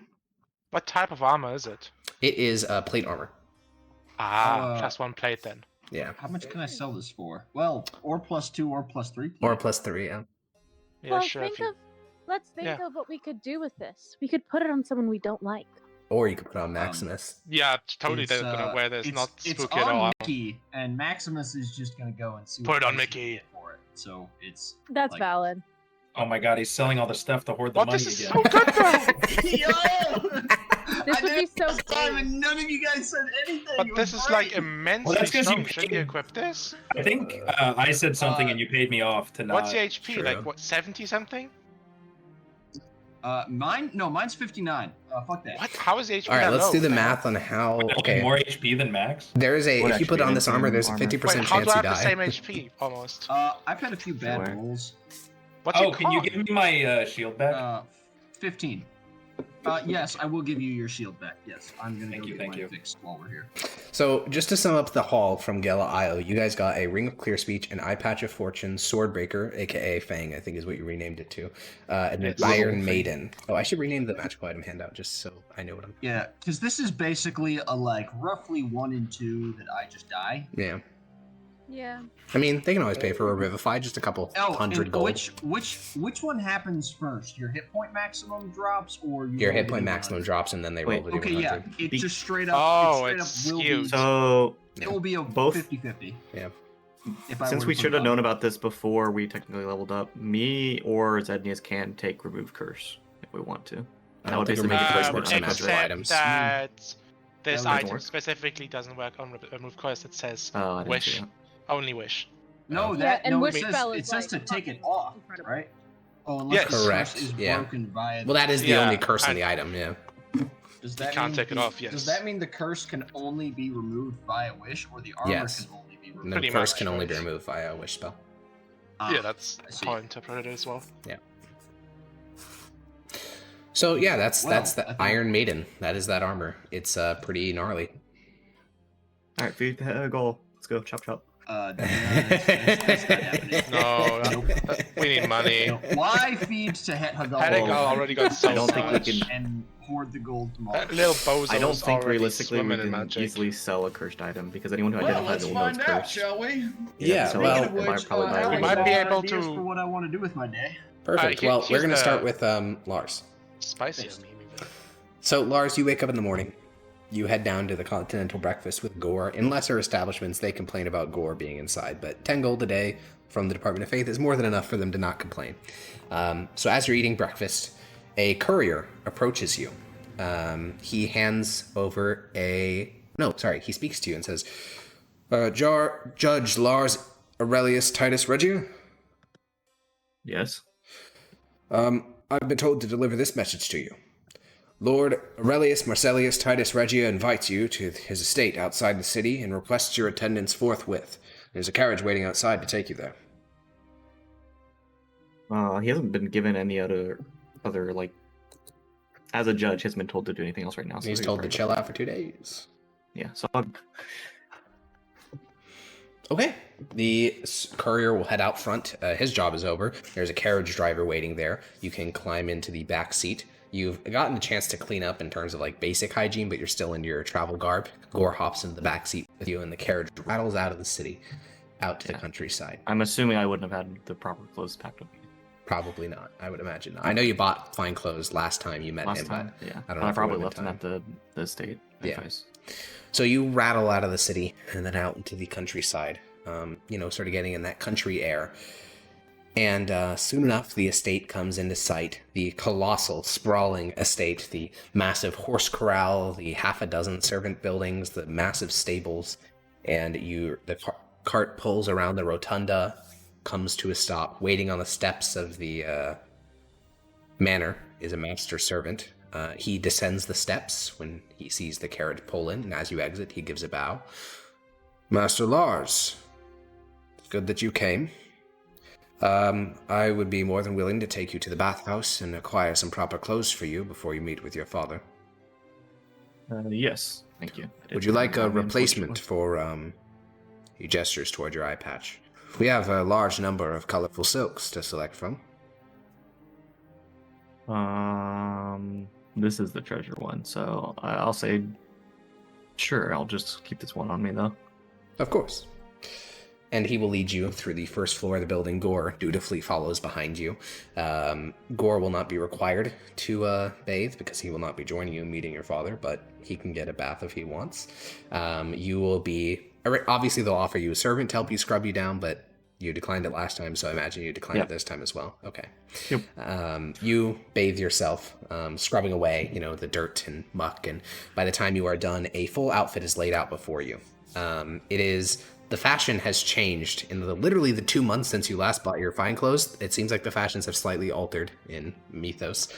What type of armor is it? It is plate armor. +1 plate then. Yeah. How much can I sell this for? Well, or +2 or +3. Or +3, yeah. Yeah, well, sure. if you- let's think Yeah. of what we could do with this. We could put it on someone we don't like. Or you could put on Maximus. Yeah, totally. It's, They're gonna wear this. it's- Not it's spooky at on all. Mickey, and Maximus is just gonna go and see. Put what it on price he Mickey. can get for it. So it's That's like- valid. Oh my god, he's selling all the stuff to hoard the What? money This is again. so good, though. Yo! This I would did be it so last time, great. and none of you guys said anything. But It this was is like great. immensely Well, that's 'cause you strong. Shouldn't you paid- equip this? I think I said something and you paid me off to not. What's the HP? true. Like what? 70 something? Mine's 59. Fuck that. What? How is the HP? All right, that let's low? do the math on how. Okay. Okay. More HP than Max? There is a. What If you put actually on this is armor, in there's a armor? 50% Wait, how chance do I you have the die. same HP almost? I've had a few bad Sure. rolls. What's Oh, your can you con? give me my shield back? 15. Yes, I will give you your shield back. Yes, I'm gonna Thank go you, get thank mine you. fixed while we're here. So, just to sum up the haul from Gela Isle, you guys got a Ring of Clear Speech, an Eye Patch of Fortune, Swordbreaker, aka Fang, I think is what you renamed it to, and an It's Iron Fang. Maiden. Oh, I should rename the magical item handout just so I know what I'm. Yeah, because this is basically a like roughly 1 and 2 that I just die. Yeah. Yeah. I mean, they can always pay for a Revivify, just a couple hundred and gold. which one happens first? Your hit point maximum drops, or Your roll hit the point D100? maximum drops, and then they roll Wait, the D100. Okay, yeah, it Be- just straight up. Oh, it it's straight up will skewed. be. So It will be a both- 50-50. Yeah. If I since were we to put should it have known up. about this before we technically leveled up, me or Zednius can take Remove Curse if we want to. I That don't would think basically Remove make Curse it works work on on magical except items. that this That doesn't item work. specifically doesn't work on Remove Curse. It says Oh, I didn't see wish. that. Only wish. No, Oh. that Yeah, and no, Wish it says Spell it is, says like, to take it fucking off, incredible. right? Oh, unless Yes. the Correct, curse is yeah. broken via. Well, that is the Yeah, only curse in and- the item, yeah. Does that can't mean take it off, yes. Does that mean the curse can only be removed via wish, or the armor Yes. can only be And removed? the Pretty curse much, can only be right. removed via a wish spell. Yeah, that's I see. how I interpreted it as well. So yeah, that's Well, I the think- Iron Maiden. That is that armor. It's pretty gnarly. All right, feed the goal. Let's go. Chop chop. That's not happening. No, Nope. we need money. No. Why feed to Hagal Hagal already got so I don't think we much. can- and hoard the gold tomorrow? That little bozo I don't is think already realistically we swimming in can magic. easily sell a cursed item because anyone who Well, identifies let's it will know it's find out, cursed. shall we? Yeah, so well- it might probably buy we it. might be able ideas to- for what I want to do with my day. Perfect. here- Well, we're here's gonna the- start with Lars. Spicy Thanks. on me, even. So Lars, you wake up in the morning. You head down to the continental breakfast with Gore. In lesser establishments, they complain about Gore being inside, but 10 gold a day from the Department of Faith is more than enough for them to not complain. So as you're eating breakfast, a courier approaches you. He hands over he speaks to you and says, Judge Lars Aurelius Titus Regia? Yes. I've been told to deliver this message to you. Lord Aurelius Marcellius Titus Regia invites you to his estate outside the city and requests your attendance forthwith. There's a carriage waiting outside to take you there. He hasn't been given any other like. As a judge, he hasn't been told to do anything else right now. So He's told to chill out for 2 days. Yeah. So Okay. The courier will head out front. His job is over. There's a carriage driver waiting there. You can climb into the back seat. You've gotten a chance to clean up in terms of like basic hygiene, but you're still in your travel garb. Gore hops into the back seat with you, and the carriage rattles out of the city, out to the countryside. I'm assuming I wouldn't have had the proper clothes packed up Probably not. I would imagine not. I know you bought fine clothes last time you met last him, time. but Yeah. I don't know But I if it probably would've left him been at the estate. Yeah. Advice. So you rattle out of the city and then out into the countryside, sort of getting in that country air. And soon enough, the estate comes into sight. The colossal, sprawling estate, the massive horse corral, the half a dozen servant buildings, the massive stables. And the cart pulls around the rotunda, comes to a stop. Waiting on the steps of the manor is a master servant. He descends the steps when he sees the carriage pull in, and as you exit, he gives a bow. Master Lars, it's good that you came. I would be more than willing to take you to the bathhouse and acquire some proper clothes for you before you meet with your father. Yes. Thank you. Would you like a replacement for, he gestures toward your eye patch. We have a large number of colorful silks to select from. This is the treasure one, so I'll say, sure. I'll just keep this one on me though. Of course. And he will lead you through the first floor of the building. Gore dutifully follows behind you. Gore will not be required to bathe because he will not be joining you in meeting your father, but he can get a bath if he wants. You will be... Obviously, they'll offer you a servant to help you scrub you down, but you declined it last time, so I imagine you declined it this time as well. Okay. Yep. You bathe yourself, scrubbing away, the dirt and muck, and by the time you are done, a full outfit is laid out before you. The fashion has changed in literally the 2 months since you last bought your fine clothes. It seems like the fashions have slightly altered in Mythos.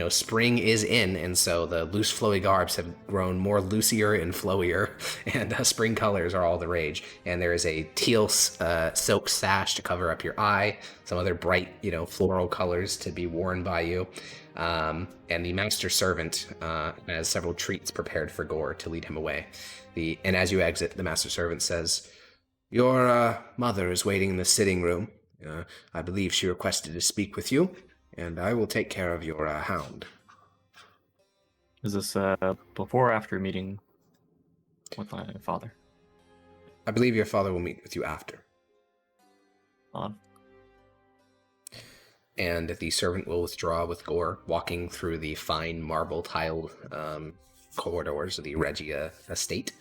Spring is in, and so the loose flowy garbs have grown more loosier and flowier, and spring colors are all the rage. And there is a teal silk sash to cover up your eye, some other bright, floral colors to be worn by you. And the master servant has several treats prepared for Gore to lead him away. And as you exit, the master servant says, "Your mother is waiting in the sitting room. I believe she requested to speak with you, and I will take care of your hound." Is this before or after meeting with my father? I believe your father will meet with you after. Odd. And the servant will withdraw with Gore, walking through the fine marble-tiled corridors of the Regia estate,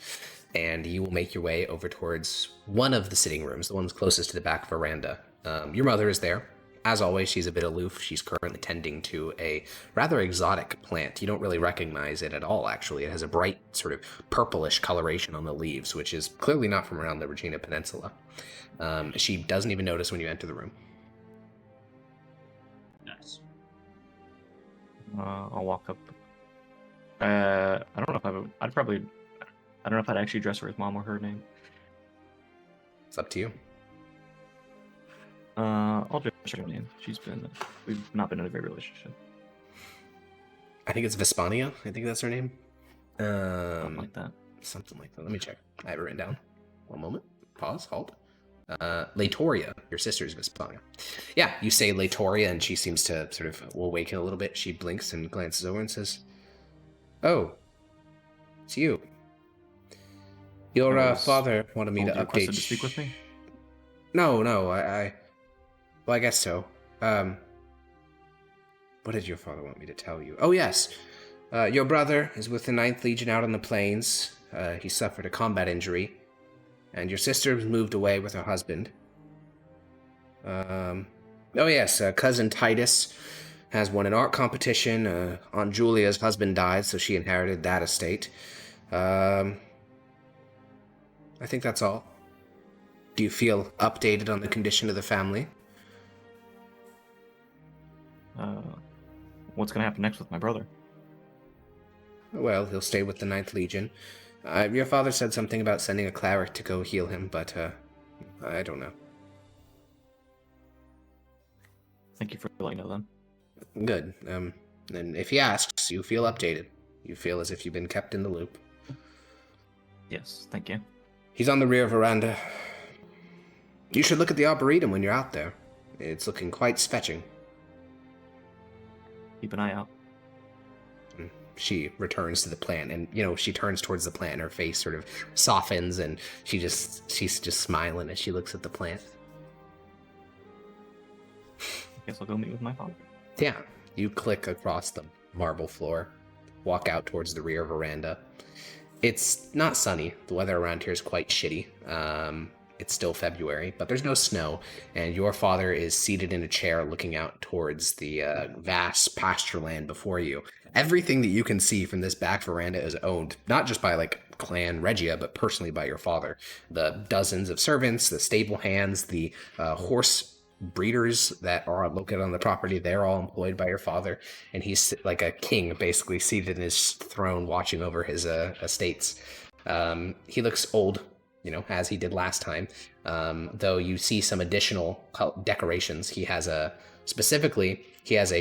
and you will make your way over towards one of the sitting rooms, the one's closest to the back veranda. Your mother is there. As always, she's a bit aloof. She's currently tending to a rather exotic plant. You don't really recognize it at all, actually. It has a bright, sort of purplish coloration on the leaves, which is clearly not from around the Regina Peninsula. She doesn't even notice when you enter the room. Nice. I'll walk up. I don't know if I don't know if I'd actually address her as mom or her name. It's up to you. I'll address her name. We've not been in a great relationship. I think it's Vespania. I think that's her name. Something like that. Something like that. Let me check. I have it written down. One moment. Pause. Halt. Latoria, your sister's Vespania. Yeah, you say Latoria, and she seems to sort of awaken a little bit. She blinks and glances over and says, "Oh, it's you. Your father wanted me to You requested update." to speak with me? No, well, I guess so. What did your father want me to tell you? Oh, yes. Your brother is with the 9th Legion out on the plains. He suffered a combat injury. And your sister was moved away with her husband. Oh, yes, cousin Titus has won an art competition. Aunt Julia's husband died, so she inherited that estate. I think that's all. Do you feel updated on the condition of the family? What's going to happen next with my brother? Well, he'll stay with the 9th Legion. Your father said something about sending a cleric to go heal him, but I don't know. Thank you for letting me know then. Good. And if he asks, you feel updated. You feel as if you've been kept in the loop. Yes, thank you. He's on the rear veranda. You should look at the Arboretum when you're out there. It's looking quite fetching. Keep an eye out. She returns to the plant, and she turns towards the plant, and her face sort of softens, and she's just smiling as she looks at the plant. I guess I'll go meet with my father. Yeah, you click across the marble floor, walk out towards the rear veranda. It's not sunny. The weather around here is quite shitty. It's still February, but there's no snow, and your father is seated in a chair looking out towards the vast pasture land before you. Everything that you can see from this back veranda is owned, not just by Clan Regia, but personally by your father. The dozens of servants, the stable hands, the horse breeders that are located on the property, they're all employed by your father, and he's like a king, basically, seated in his throne watching over his estates. He looks old, as he did last time, though you see some additional decorations. He has a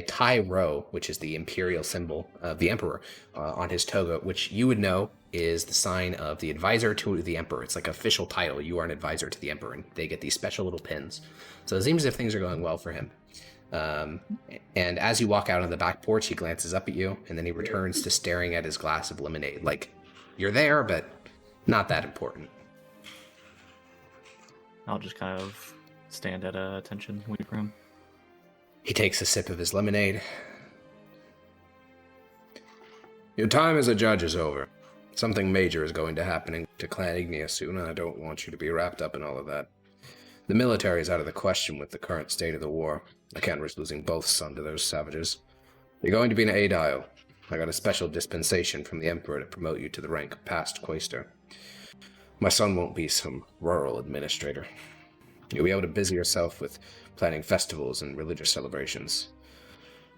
tie row, which is the imperial symbol of the emperor, on his toga, which you would know is the sign of the advisor to the emperor. It's like an official title. You are an advisor to the emperor, and they get these special little pins. So it seems as if things are going well for him. And as you walk out on the back porch, he glances up at you, and then he returns to staring at his glass of lemonade. Like, you're there, but not that important. I'll just kind of stand at attention, wait for him. He takes a sip of his lemonade. Your time as a judge is over. Something major is going to happen to Clan Ignia soon, and I don't want you to be wrapped up in all of that. The military is out of the question with the current state of the war. I can't risk losing both sons to those savages. You're going to be an aedile. I got a special dispensation from the Emperor to promote you to the rank of past quaestor. My son won't be some rural administrator. You'll be able to busy yourself with planning festivals and religious celebrations.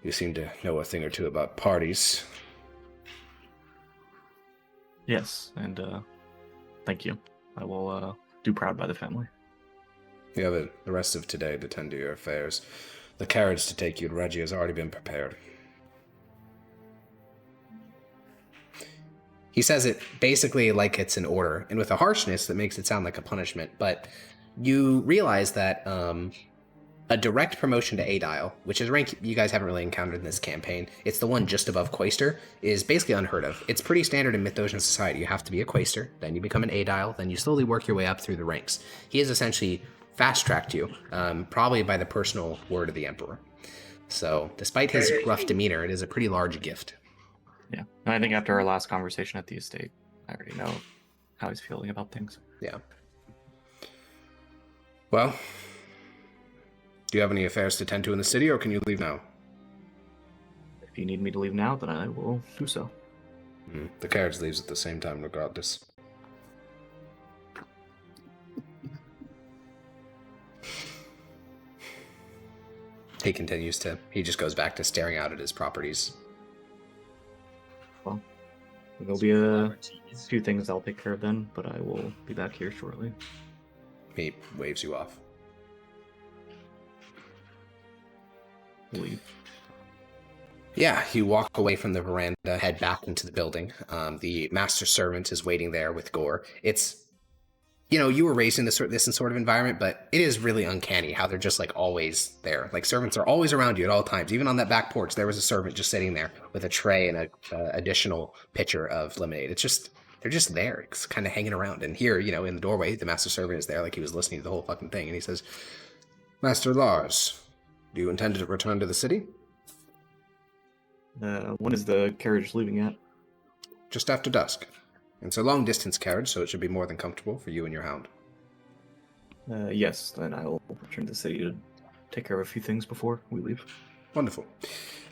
You seem to know a thing or two about parties. Yes, and thank you. I will do proud by the family. You have the rest of today to tend to your affairs. The carriage to take you to Reggie has already been prepared. He says it basically like it's an order, and with a harshness that makes it sound like a punishment. But you realize that a direct promotion to Aedile, which is a rank you guys haven't really encountered in this campaign, it's the one just above Quaestor, is basically unheard of. It's pretty standard in Mithdosian society. You have to be a Quaestor, then you become an Aedile, then you slowly work your way up through the ranks. He has essentially fast-tracked you, probably by the personal word of the Emperor. So, despite his rough demeanor, it is a pretty large gift. Yeah, and I think after our last conversation at the estate, I already know how he's feeling about things. Yeah. Well, do you have any affairs to tend to in the city, or can you leave now? If you need me to leave now, then I will do so. The carriage leaves at the same time, regardless. He just goes back to staring out at his properties. Well, there'll be a few things I'll take care of then, but I will be back here shortly. He waves you off. Leave. Yeah, you walk away from the veranda, head back into the building. The master servant is waiting there with Gore. It's, you were raised in this sort of environment, but it is really uncanny how they're just like always there. Like servants are always around you at all times. Even on that back porch, there was a servant just sitting there with a tray and a additional pitcher of lemonade. They're just there, it's kind of hanging around. And here, in the doorway, the master servant is there, like he was listening to the whole fucking thing, and he says, "Master Lars, do you intend to return to the city?" When is the carriage leaving at? Just after dusk. It's a long-distance carriage, so it should be more than comfortable for you and your hound. Yes, then I will return to the city to take care of a few things before we leave. Wonderful.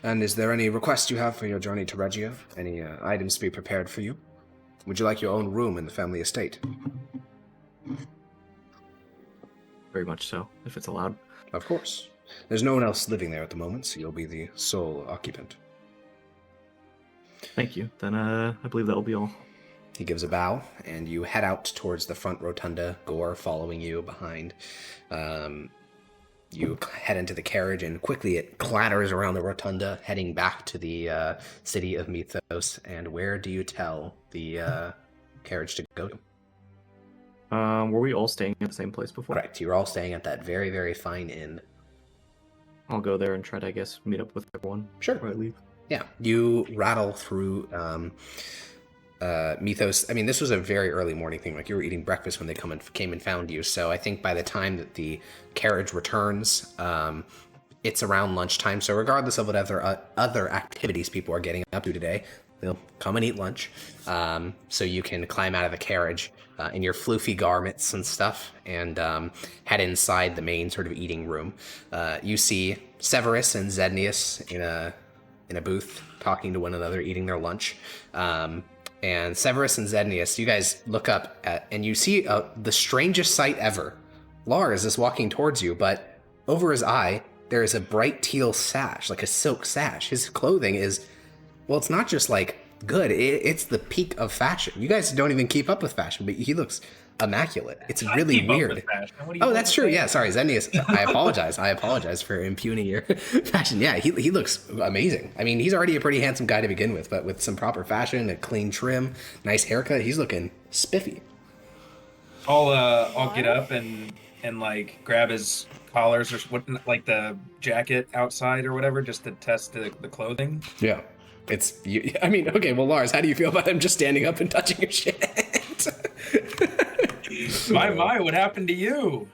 And is there any request you have for your journey to Regia? Any items to be prepared for you? Would you like your own room in the family estate? Very much so, if it's allowed. Of course. There's no one else living there at the moment, so you'll be the sole occupant. Thank you. Then I believe that'll be all. He gives a bow, and you head out towards the front rotunda, Gore following you behind. You head into the carriage, and quickly it clatters around the rotunda, heading back to the city of Mythos. And where do you tell the carriage to go to? Were we all staying at the same place before? Correct. You're all staying at that very, very fine inn. I'll go there and try to, I guess, meet up with everyone Sure. before I leave. Yeah, you rattle through Mythos. I mean, this was a very early morning thing. Like, you were eating breakfast when they came and found you. So I think by the time that the carriage returns, it's around lunchtime. So regardless of whatever other activities people are getting up to today, they'll come and eat lunch. So you can climb out of the carriage in your floofy garments and stuff and head inside the main sort of eating room. You see Severus and Zednius in a booth talking to one another, eating their lunch. And Severus and Zednius, you guys look up and you see the strangest sight ever. Lars is walking towards you, but over his eye, there is a bright teal sash, like a silk sash. His clothing is, well, it's not just like good, it's the peak of fashion. You guys don't even keep up with fashion, but he looks immaculate. It's really weird. Oh, that's true. Yeah, sorry, Zenius. I apologize for impugning your fashion. Yeah, he looks amazing. I mean, he's already a pretty handsome guy to begin with, but with some proper fashion, a clean trim, nice haircut, he's looking spiffy. I'll get up and like grab his collars or what, like the jacket outside or whatever, just to test the clothing. Yeah, it's you. I mean, okay. Well, Lars, how do you feel about him just standing up and touching your shit? My, what happened to you?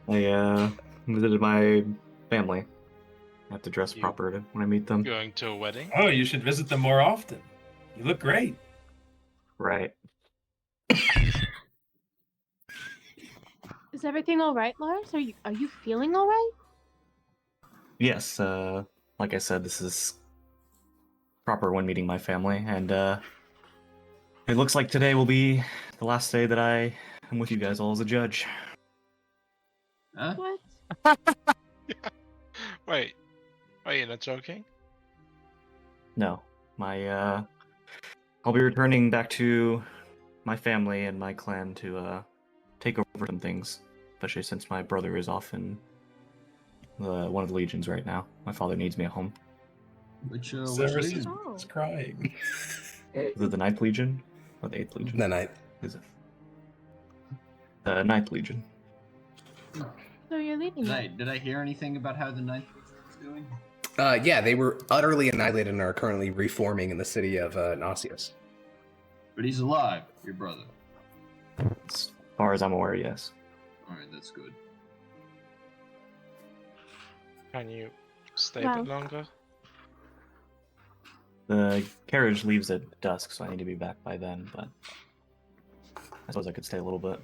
I visited my family. I have to dress proper when I meet them. Going to a wedding? Oh, you should visit them more often. You look great. Right. Is everything all right, Lars? Are you feeling all right? Yes, like I said, this is proper when meeting my family, and it looks like today will be the last day that I am with you guys all as a judge. Huh? What? Wait, you're not joking? No, I'll be returning back to my family and my clan to take over some things, especially since my brother is off in one of the legions right now. My father needs me at home. Which Severus is legion? Oh. crying. Is it the Ninth Legion or the Eighth Legion? The night. Is it the Ninth Legion? So you're leading it. Did I hear anything about how the Ninth Legion is doing? Yeah, they were utterly annihilated and are currently reforming in the city of Nausius. But he's alive, your brother. As far as I'm aware, yes. Alright, that's good. Can you stay a Well. bit longer? The carriage leaves at dusk, so I need to be back by then, but I suppose I could stay a little bit.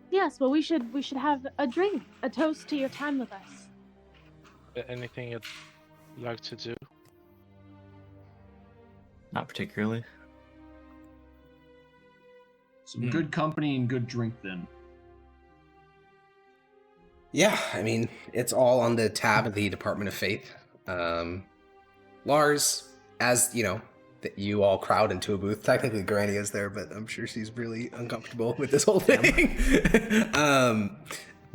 Yes, well, we should have a drink, a toast to your time with us. Anything you'd like to do? Not particularly. Some good company and good drink then. Yeah, I mean, it's all on the tab of the Department of Faith. Lars, as you know, that you all crowd into a booth. Technically, Granny is there, but I'm sure she's really uncomfortable with this whole thing.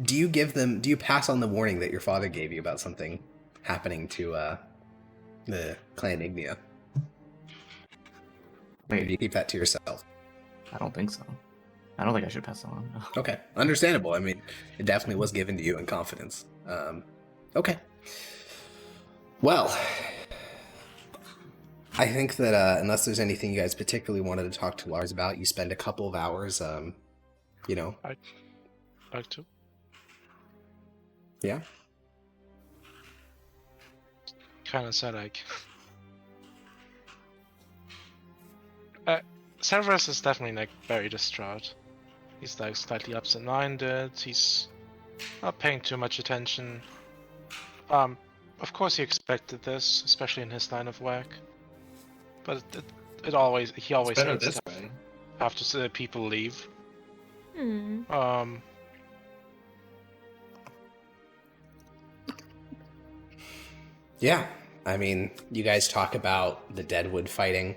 Do you pass on the warning that your father gave you about something happening to the clan Ignia? Maybe Wait, you keep that to yourself. I don't think so. I don't think I should pass it on. No. Okay, understandable. I mean, it definitely was given to you in confidence. Okay. Well, I think that unless there's anything you guys particularly wanted to talk to Lars about, you spend a couple of hours, Like to? Yeah. Kind of sad, like. Severus is definitely like very distraught. He's like slightly absent-minded. He's not paying too much attention. Of course he expected this, especially in his line of work. But he always It's hates better to this way. have to see people leave. Hmm. Yeah. I mean, you guys talk about the Deadwood fighting.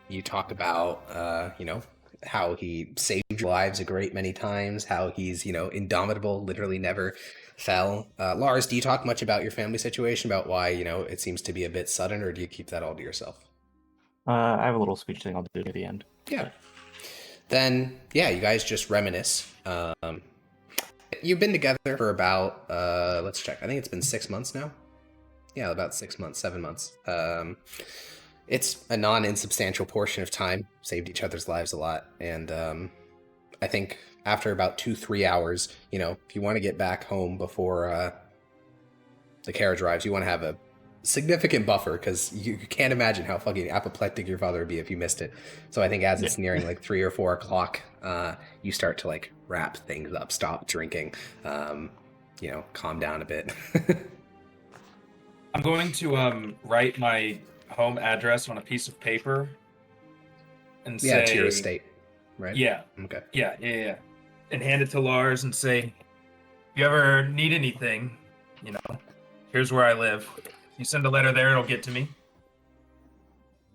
You talk about, how he saved your lives a great many times, how he's, indomitable, literally never fell. Lars, do you talk much about your family situation, about why, it seems to be a bit sudden, or do you keep that all to yourself? I have a little speech thing I'll do at the end. Yeah. Then, yeah, you guys just reminisce. You've been together for about, let's check. I think it's been 6 months now. Yeah, about 6 months, 7 months. It's a non-insubstantial portion of time. Saved each other's lives a lot. And I think after about 2-3 hours, if you want to get back home before the carriage arrives, you want to have a significant buffer, because you can't imagine how fucking apoplectic your father would be if you missed it. So I think as it's nearing like 3 or 4 o'clock, you start to like wrap things up, stop drinking, calm down a bit. I'm going to write my home address on a piece of paper and Yeah, say to your estate, right? Yeah, Okay. yeah. And hand it to Lars and say, if you ever need anything, here's where I live. You send a letter there, it'll get to me.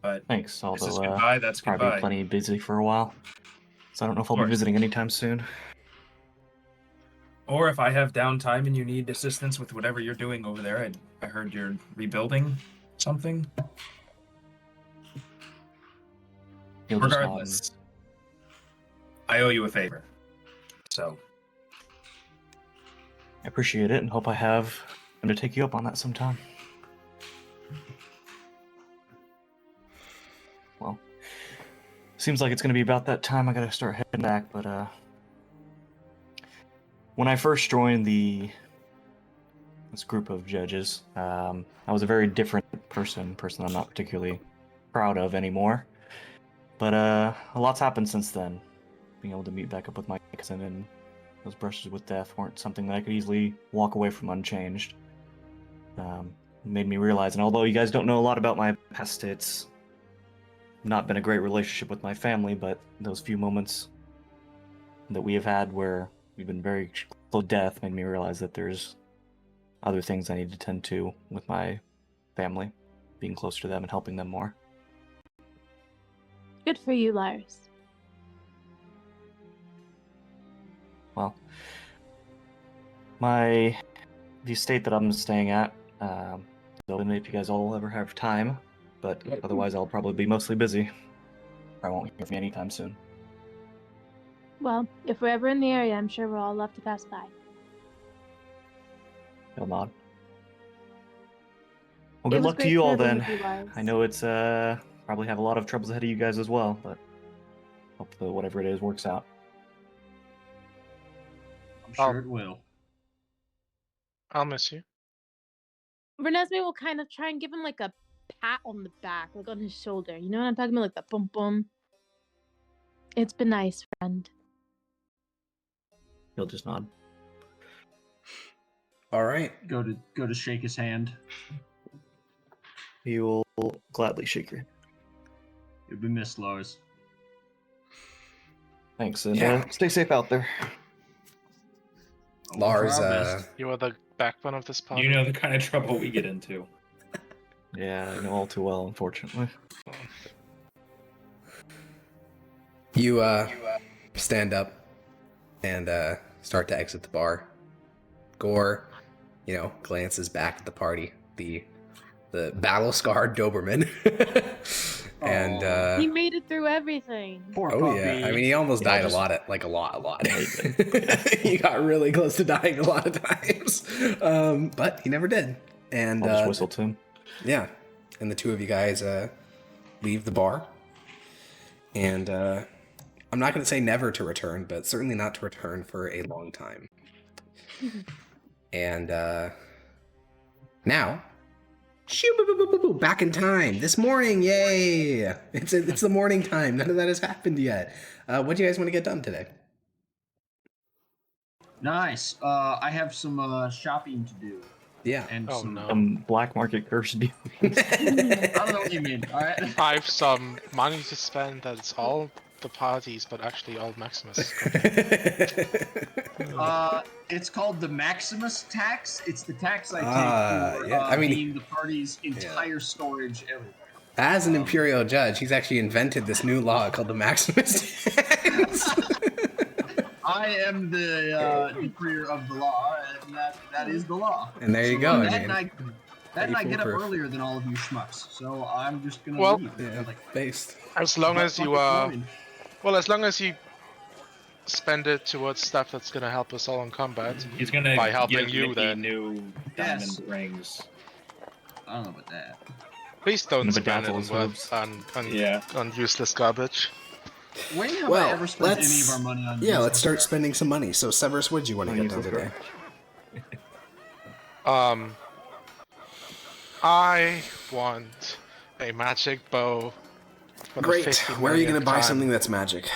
But Thanks. this is Although goodbye, that's probably goodbye. plenty busy for a while, so I don't know if I'll be course. visiting anytime soon. Or if I have downtime and you need assistance with whatever you're doing over there, I heard you're rebuilding something. You'll just, Regardless, I owe you a favor. So, I appreciate it and hope I have time to take you up on that sometime. Well, seems like it's going to be about that time I got to start heading back, but when I first joined this group of judges, I was a very different person I'm not particularly proud of anymore. But a lot's happened since then. Being able to meet back up with my cousin and those brushes with death weren't something that I could easily walk away from unchanged. Made me realize, and although you guys don't know a lot about my past, it's not been a great relationship with my family, but those few moments that we have had where we've been very close to death made me realize that there's other things I need to tend to with my family, being closer to them and helping them more. Good for you, Lars. Well, my the estate that I'm staying at. So if you guys all ever have time, but otherwise I'll probably be mostly busy. I won't hear from you anytime soon. Well, if we're ever in the area, I'm sure we'll all love to pass by. He'll nod. Well, It good was luck to great you all serving then. with you, Lars. I know it's probably have a lot of troubles ahead of you guys as well, but hope that whatever it is works out. I'm sure it will. I'll miss you. Renesmee will kind of try and give him like a pat on the back, like on his shoulder. You know what I'm talking about? Like that bum bum. It's been nice, friend. He'll just nod. All right. Go to shake his hand. He will gladly shake your hand. You'll be missed, Lars. Thanks, and Yeah. stay safe out there. Lars, Try our best. You are the backbone of this party. You know the kind of trouble we get into. Yeah, I know all too well, unfortunately. you stand up and start to exit the bar. Gore, glances back at the party, the battle-scarred Doberman. And He made it through everything. Poor oh puppy. yeah, I mean he almost died a lot. He got really close to dying a lot of times, but he never did. And I'll just whistle to him. yeah, and the two of you guys leave the bar, and I'm not going to say never to return, but certainly not to return for a long time. And now, back in time. This morning, yay! It's the morning time. None of that has happened yet. What do you guys want to get done today? Nice. I have some shopping to do. Yeah. And Oh, some, no. Black market curse deal. I don't know what you mean. All right. I have some money to spend that's all the parties, but actually all Maximus. It's called the Maximus tax. It's the tax I take for yeah. I mean, being the party's entire storage everywhere. As an imperial judge, he's actually invented this new law called the Maximus tax. I am the decreer of the law, and that is the law. And there you go. That I and mean, I get up proof. earlier than all of you schmucks, so I'm just gonna Well, leave. yeah, based. As long as you Fucking as long as you spend it towards stuff that's gonna help us all in combat. He's gonna By helping give you, Mickey then. new Yes. diamond rings. I don't know about that. Please don't And spend it bedazzle his on, hooves. on useless garbage. When have Well, I ever spent any let's- of our money on? Yeah, this? let's start spending some money. So, Severus, what do you want to get done today? I want a magic bow. For the Great. 50 Where are you going to millionth buy time. something that's magic?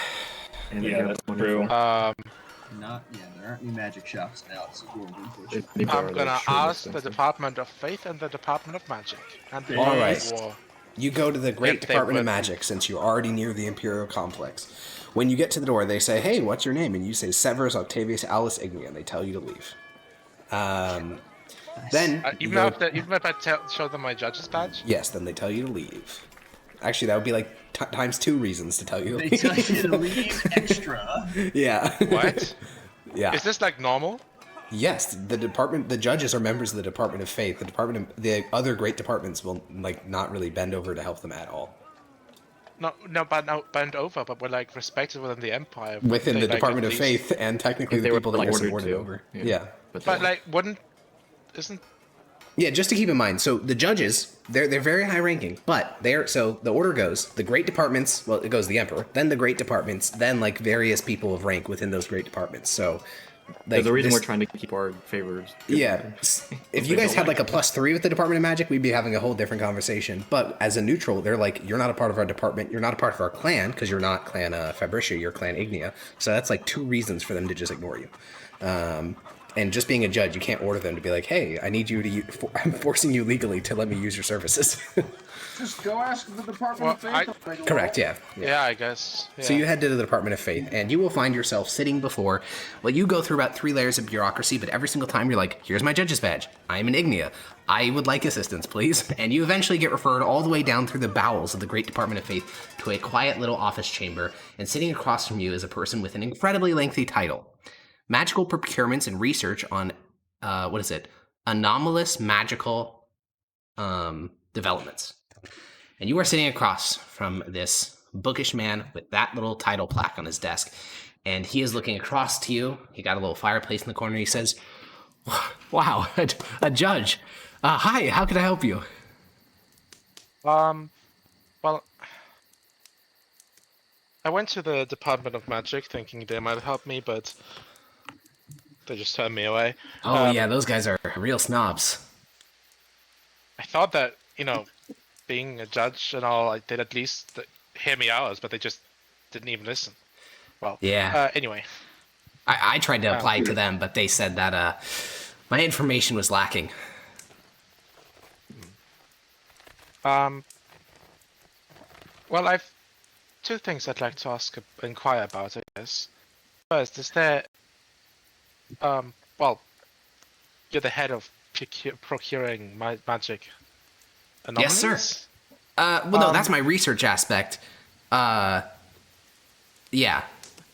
Yeah, that's true. Not there aren't any magic shops now. It's unfortunate. I'm gonna ask the Department of Faith and the Department of Magic. And the All right. War. You go to the Great If they Department of would- Magic, since you're already near the Imperial Complex. When you get to the door, they say, "Hey, what's your name?" And you say, "Severus Octavius Alice Ignia," and they tell you to leave. Then you Even go- if I show them my judge's badge. yes, then they tell you to leave. Actually, that would be like times 2 reasons to tell you to They tell leave. you to leave extra. Yeah. What? Yeah. Is this like normal? Yes, the judges are members of the Department of Faith. The other great departments will not really bend over to help them at all. No, bend over, but we're like respected within the Empire. Within They, the like, Department at of least- Faith, and technically If the they were, people that like, you're ordered subordinate to. over. Yeah. Yeah. But like, isn't Yeah, just to keep in mind, so the judges, they're very high ranking, but so the order goes, the great departments, well, it goes the Emperor, then the great departments, then like various people of rank within those great departments. So There's like a reason this- we're trying to keep our favors. Yeah. If you They guys don't had like like a +3 with the Department of Magic, we'd be having a whole different conversation. But as a neutral, they're like, you're not a part of our department, you're not a part of our clan, because you're not clan Fabricia, you're clan Ignia. So that's like 2 reasons for them to just ignore you. And just being a judge, you can't order them to be like, hey, I need you to I'm forcing you legally to let me use your services. Just go ask the Department of Faith. Correct, yeah. yeah, I guess. Yeah. So you head to the Department of Faith, and you will find yourself sitting before, well, you go through about 3 layers of bureaucracy, but every single time you're like, here's my judge's badge. I'm an Ignia. I would like assistance, please. And you eventually get referred all the way down through the bowels of the Great Department of Faith to a quiet little office chamber, and sitting across from you is a person with an incredibly lengthy title. Magical procurements and research on, anomalous magical developments. And you are sitting across from this bookish man with that little title plaque on his desk. And he is looking across to you. He got a little fireplace in the corner. He says, wow, a judge. Hi, how can I help you? Well, I went to the Department of Magic thinking they might help me, but they just turned me away. Oh, yeah, those guys are real snobs. I thought that, being a judge and all, like, they'd at least hear me out, but they just didn't even listen. Well, yeah. Anyway. I tried to apply to them, but they said that my information was lacking. Well, I've two things I'd like to inquire about, I guess. First, is there, well, you're the head of procuring magic anomalies? Yes, sir. No, that's my research aspect. Yeah.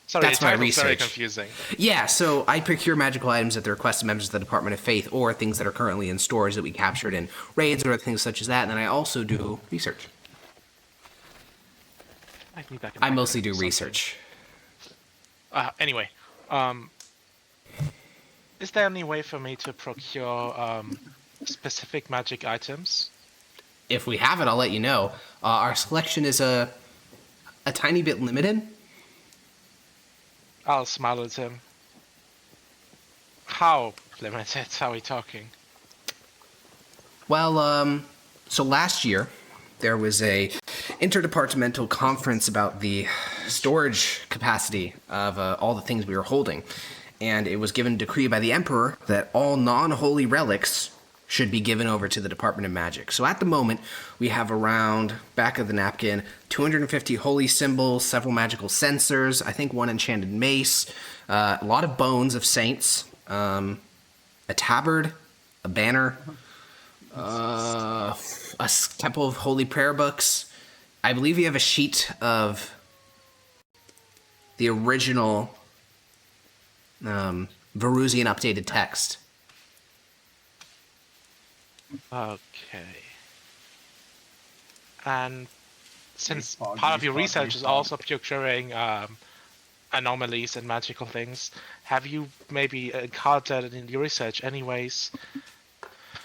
Sorry, that's my research. Very confusing. Yeah, so I procure magical items at the request of members of the Department of Faith, or things that are currently in stores that we captured in raids, or things such as that. And then I also do research. I mostly do research. Anyway, is there any way for me to procure specific magic items? If we have it, I'll let you know. Our selection is a tiny bit limited. I'll smile at him. How limited are we talking? Well, so last year, there was a interdepartmental conference about the storage capacity of all the things we were holding. And it was given a decree by the Emperor that all non-holy relics should be given over to the Department of Magic. So at the moment, we have around, back of the napkin, 250 holy symbols, several magical censers, I think one enchanted mace, a lot of bones of saints, a tabard, a banner, a couple of holy prayer books. I believe you have a sheet of the original Varusian updated text. Okay. And since Foggy, part of your foggy, research is foggy. also procuring anomalies and magical things, have you maybe encountered in your research anyways?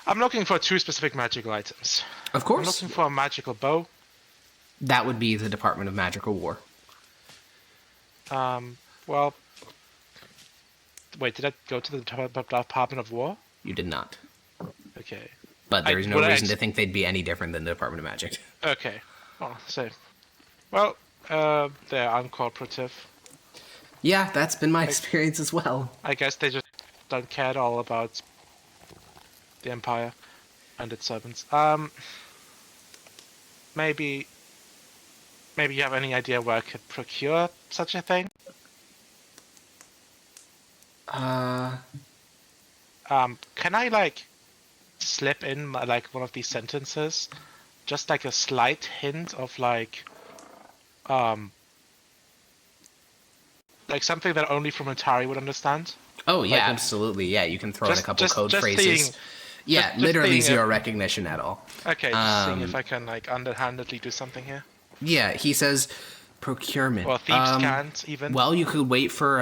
I'm looking for two specific magical items. Of course. I'm looking for a magical bow. That would be the Department of Magical War. Well, wait, did I go to the Department of War? You did not. Okay. But there is no would I reason to think they'd be any different than the Department of Magic. Okay. Oh, so, well, they're uncooperative. Yeah, that's been my experience as well. I guess they just don't care at all about the Empire and its servants. Maybe you have any idea where I could procure such a thing? Can I slip in one of these sentences, just a slight hint of something that only from Atari would understand? Oh yeah, absolutely. Yeah, you can throw in a couple code phrases. Just literally being zero recognition at all. Okay, just seeing if I can underhandedly do something here. Yeah, he says procurement. Well, thieves can't even. Well, you could wait for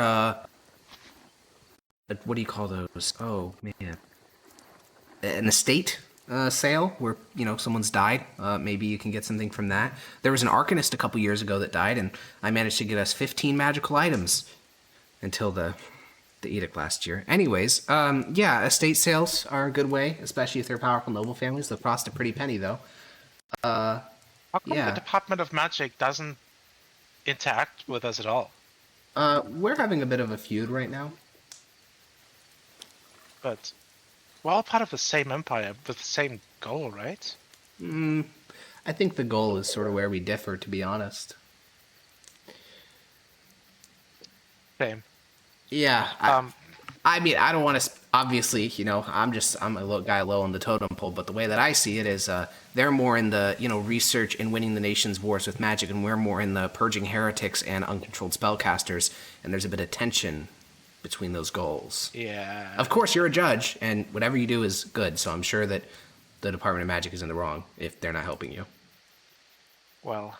what do you call those? Oh man, an estate sale where someone's died. Maybe you can get something from that. There was an arcanist a couple years ago that died, and I managed to get us 15 magical items until the edict last year. Anyways, yeah, estate sales are a good way, especially if they're powerful noble families. They'll cost a pretty penny though. How come the Department of Magic doesn't interact with us at all? We're having a bit of a feud right now. But we're all part of the same empire with the same goal, right? I think the goal is sort of where we differ, to be honest. Same. Yeah. I mean, I don't want to. Obviously, I'm a guy low on the totem pole, but the way that I see it is, they're more in the research and winning the nation's wars with magic, and we're more in the purging heretics and uncontrolled spellcasters. And there's a bit of tension between those goals. Yeah. Of course, you're a judge, and whatever you do is good, so I'm sure that the Department of Magic is in the wrong if they're not helping you. Well.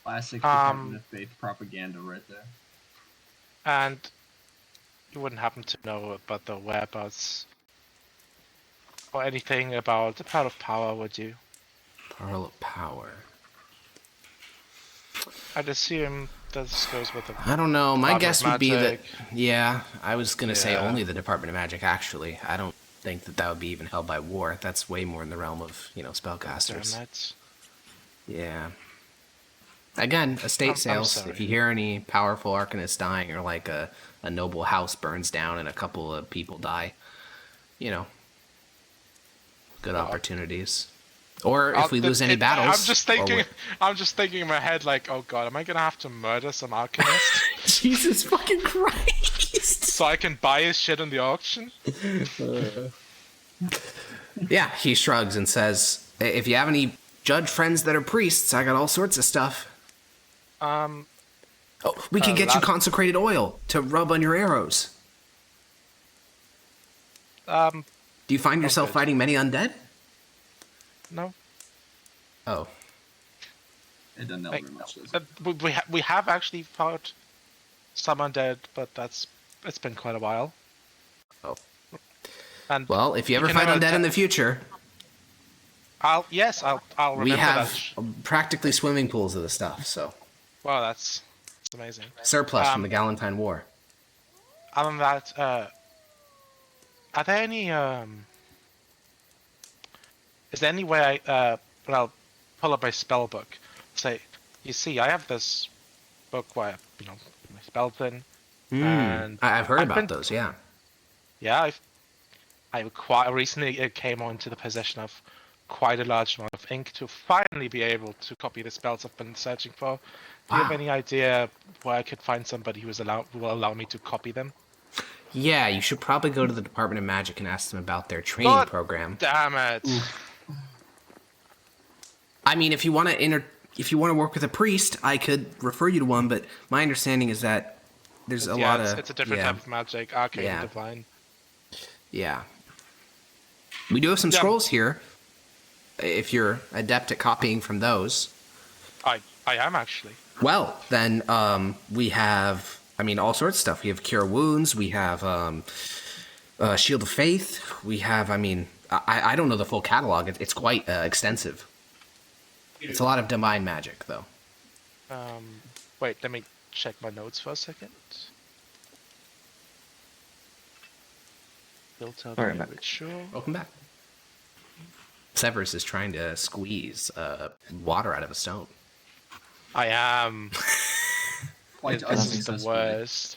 Classic Department of Faith propaganda right there. And you wouldn't happen to know about the whereabouts or anything about the Pearl of Power, would you? Pearl of Power. I'd assume this goes with the. I don't know. My Department guess of would be that. Magic. Yeah, I was gonna say Yeah. only the Department of Magic. Actually, I don't think that would be even held by war. That's way more in the realm of spellcasters. Damn it. Yeah. Again, estate I'm sales. sorry. If you hear any powerful arcanists dying, or like a noble house burns down and a couple of people die, good opportunities. Or if we lose any battles. I'm just thinking in my head like, oh god, am I gonna have to murder some alchemist Jesus fucking Christ! so I can buy his shit in the auction? Yeah, he shrugs and says, if you have any judge friends that are priests, I got all sorts of stuff. Oh, we can get you consecrated oil to rub on your arrows. Do you find yourself good. fighting many undead? No. Oh. It doesn't Like, very much, does it? we have actually fought some undead, but it's been quite a while. Oh. And Well, if you ever can fight never undead in te- the future, I'll remember we have that. practically swimming pools of the stuff, so. Wow, that's amazing. Surplus from the Galentine War. Other than that, are there any is there any way when I'll pull up my spell book, say, you see, I have this book where my spells in, and I've heard I've about been- those, yeah. yeah, I quite recently came onto the possession of quite a large amount of ink to finally be able to copy the spells I've been searching for. Do you have Wow. any idea where I could find somebody who will allow me to copy them? Yeah, you should probably go to the Department of Magic and ask them about their training God program. Damn it! I mean, if you want to work with a priest, I could refer you to one, but my understanding is that there's a lot of it's a different type of magic, arcane, Yeah. divine. Yeah. We do have some Yeah. scrolls here. If you're adept at copying from those. I am actually. Well, then we have, all sorts of stuff. We have Cure Wounds. We have Shield of Faith. We have, I don't know the full catalog. It's quite extensive. It's a lot of divine magic, though. Wait, let me check my notes for a second. Built up Sorry, a Matt. ritual. Welcome back. Severus is trying to squeeze water out of a stone. I am. Quite This is the unsuccessfully. worst.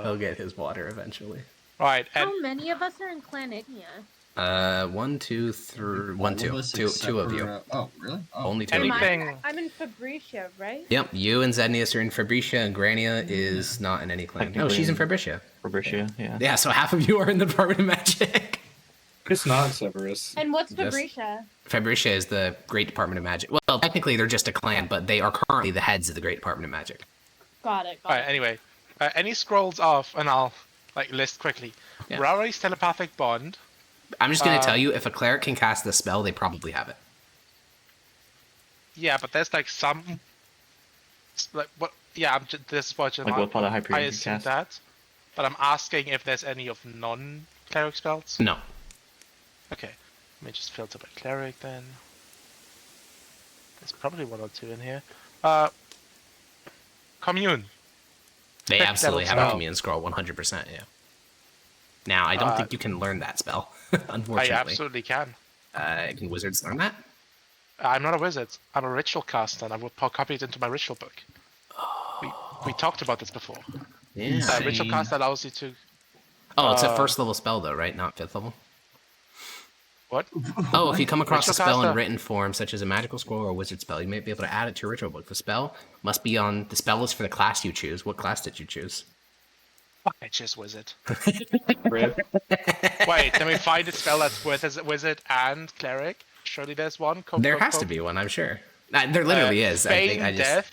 He'll get his water eventually. Right, and How many of us are in Clan Ignia? 1, 2, 3, 1, All 2. us Two except of for, you. oh, really? Oh. Only two. anything. I'm in Fabricia, right? Yep, you and Zednius are in Fabricia, and Grania is not in any clan. No, she's in Fabricia. Fabricia, yeah. Yeah, so half of you are in the Department of Magic. It's not Severus. And what's Yes. Fabricia? Fabricia is the Great Department of Magic. Well, technically they're just a clan, but they are currently the heads of the Great Department of Magic. Got it. Alright, anyway. Any scrolls off, and I'll list quickly. Yeah. Rari's telepathic bond. I'm just going to tell you, if a cleric can cast the spell, they probably have it. Yeah, but there's some. What? Yeah, this is what Like what part of I Hyperion you assume cast? that. But I'm asking if there's any of non-cleric spells. No. Okay, let me just filter by cleric then. There's probably one or two in here. Commune. They Fifth absolutely level have a spell. commune scroll, 100%, yeah. Now, I don't think you can learn that spell, unfortunately. I absolutely can. Can wizards learn that? I'm not a wizard. I'm a ritual caster, and I will copy it into my ritual book. We talked about this before. Yeah. Ritual caster allows you to. Oh, it's a first level spell, though, right? Not 5th level? What? Oh, if you come across a Ritual spell in caster? written form, such as a magical scroll or a wizard spell, you may be able to add it to your ritual book. The spell must be on. The spell is for the class you choose. What class did you choose? Fuck, I just wizard. Wait, let me find a spell that's with as a wizard and cleric. Surely there's one. There has to be one, I'm sure. There literally is. I think Feign I just. death.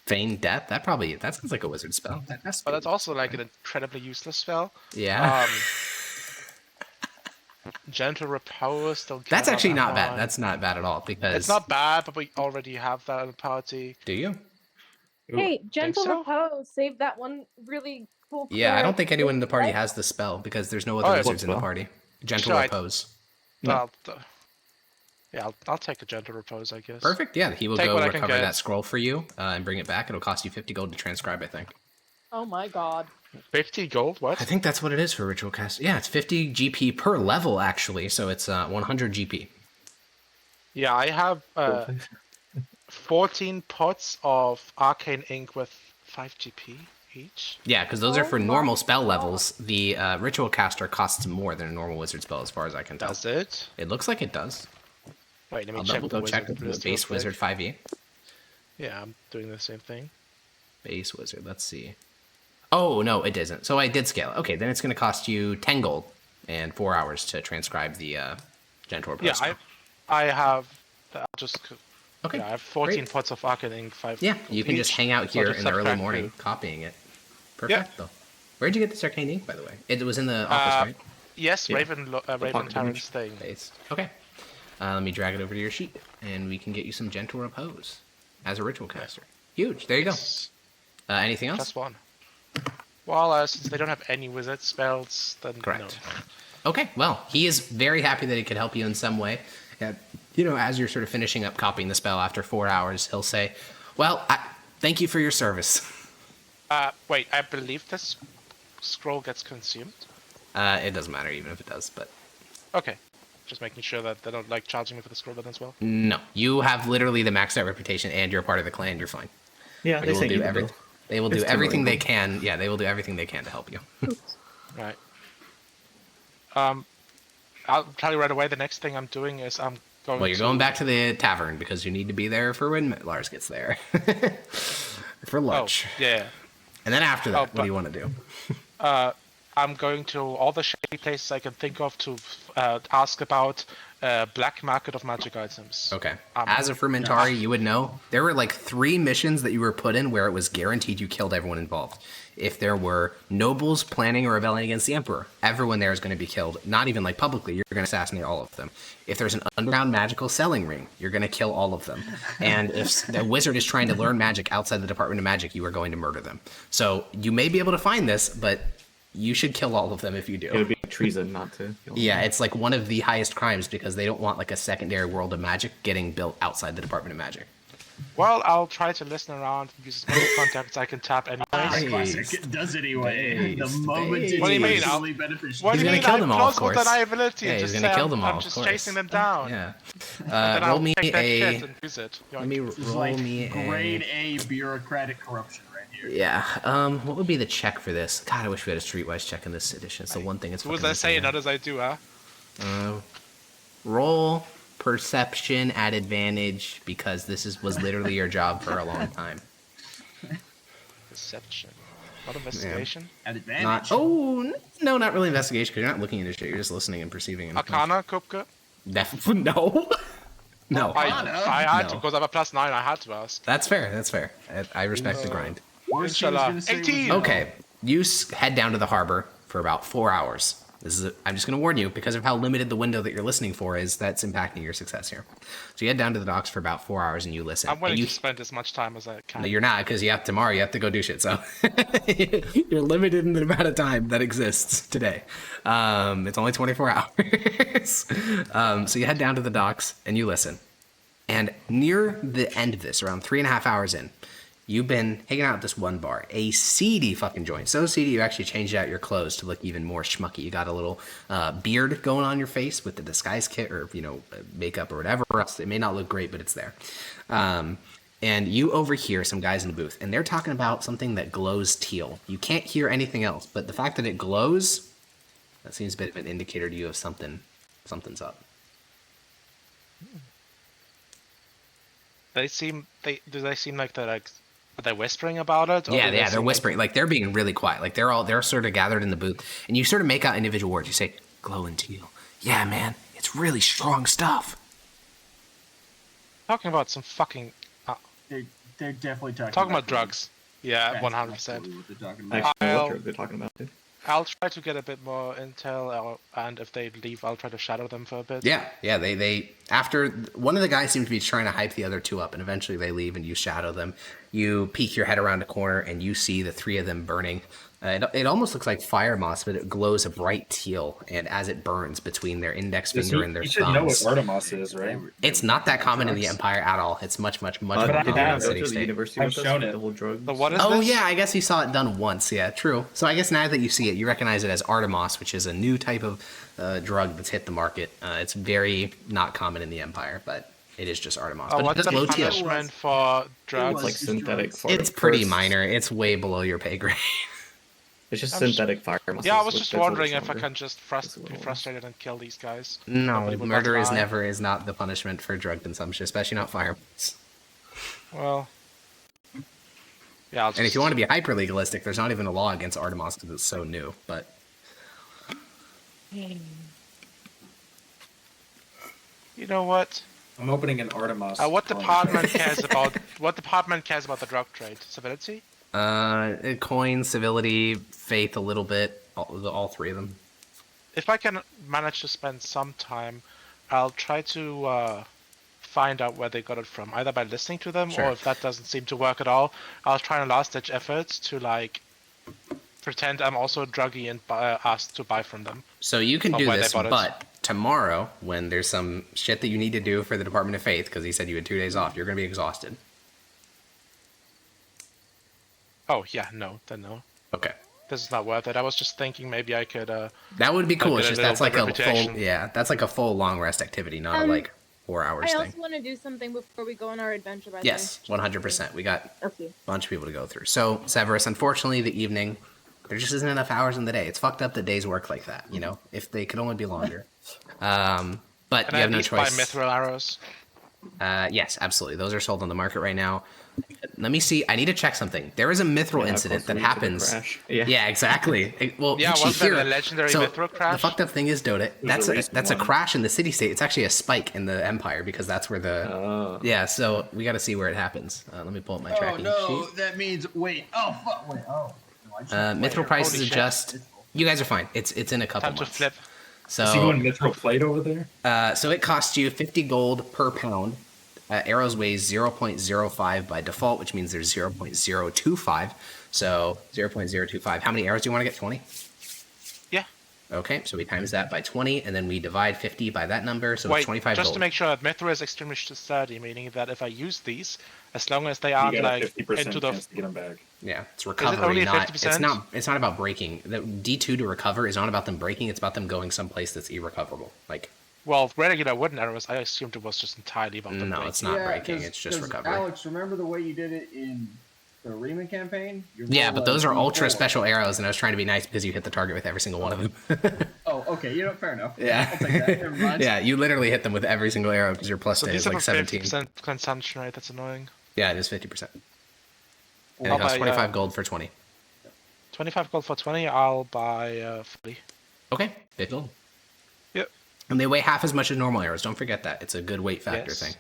Feign death. That sounds like a wizard spell. That has to But be that's also like an incredibly useless spell. yeah. Gentle repose. Don't care That's about actually that not bad. one. That's not bad at all because It's not bad, but we already have that in the party. Do you? Hey, gentle so? repose. Save that one really cool. Yeah, I don't think anyone in the party Right? has the spell because there's no other Oh, wizards in the spell? party. Gentle Sure, repose. No. I'll take a gentle repose, I guess. Perfect. Yeah, he will Take go what I can recover get. that scroll for you and bring it back. It'll cost you 50 gold to transcribe, I think. Oh my god. 50 gold? What? I think that's what it is for ritual cast. Yeah, it's 50 GP per level actually, so it's 100 GP. Yeah, I have 14 pots of arcane ink with 5 GP each. Yeah, because those are for Oh normal my spell God. levels. The ritual caster costs more than a normal wizard spell, as far as I can tell. Does it? It looks like it does. Wait, let me I'll check double the go check wizard the list base real wizard quick. 5e. Yeah, I'm doing the same thing. Base wizard, let's see. Oh, no, it doesn't. So I did scale it. Okay, then it's going to cost you 10 gold and 4 hours to transcribe the gentle repose. Yeah, I have. I'll just. Okay. Yeah, I have 14 great. pots of arcane ink, 5. Yeah, you can just each. hang out So I'll here just in the early subtract morning 2. copying it. Perfecto. Where'd you get this arcane ink, by the way? It was in the office, right? Yes, Yeah. Raven pocket Tyrant's thing. Based. Okay. Let me drag it over to your sheet, and we can get you some gentle repose as a ritual caster. Huge. There you Yes. go. Anything else? Plus 1. Well, since they don't have any wizard spells, then Correct. no. Okay, well, he is very happy that he could help you in some way. You know, as you're sort of finishing up copying the spell after 4 hours, he'll say, well, thank you for your service. Wait, I believe this scroll gets consumed. It doesn't matter even if it does, but Okay. Just making sure that they don't like charging me for the scroll then as well. no. You have literally the maxed out reputation and you're part of the clan, you're fine. Yeah, They they will say do you everything. They will do It's everything they temporary. can. Yeah, they will do everything they can to help you. Right. I'll tell you right away. The next thing I'm doing is I'm going. Well, you're going back to the tavern because you need to be there for when Lars gets there. For Oh, lunch. yeah. And then after that, Oh, what do you want to do? I'm going to all the shady places I can think of to ask about black market of magic items. Okay. As a Fermentari, you would know there were like 3 missions that you were put in where it was guaranteed you killed everyone involved. If there were nobles planning or rebelling against the Emperor, everyone there is going to be killed. Not even like publicly, you're going to assassinate all of them. If there's an underground magical selling ring, you're going to kill all of them. And if the wizard is trying to learn magic outside the Department of Magic, you are going to murder them. So you may be able to find this, but you should kill all of them if you do. It would be treason not to. kill Yeah, them. it's like one of the highest crimes because they don't want like a secondary world of magic getting built outside the Department of Magic. Well, I'll try to listen around and use as many contacts I can tap anyways. Nice. Classic. It does anyway. Nice. The moment Nice. it's What do you mean? mutually beneficial. What He's do you gonna mean? kill I'm them all, of plausible course. deniability. Yeah, and he's just gonna say kill them all, I'm of just course. chasing them down. Yeah. Then Roll I'll me take that a. shit and use it. Let me This is roll like me grade a. A bureaucratic corruption right here. Yeah. What would be the check for this? God, I wish we had a streetwise check in this edition. It's the one thing it's. Do as fucking I say, missing not now. as I do, huh? Roll perception at advantage because this was literally your job for a long time. Perception. Not investigation. At advantage. Not. No, not really investigation because you're not looking into shit. You're just listening and perceiving. Arcana, Kupka? No. No. I had to, No. because I have a +9, I had to ask. That's fair. That's fair. I respect the grind. Worst he was Inshallah. gonna say was 18. no. Okay, you head down to the harbor for about 4 hours. I'm just going to warn you, because of how limited the window that you're listening for is, that's impacting your success here. So you head down to the docks for about 4 hours and you listen. I'm willing and you, to spend as much time as I can. No, you're not, because tomorrow you have to go do shit, so you're limited in the amount of time that exists today. It's only 24 hours. So you head down to the docks and you listen. And near the end of this, around 3.5 hours in, you've been hanging out at this one bar, a seedy fucking joint. So seedy, you actually changed out your clothes to look even more schmucky. You got a little beard going on your face with the disguise kit or, makeup or whatever else. It may not look great, but it's there. And you overhear some guys in the booth, and they're talking about something that glows teal. You can't hear anything else, but the fact that it glows, that seems a bit of an indicator to you of something's up. Do they seem like they're are they whispering about it? Or do they Yeah, they're seem whispering. Like they're being really quiet. Like they're sort of gathered in the booth, and you sort of make out individual words. You say, "Glowing teal." Yeah, man, it's really strong stuff. talking about some fucking. they're definitely Talking about drugs. Yeah, That's 100%. absolutely what they're talking about. Actually, I'll- what drug they're talking about, dude? I'll try to get a bit more intel, and if they leave, I'll try to shadow them for a bit. Yeah, they after one of the guys seems to be trying to hype the other two up, and eventually they leave, and you shadow them. You peek your head around a corner, and you see the three of them burning. It almost looks like fire moss, but it glows a bright teal, and as it burns between their index finger and their You should know what thumbs, Artemis is, right? it's not that common in the Empire at all. It's much more Did popular you in not the go city to the state. university I've with us shown with it. the whole drug? But what is Oh this? yeah, I guess you saw it done once. Yeah, true. So I guess now that you see it, you recognize it as Artemis, which is a new type of drug that's hit the market. It's very not common in the Empire, but it is just Artemis. Oh, But what's it's the low teal. punishment for drugs? was- Like synthetic drugs. fire. It's pretty first- minor. It's way below your pay grade. It's just I'm just- synthetic fire muscles. Yeah, I was which just gets a little wondering if I stronger. can just That's what be it was. frustrated and kill these guys. No, Nobody would murder is bat an eye. never is not the punishment for drug consumption, especially not firearms. Well, yeah. I'll just... And if you want to be hyper legalistic, there's not even a law against Artemis because it's so new. But You know what? I'm opening an Artemis. What colony. department cares about the drug trade? Civility? coin, civility, faith, a little bit, all three of them. If I can manage to spend some time, I'll try to find out where they got it from, either by listening to them, Sure. or if that doesn't seem to work at all, I'll try and last-ditch efforts to like pretend I'm also a druggie and ask to buy from them. So you can Oh, do why they this, bought it. but tomorrow, when there's some shit that you need to do for the Department of Faith, because he said you had 2 days off, you're going to be exhausted. Oh yeah, no, then no. Okay. This is not worth it. I was just thinking maybe I could. That would be cool. I'll It's get just a that's like little a bit full, reputation. yeah, that's like a full long rest activity, not a like 4 hours I thing. also want to do something before we go on our adventure. By the Yes, 100%. We got way. Okay. a bunch of people to go through. So Severus, unfortunately, the evening, there just isn't enough hours in the day. It's fucked up that days work like that. You know, if they could only be longer. But Can you I have at no least buy choice. mithril arrows? Yes, absolutely. Those are sold on the market right now. Let me see. I need to check something. There is a mithril Yeah, incident that close to the happens. crash. Yeah. Yeah, exactly. Well, Yeah, actually, was there here- a legendary so mithril crash? The fucked up thing is, Dota, that's a a, recent that's a one. crash in the city state. It's actually a spike in the Empire because that's where the Oh. yeah. So we got to see where it happens. Let me pull up my Oh tracking no, sheet. that means wait. Oh fuck. Wait. Oh. No, I just- Mithril wait. prices Holy shit. adjust. You guys are fine. It's in a couple Time to months. flip. Is he So going mithril plate over there? so it costs you 50 gold per pound. Arrows weighs 0.05 by default, which means there's 0.025. So 0.025. How many arrows do you want to get? 20? Yeah. Okay, so we times that by 20, and then we divide 50 by that number, so it's Wait, 25 just gold. to make sure, mithril is extremely sturdy, meaning that if I use these, as long as they You aren't got a like 50% into the chance to get him back. Yeah, it's only recovery, a not 50%? it's not about breaking. The D2 to recover is not about them breaking, it's about them going someplace that's irrecoverable. Like, well, regular wooden arrows, I assumed it was just entirely about them no, breaking. it's not Yeah, breaking, 'cause- it's just 'cause recovery. Alex, remember the way you did it in the Riemann campaign? You're Yeah, more but those like are ultra D4. special arrows, and I was trying to be nice because you hit the target with every single one of them. Oh, okay. You know, fair enough. Yeah. I'll take that. Never mind. Yeah, you literally hit them with every single arrow because your plus So to hit these is are like for 17. 50% consumption rate, that's annoying. Yeah, it is 50%. And I'll it costs buy, 25 gold for 20. 25 gold for 20, I'll buy 40. Okay, 50 gold. Yep. And they weigh half as much as normal arrows. Don't forget that. It's a good weight factor Yes. thing.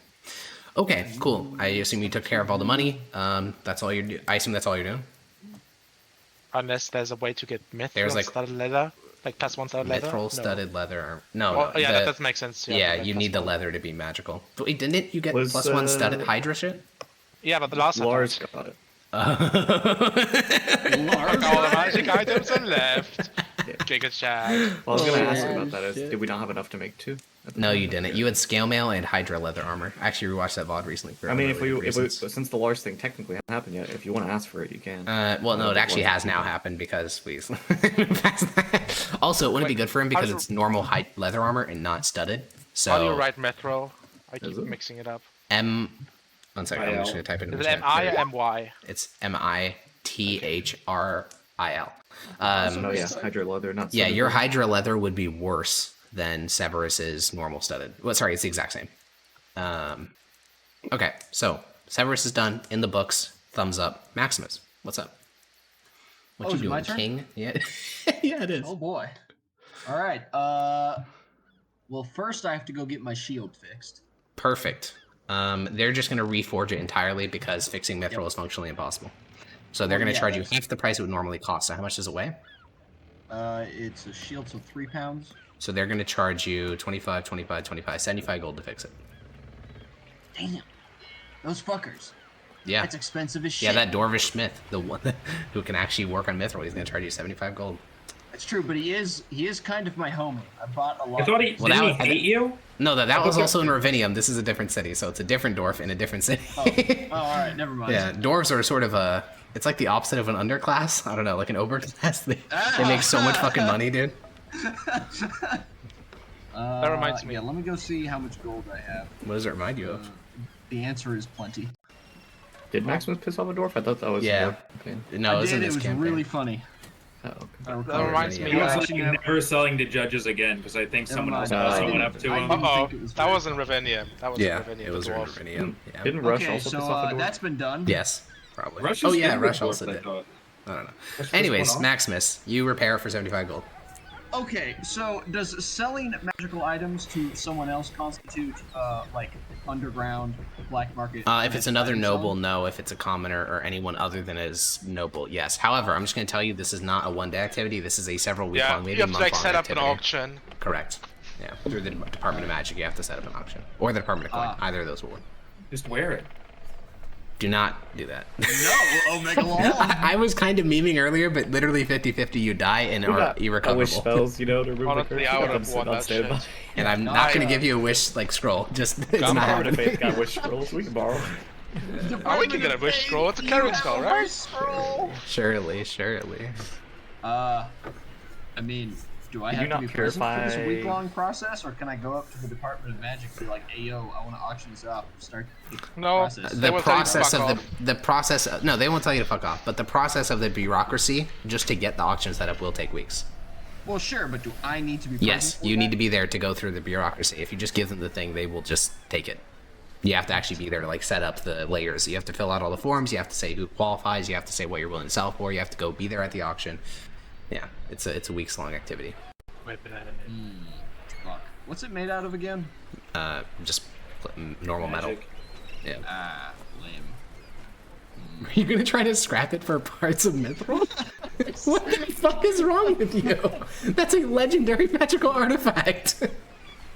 Okay, cool. I assume you took care of all the money. That's all you're I assume that's all you're doing. Unless there's a way to get There's, mithril like, studded leather, like +1 studded leather. Mithril No. studded leather. No, Well, yeah, the- that does make sense. yeah, but you like need the +1. leather to be magical. But wait, didn't you get Was, +1 studded uh, Hydra shit? Yeah, but the last time. Lars got it. Like all the magic items are left. Giga Shag. Well, I was gonna Oh, ask about that. shit. Did we not have enough to make two? at the No, time? you didn't. You had scale mail and Hydra leather armor. I actually rewatched that VOD recently. For I mean, if we reasons. since the Lars thing technically hasn't happened yet, if you want to ask for it, you can. Well, no, it actually has now happened because we passed that. Also, it wouldn't be Wait, good for him how because do you- it's normal leather armor and not studded. So How do you write mithril? I keep Is it? mixing it up. M. One second, I'm IL. just gonna type it in. Is the it chat. M-I There or you go. M-Y? It's MITHRIL. Oh yeah, Hydra leather, not. Yeah, studded your leather. Hydra leather would be worse than Severus's normal studded. Well, sorry, it's the exact same. Okay, so Severus is done in the books. Thumbs up. Maximus, what's up? What Oh, you is it my doing, turn? King? Yeah, yeah, it is. Oh boy. All right. Well, first I have to go get my shield fixed. Perfect. They're just going to reforge it entirely because fixing mithril is functionally impossible. So they're going to charge you half the price it would normally cost. So how much does it weigh? It's a shield, so 3 pounds. So they're going to charge you 25, 75 gold to fix it. Damn. Those fuckers. Yeah. That's expensive as shit. Yeah, that Dwarvish Smith, the one who can actually work on mithril, he's going to charge you 75 gold. That's true, but he is kind of my homie. I bought a lot. I thought he didn't he hate you. No, that was also in Ravinium. This is a different city, so it's a different dwarf in a different city. Oh, all right, never mind. Yeah, dwarves are sort of it's like the opposite of an underclass. I don't know, like an overclass. They make so much fucking money, dude. That reminds me. Yeah, let me go see how much gold I have. What does it remind you of? The answer is plenty. Did Maximus piss off a dwarf? I thought that was No, I it was in did. this It was campaign. really funny. Oh, okay. That reminds me. He was like never selling to judges again because I think someone else mind. put I someone didn't- up to I him. didn't- Uh-oh, think it was that very- was in Ravinium. That was Yeah, in Ravinium. it was the in dwarf. Ravinium. Yeah. Didn't Rush Okay, also so piss off a dwarf? that's been done. Yes, probably. Rush Oh is yeah, good Rush with also dwarf, I did. thought. I don't know. Rush was Anyways, one-off. Maximus, you repair for 75 gold. Okay, so does selling magical items to someone else constitute like underground black market? If it's another item noble, selling? no. If it's a commoner or anyone other than as noble, yes. However, I'm just going to tell you this is not a one-day activity. This is a several week Yeah, long, maybe you have to like month-long set up activity. an auction. Correct. Yeah, through the Department of Magic, you have to set up an auction, or the Department of Coin. Either of those will work. Just wear it. Do not do that. No, Omega Law. I was kind of memeing earlier, but literally 50-50, you die and are I wish irrecoverable. spells, to remove the Honestly, curse. I would I'm have sitting won on that standby. shit. And I'm No, not going I, to give you a wish like scroll. Just it's I'm not Department of happening. Faith got wish scrolls. We can borrow. Oh, we can get a wish scroll. It's a carrot spell, right? Surely. I mean, do I Did have you to not be present for this purify- week-long process, or can I go up to the Department of Magic and be like, "Hey, yo, I want to auction this off." Start the No. process. They The will tell you to process fuck of off. the process. No, they won't tell you to fuck off. But the process of the bureaucracy, just to get the auction set up, will take weeks. Well, sure, but do I need to be present? Yes, for you that? need to be there to go through the bureaucracy. If you just give them the thing, they will just take it. You have to actually be there to like set up the layers. You have to fill out all the forms. You have to say who qualifies. You have to say what you're willing to sell for. You have to go be there at the auction. Yeah, it's a weeks long activity. Fuck. What's it made out of again? Just normal metal. Magic. Yeah. Ah, lame. Are you gonna try to scrap it for parts of mithril? What the fuck is wrong with you? That's a legendary magical artifact.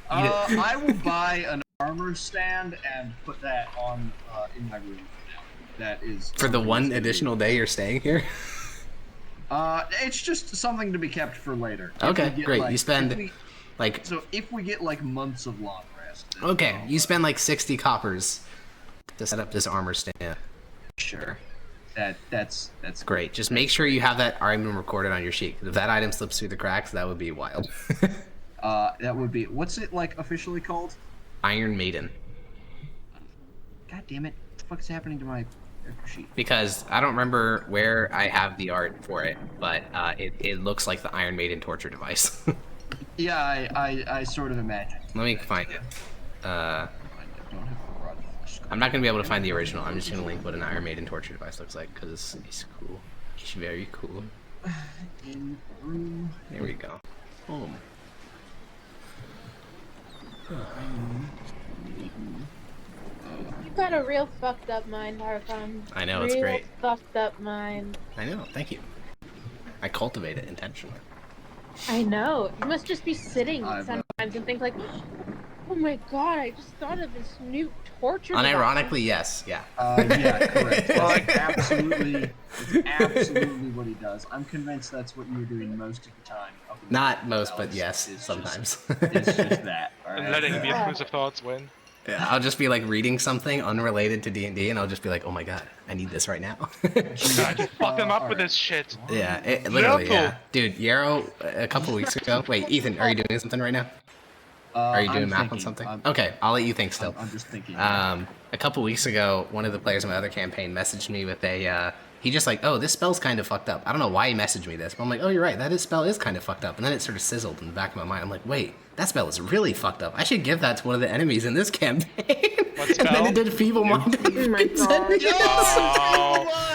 I will buy an armor stand and put that on in my room for now. That is For the one additional day you're staying here? It's just something to be kept for later. If Okay, we get, great. like- You spend if we- like So if we get like months of long rest. then okay, I'll, you spend like 60 coppers to set up this armor stand. sure. That's Great. Just make sure you have that item recorded on your sheet. 'Cause if that item slips through the cracks, that would be wild. That would be, what's it like officially called? Iron Maiden. God damn it! What the fuck's happening to my character sheet? Because I don't remember where I have the art for it, but it looks like the Iron Maiden torture device. Yeah, I sort of imagine. Let me find it. I don't have a rod flash. I'm not gonna be able to find the original. I'm just gonna link what an Iron Maiden torture device looks like because it's cool. It's very cool. In room. There we go. Boom. You've got a real fucked up mind, Harkon. I know, it's Real great. Fucked up mind. I know. Thank you. I cultivate it intentionally. I know. You must just be sitting I've, sometimes and think like, oh my god, I just thought of this new torture device." Unironically, yes. Yeah. Yeah, correct. It's absolutely what he does. I'm convinced that's what you were doing most of the time. up in the Not most, but palace. yes, It's sometimes. It's just that. All And right? letting the intrusive thoughts win. Yeah, I'll just be like reading something unrelated to D&D, and I'll just be like, "Oh my god, I need this right now." I just fuck him up with alright. this shit. Yeah, literally, Careful. yeah. Dude, Yarrow, a couple weeks ago. Wait, Ethan, are you doing something right now? Are you doing I'm math on thinking. something? Okay, I'll let you think still. I'm just thinking. A couple weeks ago, one of the players in my other campaign messaged me with a, he just like, "Oh, this spell's kind of fucked up." I don't know why he messaged me this, but I'm like, "Oh, you're right, spell is kind of fucked up." And then it sort of sizzled in the back of my mind. I'm like, "Wait, that spell is really fucked up. I should give that to one of the enemies in this campaign." What And then spell? it did feeble mind. Oh my god. Oh,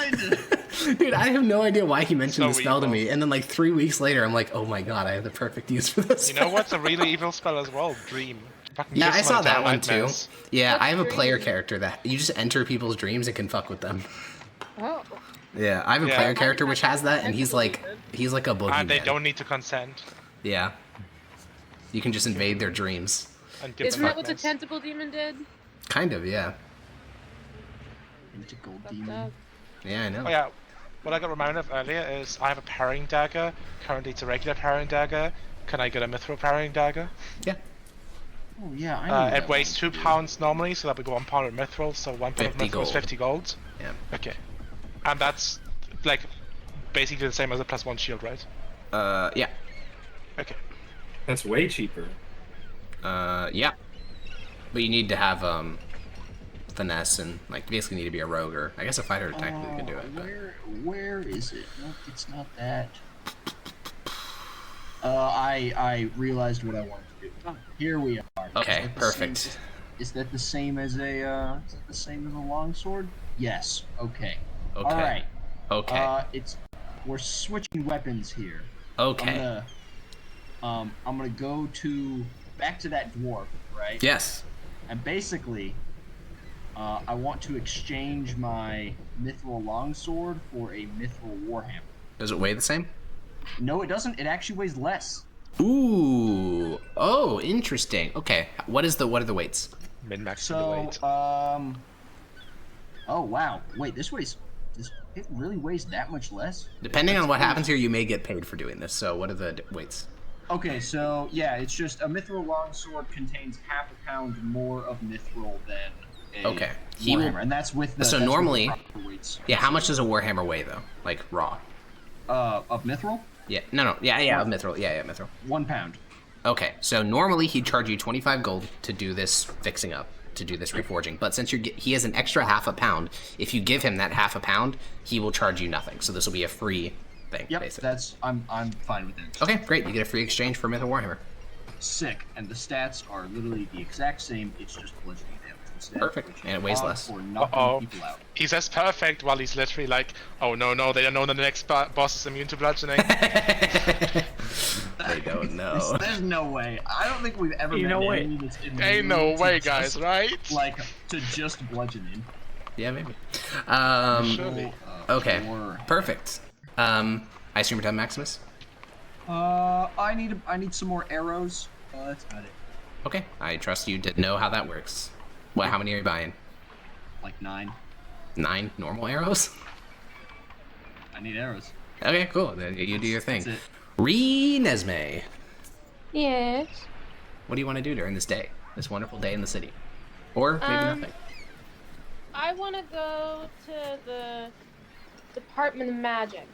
Dude, I have no idea why he mentioned So the spell to evil. me, and then like 3 weeks later, I'm like, "Oh my god, I have the perfect use for this." you know what's a really evil spell as well? Dream. Fucking Yeah, give I saw somebody that one too. nightmares. Yeah, What's I have a player dream? character that you just enter people's dreams and can fuck with them. Oh. Yeah, I have a Yeah. player character which has that, and he's Tentacle like demon. a boogeyman. And they don't need to consent Yeah, you can just invade their dreams. and give Isn't them that what the nightmares. tentacle demon did? Kind of, yeah. Tentacle Fucked demon. up. Yeah, I know. Oh yeah, what I got reminded of earlier is I have a parrying dagger. Currently it's a regular parrying dagger. Can I get a mithril parrying dagger? Yeah, Oh yeah, I know. It weighs 2 pounds normally, so that would be 1 pound of mithril, so 1 pound of 50 mithril is gold. 50 gold. yeah. Okay. And that's like basically the same as a +1 shield, right? Yeah. Okay. That's way cheaper. Yeah. But you need to have finesse and like you basically need to be a rogue or I guess a fighter technically could do it. But... Where is it? Nope, it's not that. I realized what I wanted to do. Oh, here we are. Okay, Is that the perfect. same- Is that the same as a? Is that the same as a longsword? Yes. Okay. Okay. All right. Okay. We're switching weapons here. Okay. I'm gonna go back to that dwarf, right? Yes. And basically, I want to exchange my mithril longsword for a mithril warhammer. Does it weigh the same? No, it doesn't. It actually weighs less. Ooh. Oh, interesting. Okay. What are the weights? Min-max the So, weight. oh wow. Wait, it really weighs that much less? Depending on what happens here, you may get paid for doing this. So, what are the weights? Okay, so yeah, it's just a mithril longsword contains half a pound more of mithril than a Okay. warhammer, and that's with the So that's with normally- the proper weights. Yeah. How much does a warhammer weigh though? Like raw? Of mithril, Yeah. No. Yeah. Of mithril. Yeah. Mithril. 1 pound. Okay, so normally he'd charge you 25 gold to do this fixing up, to do this reforging. But since he has an extra half a pound, if you give him that half a pound, he will charge you nothing. So this will be a free thing, Yep, basically. I'm fine with it. Okay, great. You get a free exchange for Myth of Warhammer. Sick, and the stats are literally the exact same. It's just bludgeoning damage instead. Perfect, which and it is weighs odd less. For knocking Uh-oh. people out. He says perfect while he's literally like, oh no, they don't know the next boss is immune to bludgeoning. They don't know. There's no way. I don't think we've ever Ain't met no way. anyone that's immune Ain't no to way, just, guys, right? Like to just bludgeoning. Yeah, maybe. Surely. Okay, Or, perfect. I assume you're done, Maximus? I need some more arrows. That's about it. Okay, I trust you to know how that works. What? How many are you buying? Like 9. 9 normal arrows? I need arrows. Okay, cool. Then you do your thing. That's it. Renesmee, Yes. what do you want to do during this day? This wonderful day in the city? Or maybe nothing. I want to go to the Department of Magic.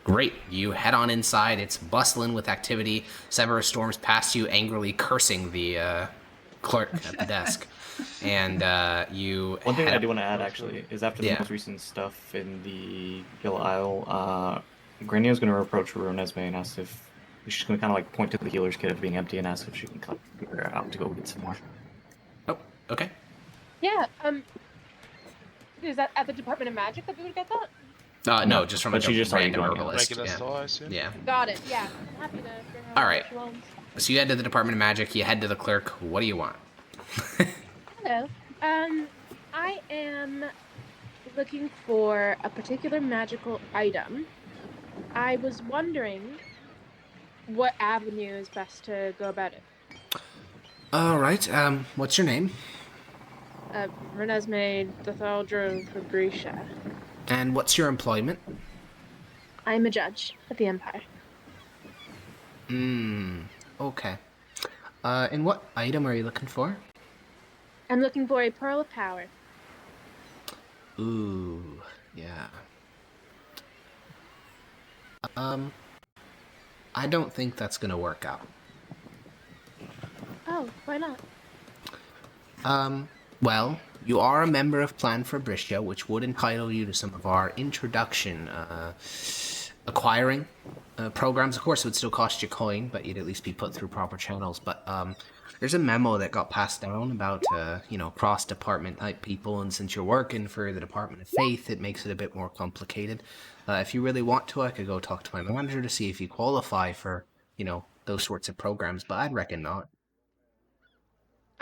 Great. You head on inside. It's bustling with activity. Severus storms past you, angrily cursing the clerk at the desk. And you. One thing head I do want to add actually is after the Yeah. most recent stuff in the Yellow Isle, Granio's going to approach Renesmee and ask if she's going to kind of like point to the healer's kit being empty and ask if she can come figure her out to go get some more. Oh, okay. Yeah. Is that at the Department of Magic that we would get that? No, just from But a she just already random got it. herbalist. Regular Yeah. store, I assume? Yeah. Got it. Yeah. I'm happy to bring her All all right. she wants. So you head to the Department of Magic. You head to the clerk. What do you want? Hello. I am looking for a particular magical item. I was wondering what avenue is best to go about it. All right. What's your name? Renesmee Dathaldra Fabricia. And what's your employment? I'm a judge at the Empire. Okay. And what item are you looking for? I'm looking for a pearl of power. Ooh, yeah. I don't think that's gonna work out. Oh, why not? Well, you are a member of Plan for Bristia, which would entitle you to some of our introduction, acquiring programs. Of course, it would still cost you coin, but you'd at least be put through proper channels. But there's a memo that got passed down about, cross-department type people, and since you're working for the Department of Faith, it makes it a bit more complicated. If you really want to, I could go talk to my manager to see if you qualify for, those sorts of programs, but I'd reckon not.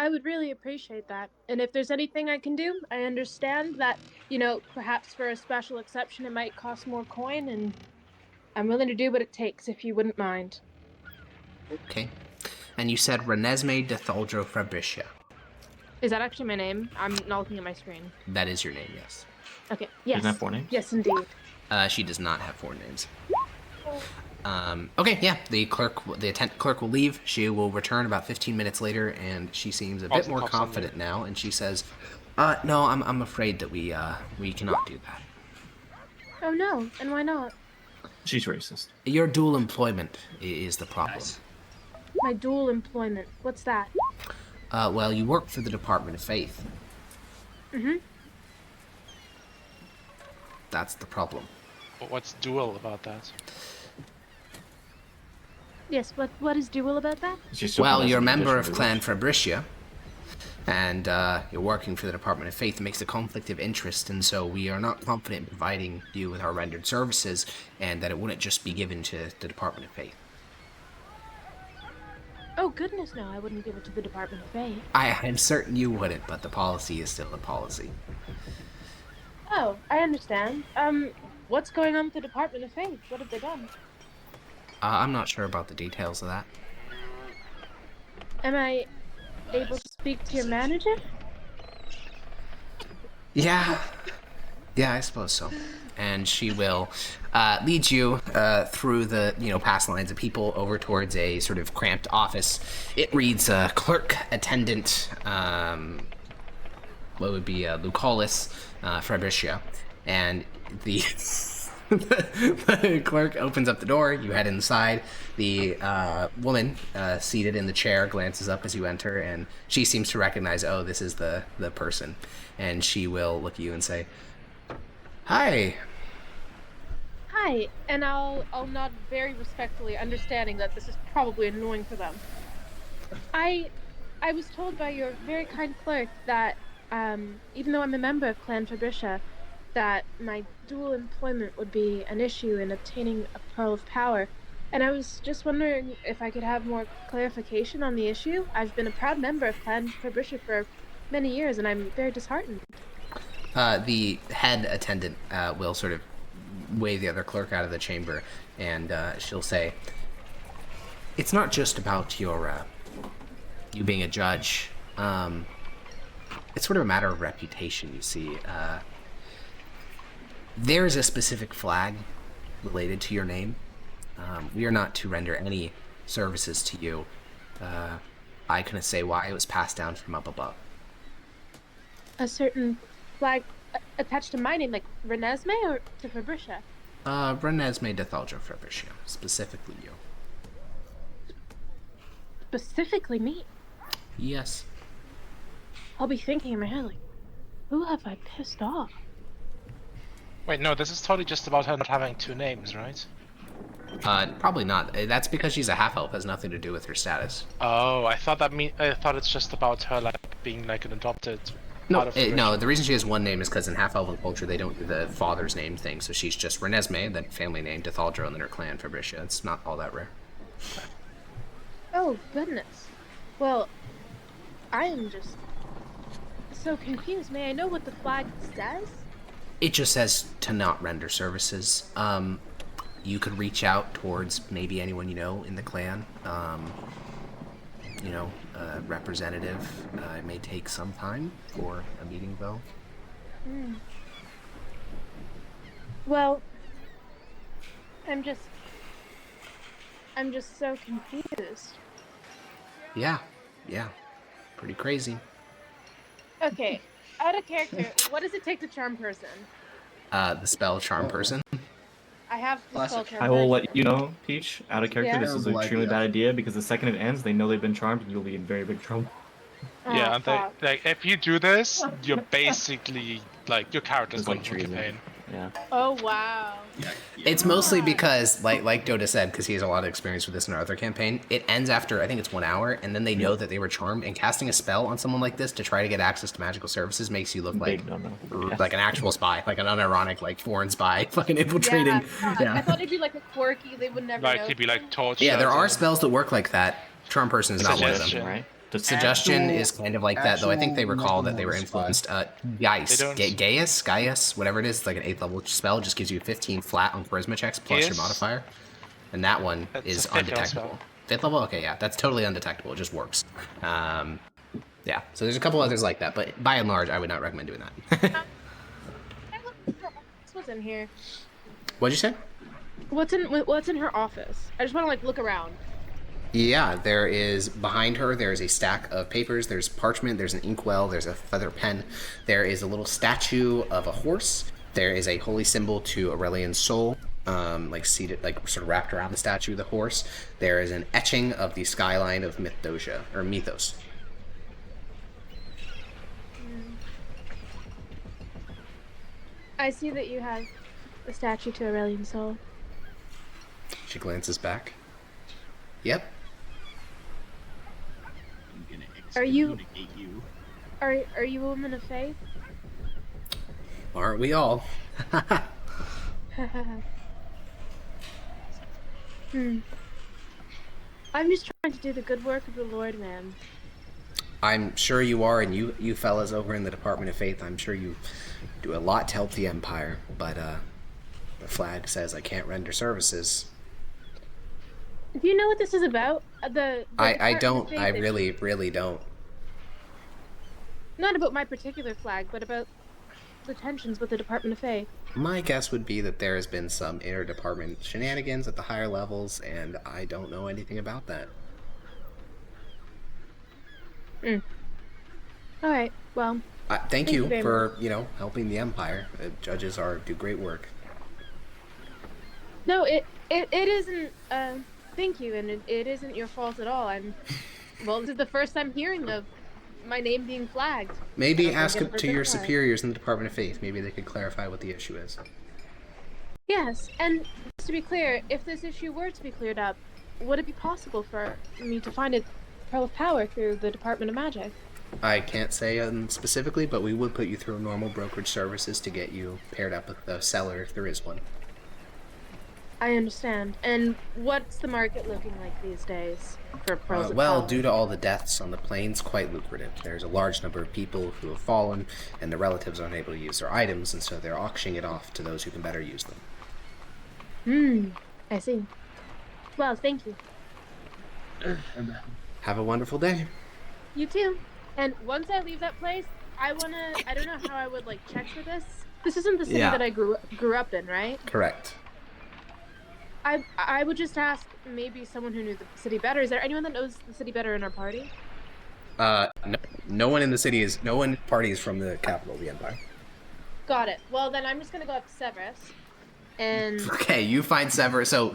I would really appreciate that. And if there's anything I can do, I understand that, perhaps for a special exception it might cost more coin, and I'm willing to do what it takes if you wouldn't mind. Okay. And you said Renesmee de Thaljo Fabricia. Is that actually my name? I'm not looking at my screen. That is your name, yes. Okay, She yes. doesn't have 4 names? Yes, indeed. She does not have 4 names. Okay, yeah. The attendant clerk will leave. She will return about 15 minutes later, and she seems a bit more confident now. And she says, "No, I'm afraid that we cannot do that. Oh no, and why not? She's racist. Your dual employment is the problem. Nice. My dual employment. What's that? Well, you work for the Department of Faith. Mm-hmm. That's the problem. What's dual about that? Yes, what is dual about that? Well, you're a member of Clan Fabricia, and you're working for the Department of Faith. It makes a conflict of interest, and so we are not confident in providing you with our rendered services, and that it wouldn't just be given to the Department of Faith. Oh goodness, no, I wouldn't give it to the Department of Faith. I'm certain you wouldn't, but the policy is still a policy. Oh, I understand. What's going on with the Department of Faith? What have they done? I'm not sure about the details of that. Am I able to speak to your manager? Yeah, I suppose so. And she will lead you through the, past lines of people over towards a sort of cramped office. It reads clerk, attendant, what would be Lucalis Fabricia. And the the clerk opens up the door. You head inside. The woman seated in the chair glances up as you enter, and she seems to recognize, oh, this is the person. And she will look at you and say, "Hi." Hi, and I'll nod very respectfully, understanding that this is probably annoying for them. I was told by your very kind clerk that even though I'm a member of Clan Fabricia, that my dual employment would be an issue in obtaining a Pearl of Power. And I was just wondering if I could have more clarification on the issue. I've been a proud member of Clan Fabricia for many years, and I'm very disheartened. The head attendant will sort of wave the other clerk out of the chamber, and she'll say, "It's not just about your you being a judge. It's sort of a matter of reputation, you see. There's a specific flag related to your name. We are not to render any services to you. I couldn't say why it was passed down from up above." A certain flag attached to my name, like Renesmee or to Fabricia? Renesmee de Thaljo Fabricia, specifically you. Specifically me? Yes. I'll be thinking in my head, like, who have I pissed off? Wait, no, this is totally just about her not having 2 names, right? Probably not. That's because she's a half-elf. Has nothing to do with her status. Oh, I thought it's just about her being like an adopted. No, no. The reason she has 1 name is because in half-elven culture they don't do the father's name thing. So she's just Renesmee, then family name de Thaljo, and then her clan Fabricia. It's not all that rare. Oh goodness. Well, I am just so confused. May I know what the flag says? It just says to not render services. You could reach out towards maybe anyone you know in the clan. A representative. It may take some time for a meeting, though. Well, I'm just so confused. Yeah. Pretty crazy. Okay, out of character, what does it take to charm person? The spell Charm Person. I have the spell charm I will person. let you know, Peach, out of character, Yeah. this is an extremely bad idea because the second it ends, they know they've been charmed and you'll be in very big trouble. Oh, Yeah, and fuck. if you do this, you're basically your character's It's going like to treason. campaign. Yeah. Oh wow. It's mostly because, like Dota said, because he has a lot of experience with this in our other campaign, it ends after, I think it's 1 hour, and then they know that they were charmed, and casting a spell on someone like this to try to get access to magical services makes you look like Big no-no. like an actual spy, like an unironic, like, foreign spy, fucking infiltrating. I thought it'd be like a quirky, they would never know. Like he'd be like torture. Yeah, there are spells that work like that. Charm Person is not one of them. Suggestion. Right? Suggestion is kind of like that, though. I think they recall that they were influenced. Gaius, whatever it is, it's like an 8th level spell, just gives you 15 flat on charisma checks plus your modifier. And that one is undetectable. 5th level? Okay, yeah, that's totally undetectable. It just works. Yeah, so there's a couple others like that, but by and large, I would not recommend doing that. What's in here? What'd you say? What's in her office? I just want to like look around. Yeah, there is, behind her, there is a stack of papers, there's parchment, there's an inkwell, there's a feather pen, there is a little statue of a horse, there is a holy symbol to Aurelian's soul, like seated, like sort of wrapped around the statue of the horse. There is an etching of the skyline of Mythos. I see that you have a statue to Aurelian's soul. She glances back. Yep. Are you a woman of faith? Aren't we all? I'm just trying to do the good work of the Lord, ma'am. I'm sure you are, and you fellas over in the Department of Faith, I'm sure you do a lot to help the Empire, but the flag says I can't render services. Do you know what this is about? I don't. I really don't. Not about my particular flag, but about the tensions with the Department of Faith. My guess would be that there has been some inter-department shenanigans at the higher levels, and I don't know anything about that. Alright, well... thank you for, helping the Empire. Judges do great work. No, it isn't, thank you, and it isn't your fault at all. Well, this is the first I'm hearing of my name being flagged. Maybe ask it to your superiors in the Department of Faith. Maybe they could clarify what the issue is. Yes, and just to be clear, if this issue were to be cleared up, would it be possible for me to find a Pearl of Power through the Department of Magic? I can't say specifically, but we would put you through normal brokerage services to get you paired up with the seller if there is one. I understand. And what's the market looking like these days for pearls of well, power? due to all the deaths on the plains, quite lucrative. There's a large number of people who have fallen, and their relatives aren't able to use their items, and so they're auctioning it off to those who can better use them. I see. Well, thank you. Have a wonderful day. You too. And once I leave that place, I don't know how I would, check for this. This isn't the city that I grew up in, right? Correct. I would just ask maybe someone who knew the city better. Is there anyone that knows the city better in our party? No one in the city no one party is from the capital of the Empire. Got it. Well, then I'm just gonna go up to Severus. And... Okay, you find Severus. So,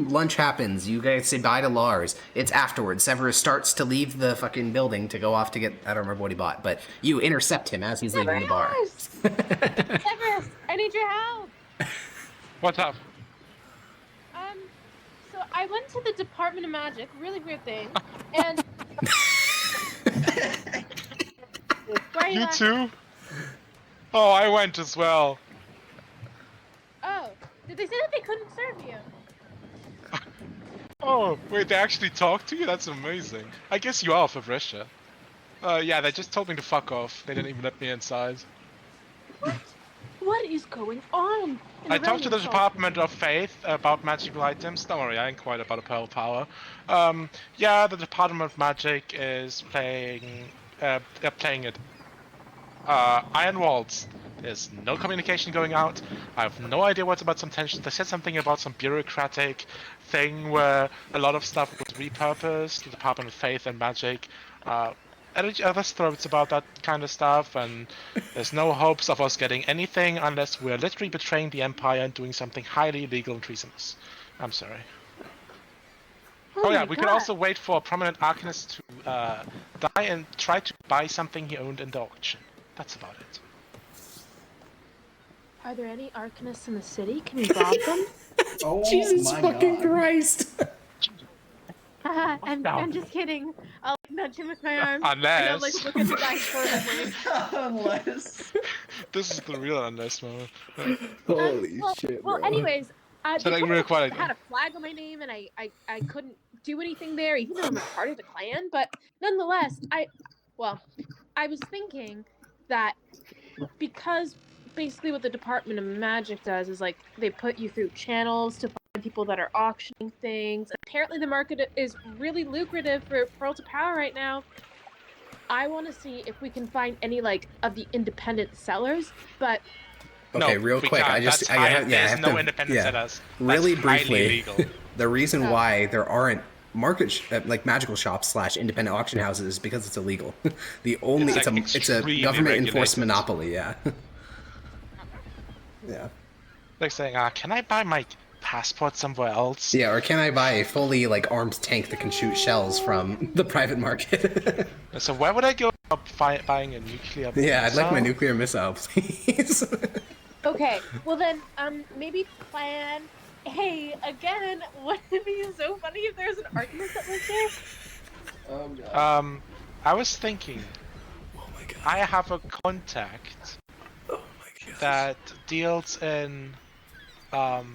lunch happens. You guys say bye to Lars. It's afterwards. Severus starts to leave the fucking building to go off to get... I don't remember what he bought, but you intercept him as he's leaving the bar. Severus, I need your help. What's up? So I went to the Department of Magic, really weird thing, and... You too? Oh, I went as well. Oh, did they say that they couldn't serve you? Oh, wait, they actually talked to you? That's amazing. I guess you are Fabrisha. Yeah, they just told me to fuck off. They didn't even let me inside. What is going on? I talked to the Department of Faith about magical items. Don't worry, I inquired about a Pearl of Power. Yeah, the Department of Magic is playing it. Iron Walls. There's no communication going out. I have no idea what's about some tensions. They said something about some bureaucratic thing where a lot of stuff was repurposed, the Department of Faith and Magic. At each other's throats about that kind of stuff, and there's no hopes of us getting anything unless we're literally betraying the Empire and doing something highly illegal and treasonous. I'm sorry. Oh yeah, we could also wait for a prominent arcanist to die and try to buy something he owned in the auction. That's about it. Are there any arcanists in the city? Can we rob them? Oh, Jesus fucking Christ! I'm just kidding. I'll nudge him with my arm. Unless. And I'll look at the dice for him. Unless. This is the real unless moment. Holy shit, Well, bro. anyways, So they like told real me quiet. I had a flag on my name, and I couldn't do anything there, even though I'm a part of the clan. But nonetheless, I was thinking that because basically what the Department of Magic does is like they put you through channels to find people that are auctioning things. Apparently, the market is really lucrative for Pearl to Power right now. I want to see if we can find any like of the independent sellers, but Okay, No, real we quick, can't. I just That's I high, have, yeah, I there's have no to, independent yeah, sellers. really That's highly briefly. illegal. The reason Oh. why there aren't like magical shops / independent auction houses is because it's illegal. The only It's, like, it's a extremely government enforced regulated. monopoly. Yeah. Yeah. Like saying, can I buy my passport somewhere else? Yeah, or can I buy a fully like armed tank that can shoot shells from the private market? So where would I go buying a nuclear Yeah, I'd like my missile? nuclear missile, please. okay. Well then, maybe plan. Hey, again, wouldn't it be so funny if there's an argument that was there? Oh god. I was thinking, Oh my god. I have a contact Oh my god. that deals in, well,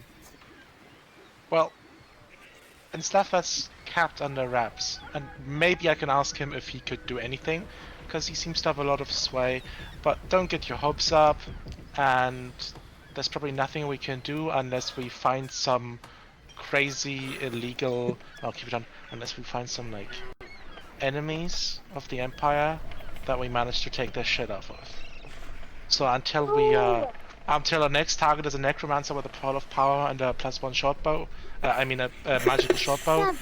in stuff that's kept under wraps, and maybe I can ask him if he could do anything, because he seems to have a lot of sway. But don't get your hopes up, and there's probably nothing we can do unless we find some crazy illegal. I'll keep it on. Unless we find some like enemies of the Empire that we manage to take their shit off of. So until our next target is a necromancer with a pearl of power and a +1 short bow, a magical short bow,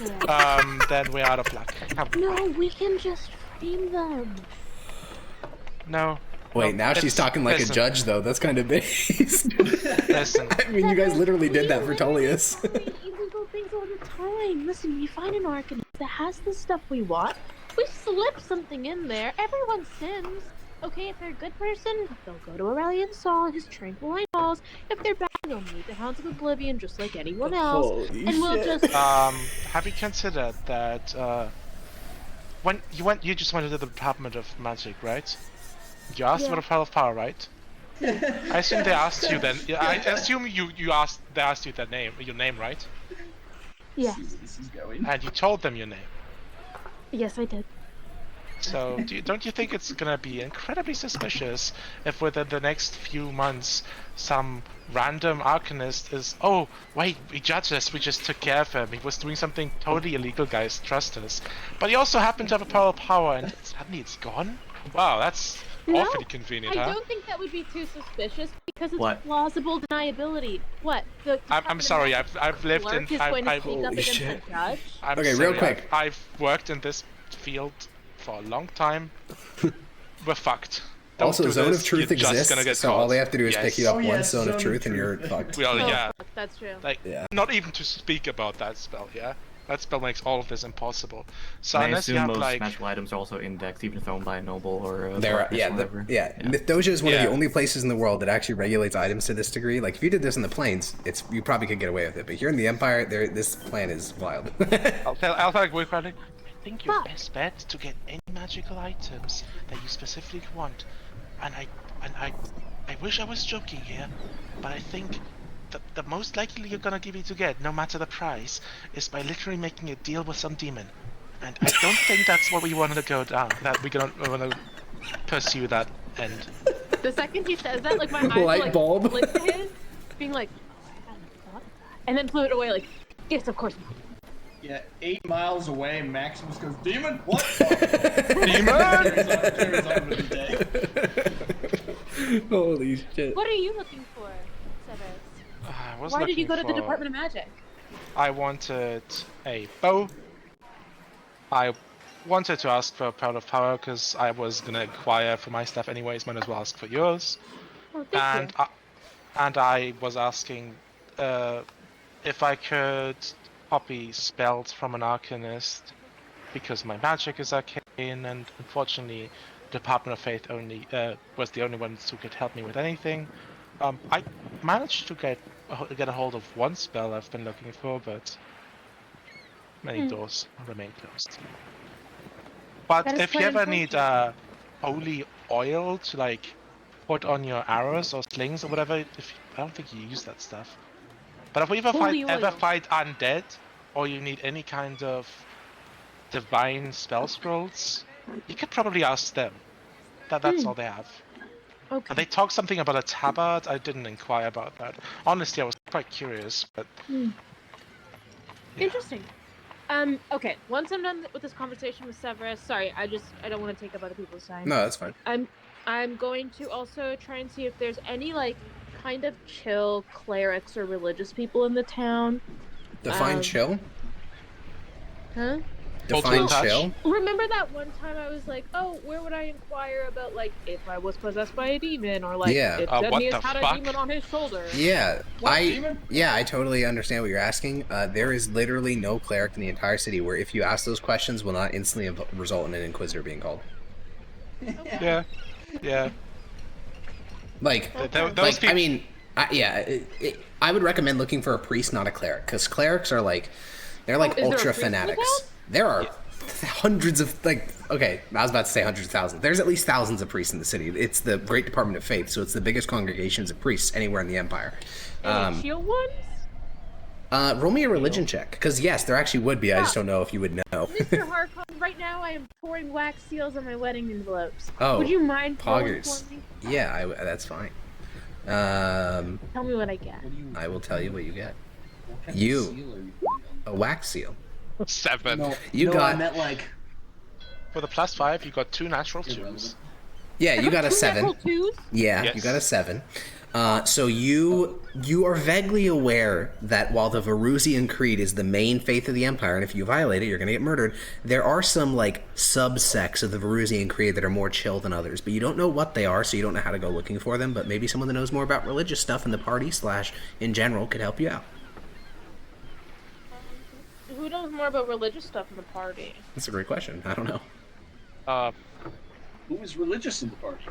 then we're out of luck. No, we can just frame them. No. Wait, no, now she's talking like listen, a judge, though. That's kind of based. Listen. I mean, you guys literally did that for Tullius. Illegal things all the time. Listen, we find an arcanist that has the stuff we want. We slip something in there. Everyone sins. Okay, if they're a good person, they'll go to Aurelian Sol and his tranquil halls. If they're bad, they'll meet the Hounds of Oblivion just like anyone else. Holy and we'll shit. just Have you considered that when you just went to the Department of Magic, right? You asked for the Pearl of Power, right? I assume they asked you then. I assume they asked you your name, right? Yeah. This is going. And you told them your name. Yes, I did. So don't you think it's gonna be incredibly suspicious if within the next few months some random arcanist is, oh wait, we judged us, we just took care of him, he was doing something totally illegal, guys, trust us. But he also happened to have a pearl of power and suddenly it's gone? Wow, that's awfully convenient, I huh? don't think that would be too suspicious because it's What? plausible deniability. What? I'm sorry, I've lived in Holy shit. Judge? I'm Okay, sorry, real quick. I've worked in this field for a long time. We're fucked. Don't Also, do Zone this, of Truth you're just exists, gonna get so all caught. they have to do is Yes. pick you up Oh, one yes, Zone of Zone of Truth and you're Truth. fucked. Well, yeah. That's true. Like, Yeah. not even to speak about that spell, yeah? That spell makes all of this impossible. So And I unless you assume have, most like... magical items are also indexed, even if owned by a noble or a There, darkness yeah, or whatever. Mythdosia is one of Yeah. the only places in the world that actually regulates items to this degree. Like, if you did this in the plains, you probably could get away with it. But here in the Empire, this plan is wild. I'll tell you quickly. I think your best bet to get any magical items that you specifically want, and I wish I was joking here, but I think the most likely you're gonna give me to get, no matter the price, is by literally making a deal with some demon. And I don't think that's what we want to go down. That we're gonna pursue that end. The second he says that, like my eyes Light like bulb. flicked to his, being like, oh, I hadn't thought of that. And then flew it away like, yes, of course. Yeah, 8 miles away, Maximus goes, Demon? What? Demon! Carries on with the day. Holy shit. What are you looking for, Severus? I was Why did you go to looking the for- Department of Magic? I wanted a bow. I wanted to ask for a Pearl of Power because I was gonna acquire for my stuff anyways. Might as well ask for yours. Oh, thank you. And I was asking if I could copy spells from an arcanist because my magic is arcane, and unfortunately, Department of Faith only was the only ones who could help me with anything. I managed to get a hold of one spell I've been looking for, but many doors remain closed. But That is if you quite ever need holy oil to like put on your arrows or slings or whatever, I don't think you use that stuff. But if we ever Holy oil. fight undead, or you need any kind of divine spell scrolls, you could probably ask them. That's all they have. Okay. And they talk something about a tabard. I didn't inquire about that. Honestly, I was quite curious, but yeah. Interesting. Okay. Once I'm done with this conversation with Severus, sorry, I don't want to take up other people's time. No, that's fine. I'm going to also try and see if there's any like kind of chill clerics or religious people in the town. Define chill? Huh? Define chill? Remember that one time I was like, oh, where would I inquire about, like, if I was possessed by a demon, or, like, if Zednius had a demon on his shoulder? Yeah, demon? Yeah, I totally understand what you're asking. There is literally no cleric in the entire city where if you ask those questions will not instantly result in an inquisitor being called. Yeah. Like, those I mean, I would recommend looking for a priest, not a cleric, because clerics are like, they're like ultra fanatics. There are hundreds of, like, okay, I was about to say hundreds of thousands. There's at least thousands of priests in the city. It's the Great Department of Faith, so it's the biggest congregations of priests anywhere in the Empire. Any shield ones? Roll me a religion check, because yes, there actually would be. I just don't know if you would know. Mr. Harkon, right now I am pouring wax seals on my wedding envelopes. Oh, would you mind pouring poggers. for me? Yeah, that's fine. Tell me what I get. I will tell you what you get. A wax seal. 7. I meant like. With a +5, you got 2 natural 2s. Yeah, you got a 7. Natural twos? Yeah, Yes. you got a 7. So you are vaguely aware that while the Varusian Creed is the main faith of the Empire, and if you violate it, you're gonna get murdered, there are some, like, subsects of the Varusian Creed that are more chill than others, but you don't know what they are, so you don't know how to go looking for them, but maybe someone that knows more about religious stuff in the party / in general could help you out. Who knows more about religious stuff in the party? That's a great question. I don't know. Who is religious in the party?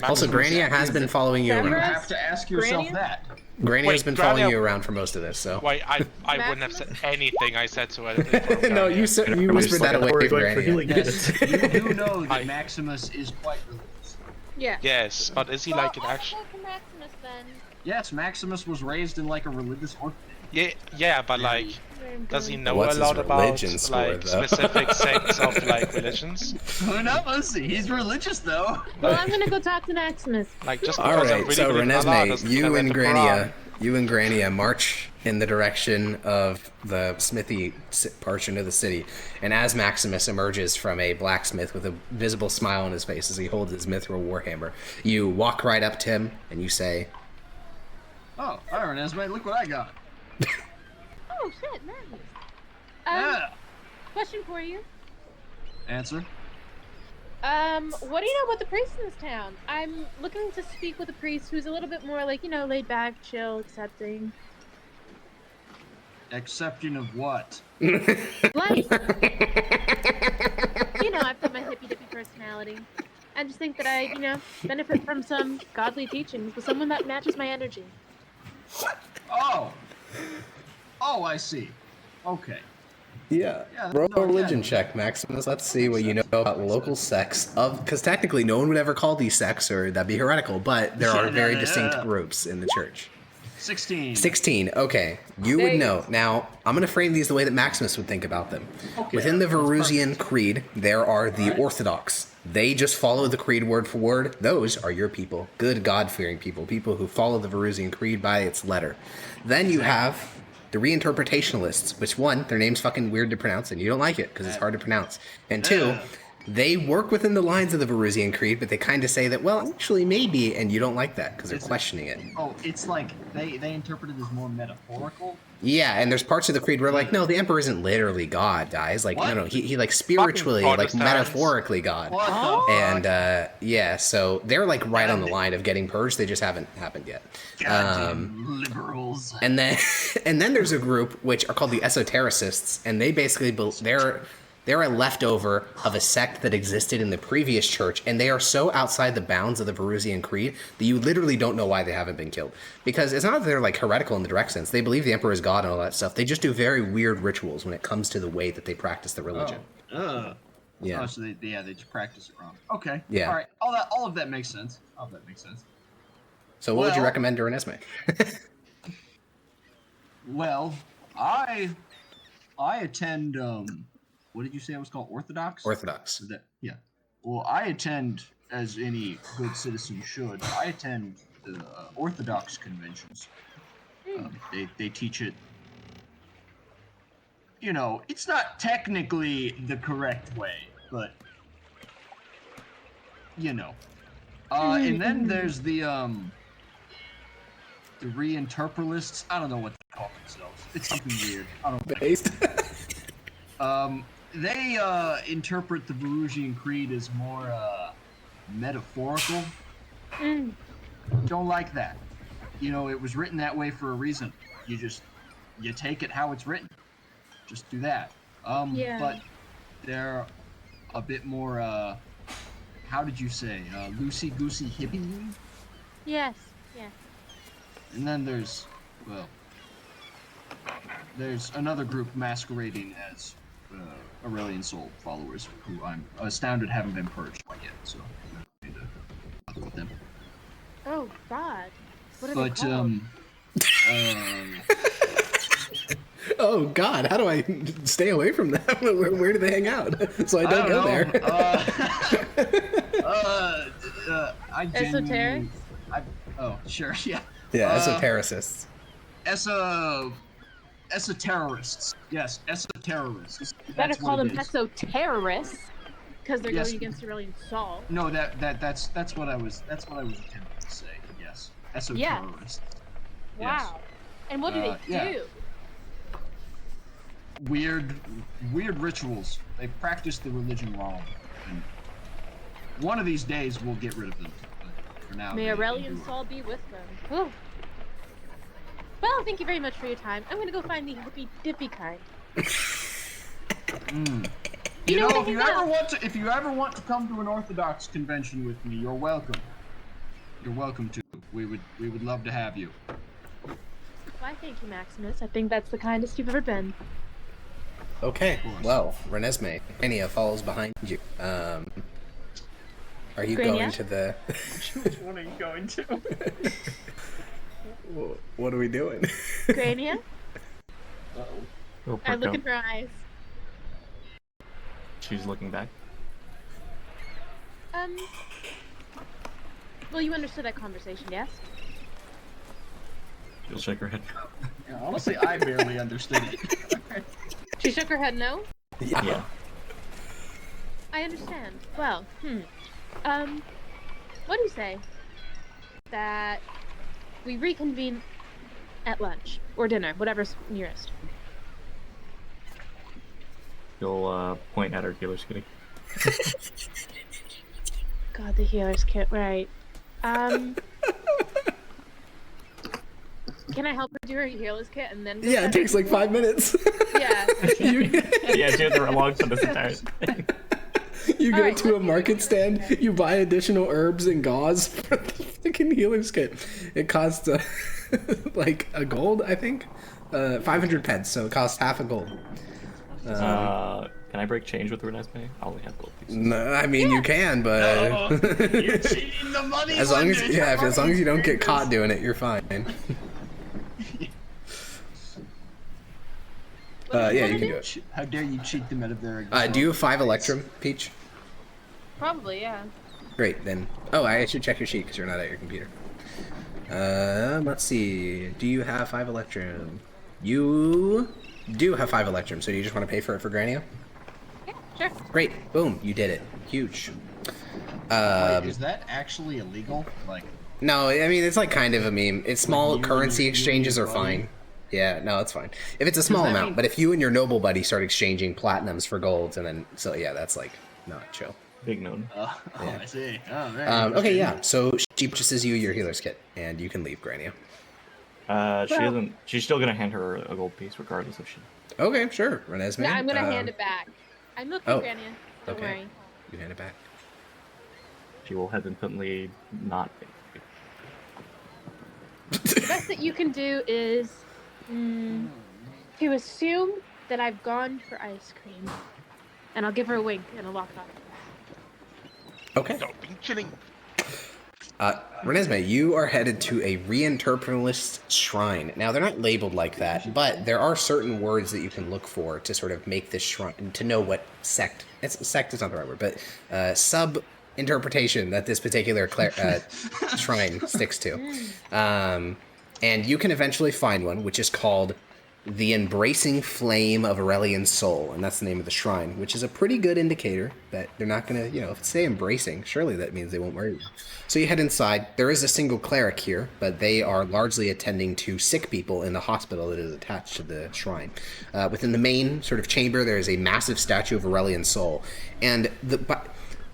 Also, Grania has been following you You around. have to ask yourself Grania? that. Grania has Wait, been following Grania- you around for most of this, so. Wait, I wouldn't have said anything I said to her. No, you whispered that away from Grania. Yes, you do know that Maximus is quite religious. Yeah. Yes, but is he like an actual... Maximus then. Yes, Maximus was raised in like a religious orphanage. Yeah, but like, does he know What's a his lot about religion score, like though? specific sects of like religions? Who knows? He's religious though. Well, I'm gonna go talk to Maximus. Like just All because I right, really so believe in Allah Renesmee, doesn't mean I read the you and Grania march in the direction of the smithy portion of the city, and as Maximus emerges from a blacksmith with a visible smile on his face as he holds his mithril warhammer, you walk right up to him and you say, Oh, Iron Esme, look what I got. Oh shit, Maximus. Yeah. Question for you. Answer. What do you know about the priests in this town? I'm looking to speak with a priest who's a little bit more like, laid back, chill, accepting. Accepting of what? Like, I've got my hippy-dippy personality. I just think that I, benefit from some godly teachings with someone that matches my energy. Oh, I see. Okay. Yeah, Yeah, roll no, a religion yeah. check, Maximus. Let's see what you know about local sects of, because technically no one would ever call these sects, or that'd be heretical, but there are very distinct groups in the church. 16. 16, okay. You would know. Now, I'm going to frame these the way that Maximus would think about them. Within the Varusian Creed, there are the Orthodox. They just follow the creed word for word. Those are your people. Good, God-fearing people. People who follow the Varusian Creed by its letter. Then you have the reinterpretationalists, which one, their name's fucking weird to pronounce, and you don't like it because it's hard to pronounce. And two, they work within the lines of the Varusian Creed, but they kind of say that, well, actually, maybe, and you don't like that because they're questioning it. Oh, it's like they interpret it as more metaphorical. Yeah, and there's parts of the creed where like, no, the emperor isn't literally God, guys. Like, What? no, he like spiritually, Fucking like Protestants. metaphorically God. What the fuck? And yeah, so they're like right on the line of getting purged. They just haven't happened yet. Goddamn liberals. And then there's a group which are called the esotericists, and they basically they're a leftover of a sect that existed in the previous church, and they are so outside the bounds of the Varusian Creed that you literally don't know why they haven't been killed. Because it's not that they're like heretical in the direct sense. They believe the emperor is God and all that stuff. They just do very weird rituals when it comes to the way that they practice the religion. Oh, Yeah. so they just practice it wrong. Okay. Yeah. All right. All of that makes sense. All of that makes sense. So what would you Well- recommend to Renesmee? Well, I attend. What did you say I was called? Orthodox. Orthodox. Is that yeah? Well, I attend as any good citizen should. I attend the Orthodox conventions. They teach it. You know, it's not technically the correct way, but you know. And then there's the reinterpretalists. I don't know what they call themselves. It's something weird. I don't know. Based. They interpret the Varugian Creed as more metaphorical. Don't like that. You know, it was written that way for a reason. You take it how it's written. Just do that. Yeah. But they're a bit more how did you say? Loosey-goosey hippie? Yes. Yeah. And then there's another group masquerading as Aurelian Soul followers who I'm astounded haven't been purged by yet, so I'm not going to bother with them. Oh God. What are But they called? Oh God, how do I stay away from them? Where do they hang out? So I don't go there. I Esoteric? Oh, sure, yeah. Yeah, esotericists. Esoterrorists. Yes, esoterrorists. Better call them it is. exo-terrorists, because they're Yes. going against Aurelian Sol. No, that's what I was attempting to say. Yes, esoterrorists. Wow. And what do they yeah. do? Weird rituals. They practice the religion wrong. And one of these days we'll get rid of them. But for now, May they Aurelian endure. Sol be with them. Ooh. Well, thank you very much for your time. I'm gonna go find the hippy dippy kind. You know, what if you ever want to come to an Orthodox convention with me, you're welcome. You're welcome to. We would love to have you. Why, thank you, Maximus. I think that's the kindest you've ever been. Okay, well, Renesmee, Grania follows behind you. Are you Grania? going to the... Which one are you going to? What are we doing? Grania? Oh, I look in her eyes. She's looking back. Well, you understood that conversation, yes? She'll shake her head. Yeah, honestly, I barely understood it. She shook her head no? Yeah. I understand. Well, what do you say that we reconvene at lunch or dinner, whatever's nearest? She'll point at her healer's kitty. God, the healer's kit, right. Can I help her do her healer's kit and then... Yeah, it takes like 5 minutes. Yeah. Yeah, she has her along for this entire thing. You go Alright, to a let's market stand, you buy additional herbs and gauze for the freaking healer's kit. It costs like a gold, I think. 500 pence, so it costs half a gold. Can I break change with Renesmee? I only have gold pieces. No, I mean you can, but You're cheating the money. as long as you don't get caught doing it, you're fine. Yeah, you can do it. How dare you cheat them out of their... Do you have 5 Electrum, Peach? Probably, yeah. Great, then. Oh, I should check your sheet because you're not at your computer. Let's see. Do you have 5 Electrum? You do have 5 Electrum, so you just want to pay for it for Grania? Yeah, sure. Great. Boom, you did it. Huge. Wait, is that actually illegal? Like... No, I mean, it's like kind of a meme. It's small you currency and your exchanges are buddy? fine. Yeah, no, it's fine. If it's a small that amount, mean- but if you and your noble buddy start exchanging platinums for golds, and then, so yeah, that's like not chill. Big known. Oh, Yeah. I see. Oh, man. Okay, yeah, so she purchases you your healer's kit, and you can leave, Grania. She doesn't. She's still gonna hand her a gold piece, regardless if she. Okay, sure, Renesmee. Yeah, I'm gonna hand it back. I'm looking, oh, Grania. Don't okay. worry. You hand it back. She will hesitantly not. The best that you can do is to assume that I've gone for ice cream. And I'll give her a wink and a lock off. Okay. Don't be chilling. Renesmee, you are headed to a reinterpretalist shrine. Now, they're not labeled like that, but there are certain words that you can look for to sort of make this shrine, to know what sect, sect is not the right word, but sub-interpretation that this particular shrine sticks to. And you can eventually find one, which is called the Embracing Flame of Aurelian's Soul, and that's the name of the shrine, which is a pretty good indicator that they're not going to, if it's say embracing, surely that means they won't murder you. So you head inside. There is a single cleric here, but they are largely attending to sick people in the hospital that is attached to the shrine. Within the main sort of chamber, there is a massive statue of Aurelian's Soul, and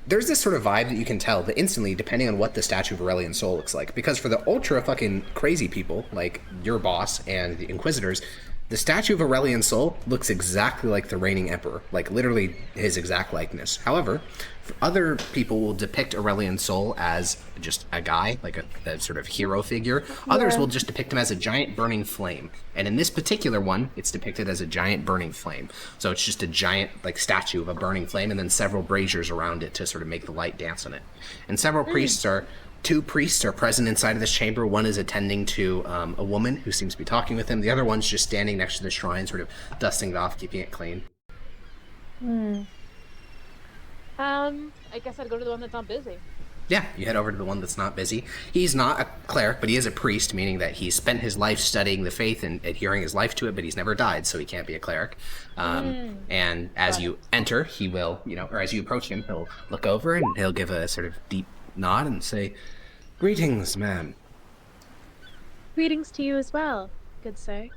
there's this sort of vibe that you can tell that instantly, depending on what the statue of Aurelian's Soul looks like. Because for the ultra fucking crazy people, like your boss and the Inquisitors, the statue of Aurelian's Soul looks exactly like the reigning emperor, like literally his exact likeness. However, other people will depict Aurelian's Soul as just a guy, like a sort of hero figure. Others will just depict him as a giant burning flame. And in this particular one, it's depicted as a giant burning flame. So it's just a giant like statue of a burning flame and then several braziers around it to sort of make the light dance on it. And several two priests are present inside of this chamber. One is attending to a woman who seems to be talking with him. The other one's just standing next to the shrine, sort of dusting it off, keeping it clean. I guess I'd go to the one that's not busy. Yeah, you head over to the one that's not busy. He's not a cleric, but he is a priest, meaning that he's spent his life studying the faith and adhering his life to it, but he's never died, so he can't be a cleric. And as you enter, he will, or as you approach him, he'll look over and he'll give a sort of deep nod and say, "Greetings, ma'am." Greetings to you as well, good sir.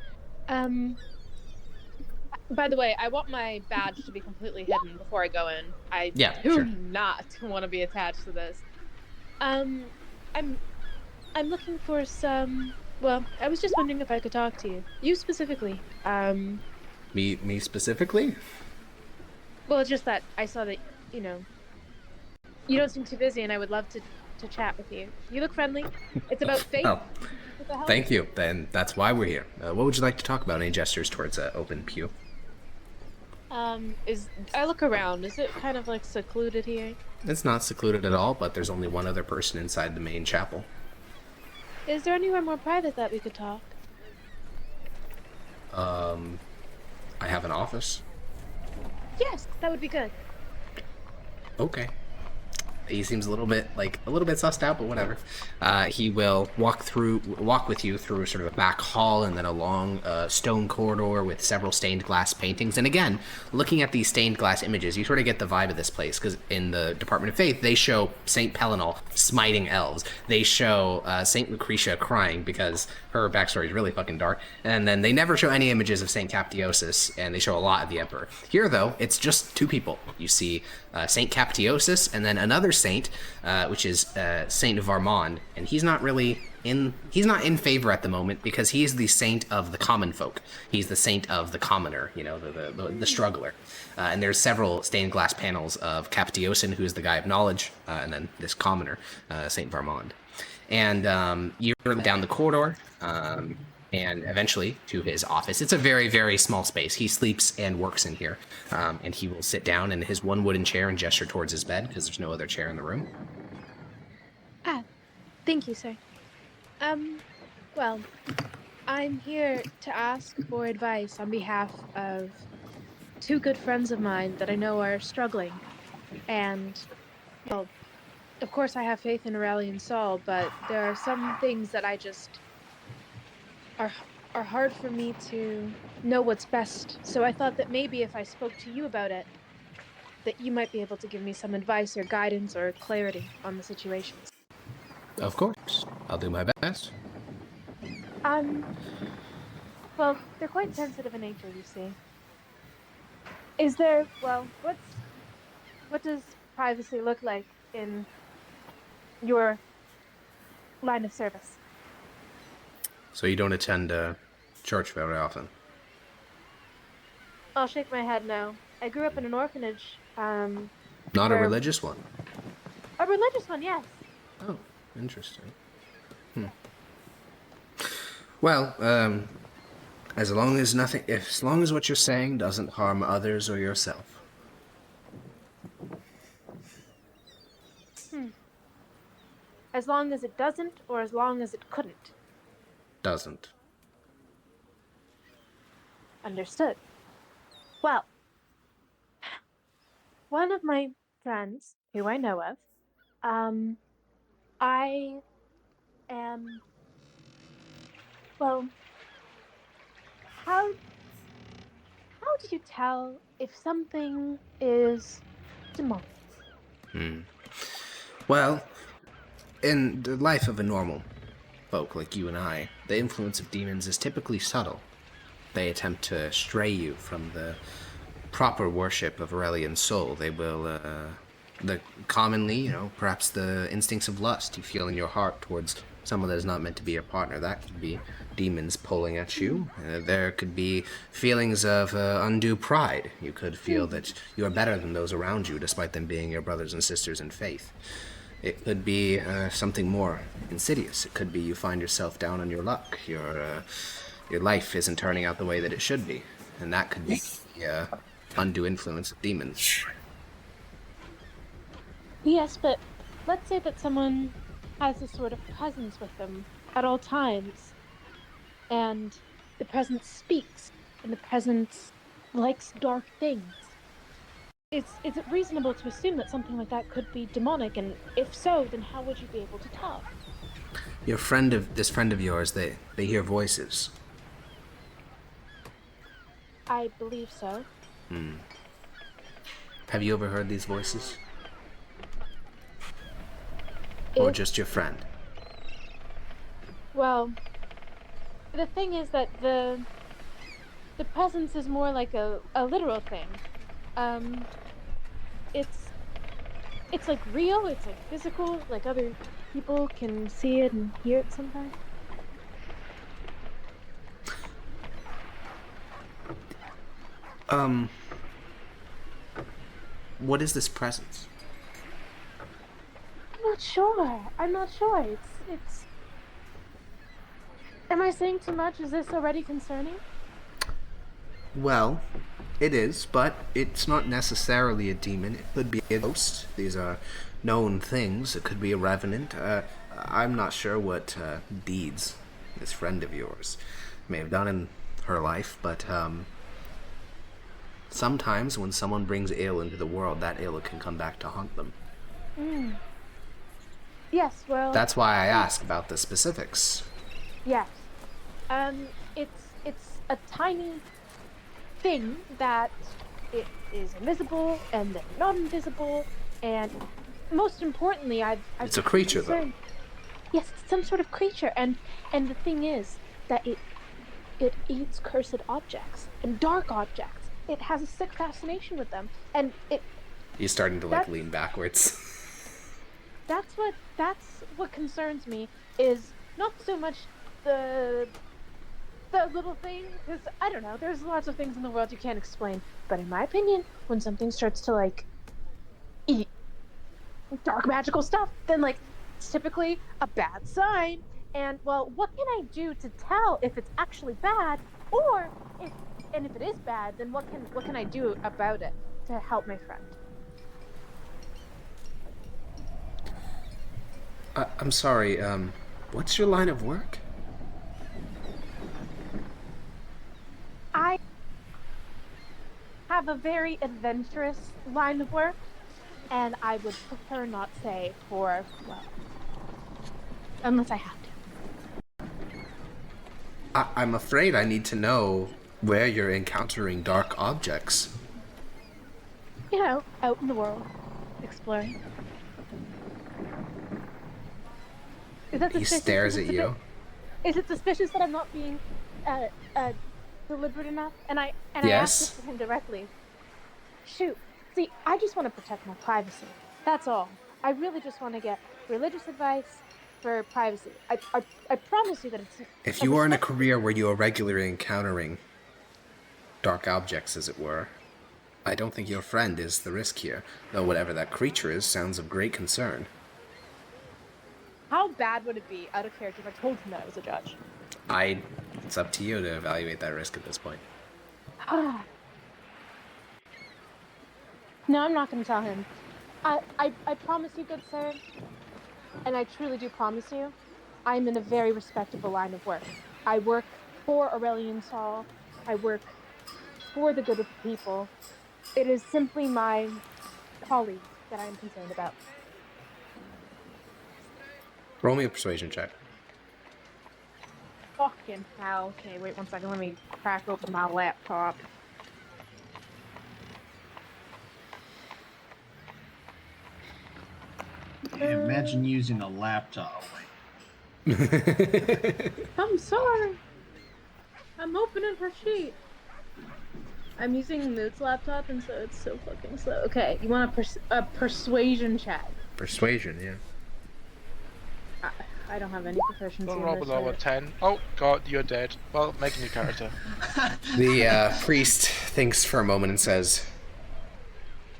By the way, I want my badge to be completely hidden before I go in. I do not want to be attached to this. I'm looking for some. Well, I was just wondering if I could talk to you. You specifically. Me specifically? Well, it's just that I saw that you don't seem too busy, and I would love to chat with you. You look friendly. It's about faith. Oh, thank you. Then that's why we're here. What would you like to talk about? Any gestures towards open pew? I look around. Is it kind of like secluded here? It's not secluded at all, but there's only one other person inside the main chapel. Is there anywhere more private that we could talk? I have an office. Yes, that would be good. Okay. He seems a little bit sussed out, but whatever. He will walk with you through sort of a back hall and then a long stone corridor with several stained glass paintings. And again, looking at these stained glass images, you sort of get the vibe of this place, because in the Department of Faith, they show Saint Pelinal smiting elves. They show Saint Lucretia crying because her backstory is really fucking dark. And then they never show any images of Saint Captiosus, and they show a lot of the Emperor. Here, though, it's just two people. You see Saint Captiosus and then another saint, which is Saint Varmond, and he's not in favor at the moment because he's the saint of the common folk. He's the saint of the commoner, the struggler. And there's several stained glass panels of Captiosin, who is the guy of knowledge, and then this commoner, Saint Varmond. And you're down the corridor, and eventually to his office. It's a very, very small space. He sleeps and works in here, and he will sit down in his one wooden chair and gesture towards his bed because there's no other chair in the room. Thank you, sir. Well, I'm here to ask for advice on behalf of two good friends of mine that I know are struggling. And, well, of course I have faith in Aurelian's Soul, but there are some things that I just are hard for me to know what's best. So I thought that maybe if I spoke to you about it, that you might be able to give me some advice or guidance or clarity on the situations. Of course. I'll do my best. Well, they're quite sensitive in nature, you see. Is there, well, what does privacy look like in your line of service? So you don't attend church very often? I'll shake my head no. I grew up in an orphanage. Not a religious one? A religious one, yes. Oh, interesting. Well, as long as what you're saying doesn't harm others or yourself. As long as it doesn't, or as long as it couldn't? Doesn't. Understood. Well, one of my friends, who I know of, I am, well, how do you tell if something is demonic? Well, in the life of a normal folk like you and I, the influence of demons is typically subtle. They attempt to stray you from the proper worship of Aurelian's soul. They will, commonly, perhaps the instincts of lust you feel in your heart towards someone that is not meant to be your partner. That could be demons pulling at you. There could be feelings of undue pride. You could feel that you are better than those around you, despite them being your brothers and sisters in faith. It could be something more insidious. It could be you find yourself down on your luck. Your life isn't turning out the way that it should be. And that could be the undue influence of demons. Yes, but let's say that someone has a sort of presence with them at all times, and the presence speaks, and the presence likes dark things. Is it reasonable to assume that something like that could be demonic, and if so, then how would you be able to tell? This friend of yours, they hear voices. I believe so. Have you ever heard these voices? Or just your friend? Well, the thing is that the presence is more like a literal thing. It's like real, it's like physical, like other people can see it and hear it sometimes. What is this presence? I'm not sure. It's... Am I saying too much? Is this already concerning? Well, it is, but it's not necessarily a demon. It could be a ghost. These are known things. It could be a revenant. I'm not sure what deeds this friend of yours may have done in her life, but sometimes when someone brings ill into the world, that ill can come back to haunt them. Yes, well... That's why I ask about the specifics. Yes. It's a tiny thing that it is invisible and then not invisible, and most importantly, It's a creature, though. Yes, it's some sort of creature, and the thing is that it eats cursed objects and dark objects. It has a sick fascination with them, and it... He's starting to lean backwards. That's what concerns me, is not so much the little thing, because I don't know, there's lots of things in the world you can't explain, but in my opinion, when something starts to eat dark magical stuff, then it's typically a bad sign. And well, what can I do to tell if it's actually bad, or if it is bad, then what can I do about it to help my friend? I'm sorry, what's your line of work? I have a very adventurous line of work, and I would prefer not say unless I have to. I'm afraid I need to know where you're encountering dark objects. Out in the world, exploring. Is that He suspicious? stares at you. Is it suspicious that I'm not being deliberate enough? And I Yes. asked this to him directly. Shoot. See, I just want to protect my privacy. That's all. I really just want to get religious advice for privacy. I promise you that it's... If you are in a career where you are regularly encountering dark objects, as it were, I don't think your friend is the risk here, though whatever that creature is sounds of great concern. How bad would it be, out of character, if I told him that I was a judge? It's up to you to evaluate that risk at this point. No, I'm not going to tell him. I promise you, good sir, and I truly do promise you, I'm in a very respectable line of work. I work for Aurelian Sol. I work for the good of the people. It is simply my colleagues that I am concerned about. Roll me a persuasion check. Fucking hell. Okay, wait 1 second. Let me crack open my laptop. Imagine using a laptop. I'm sorry. I'm opening her sheet. I'm using Mood's laptop, and so it's so fucking slow. Okay, you want a persuasion check? Persuasion, yeah. I don't have any proficiency Don't in roll this. below a 10. Oh god, you're dead. Well, make a new character. The priest thinks for a moment and says,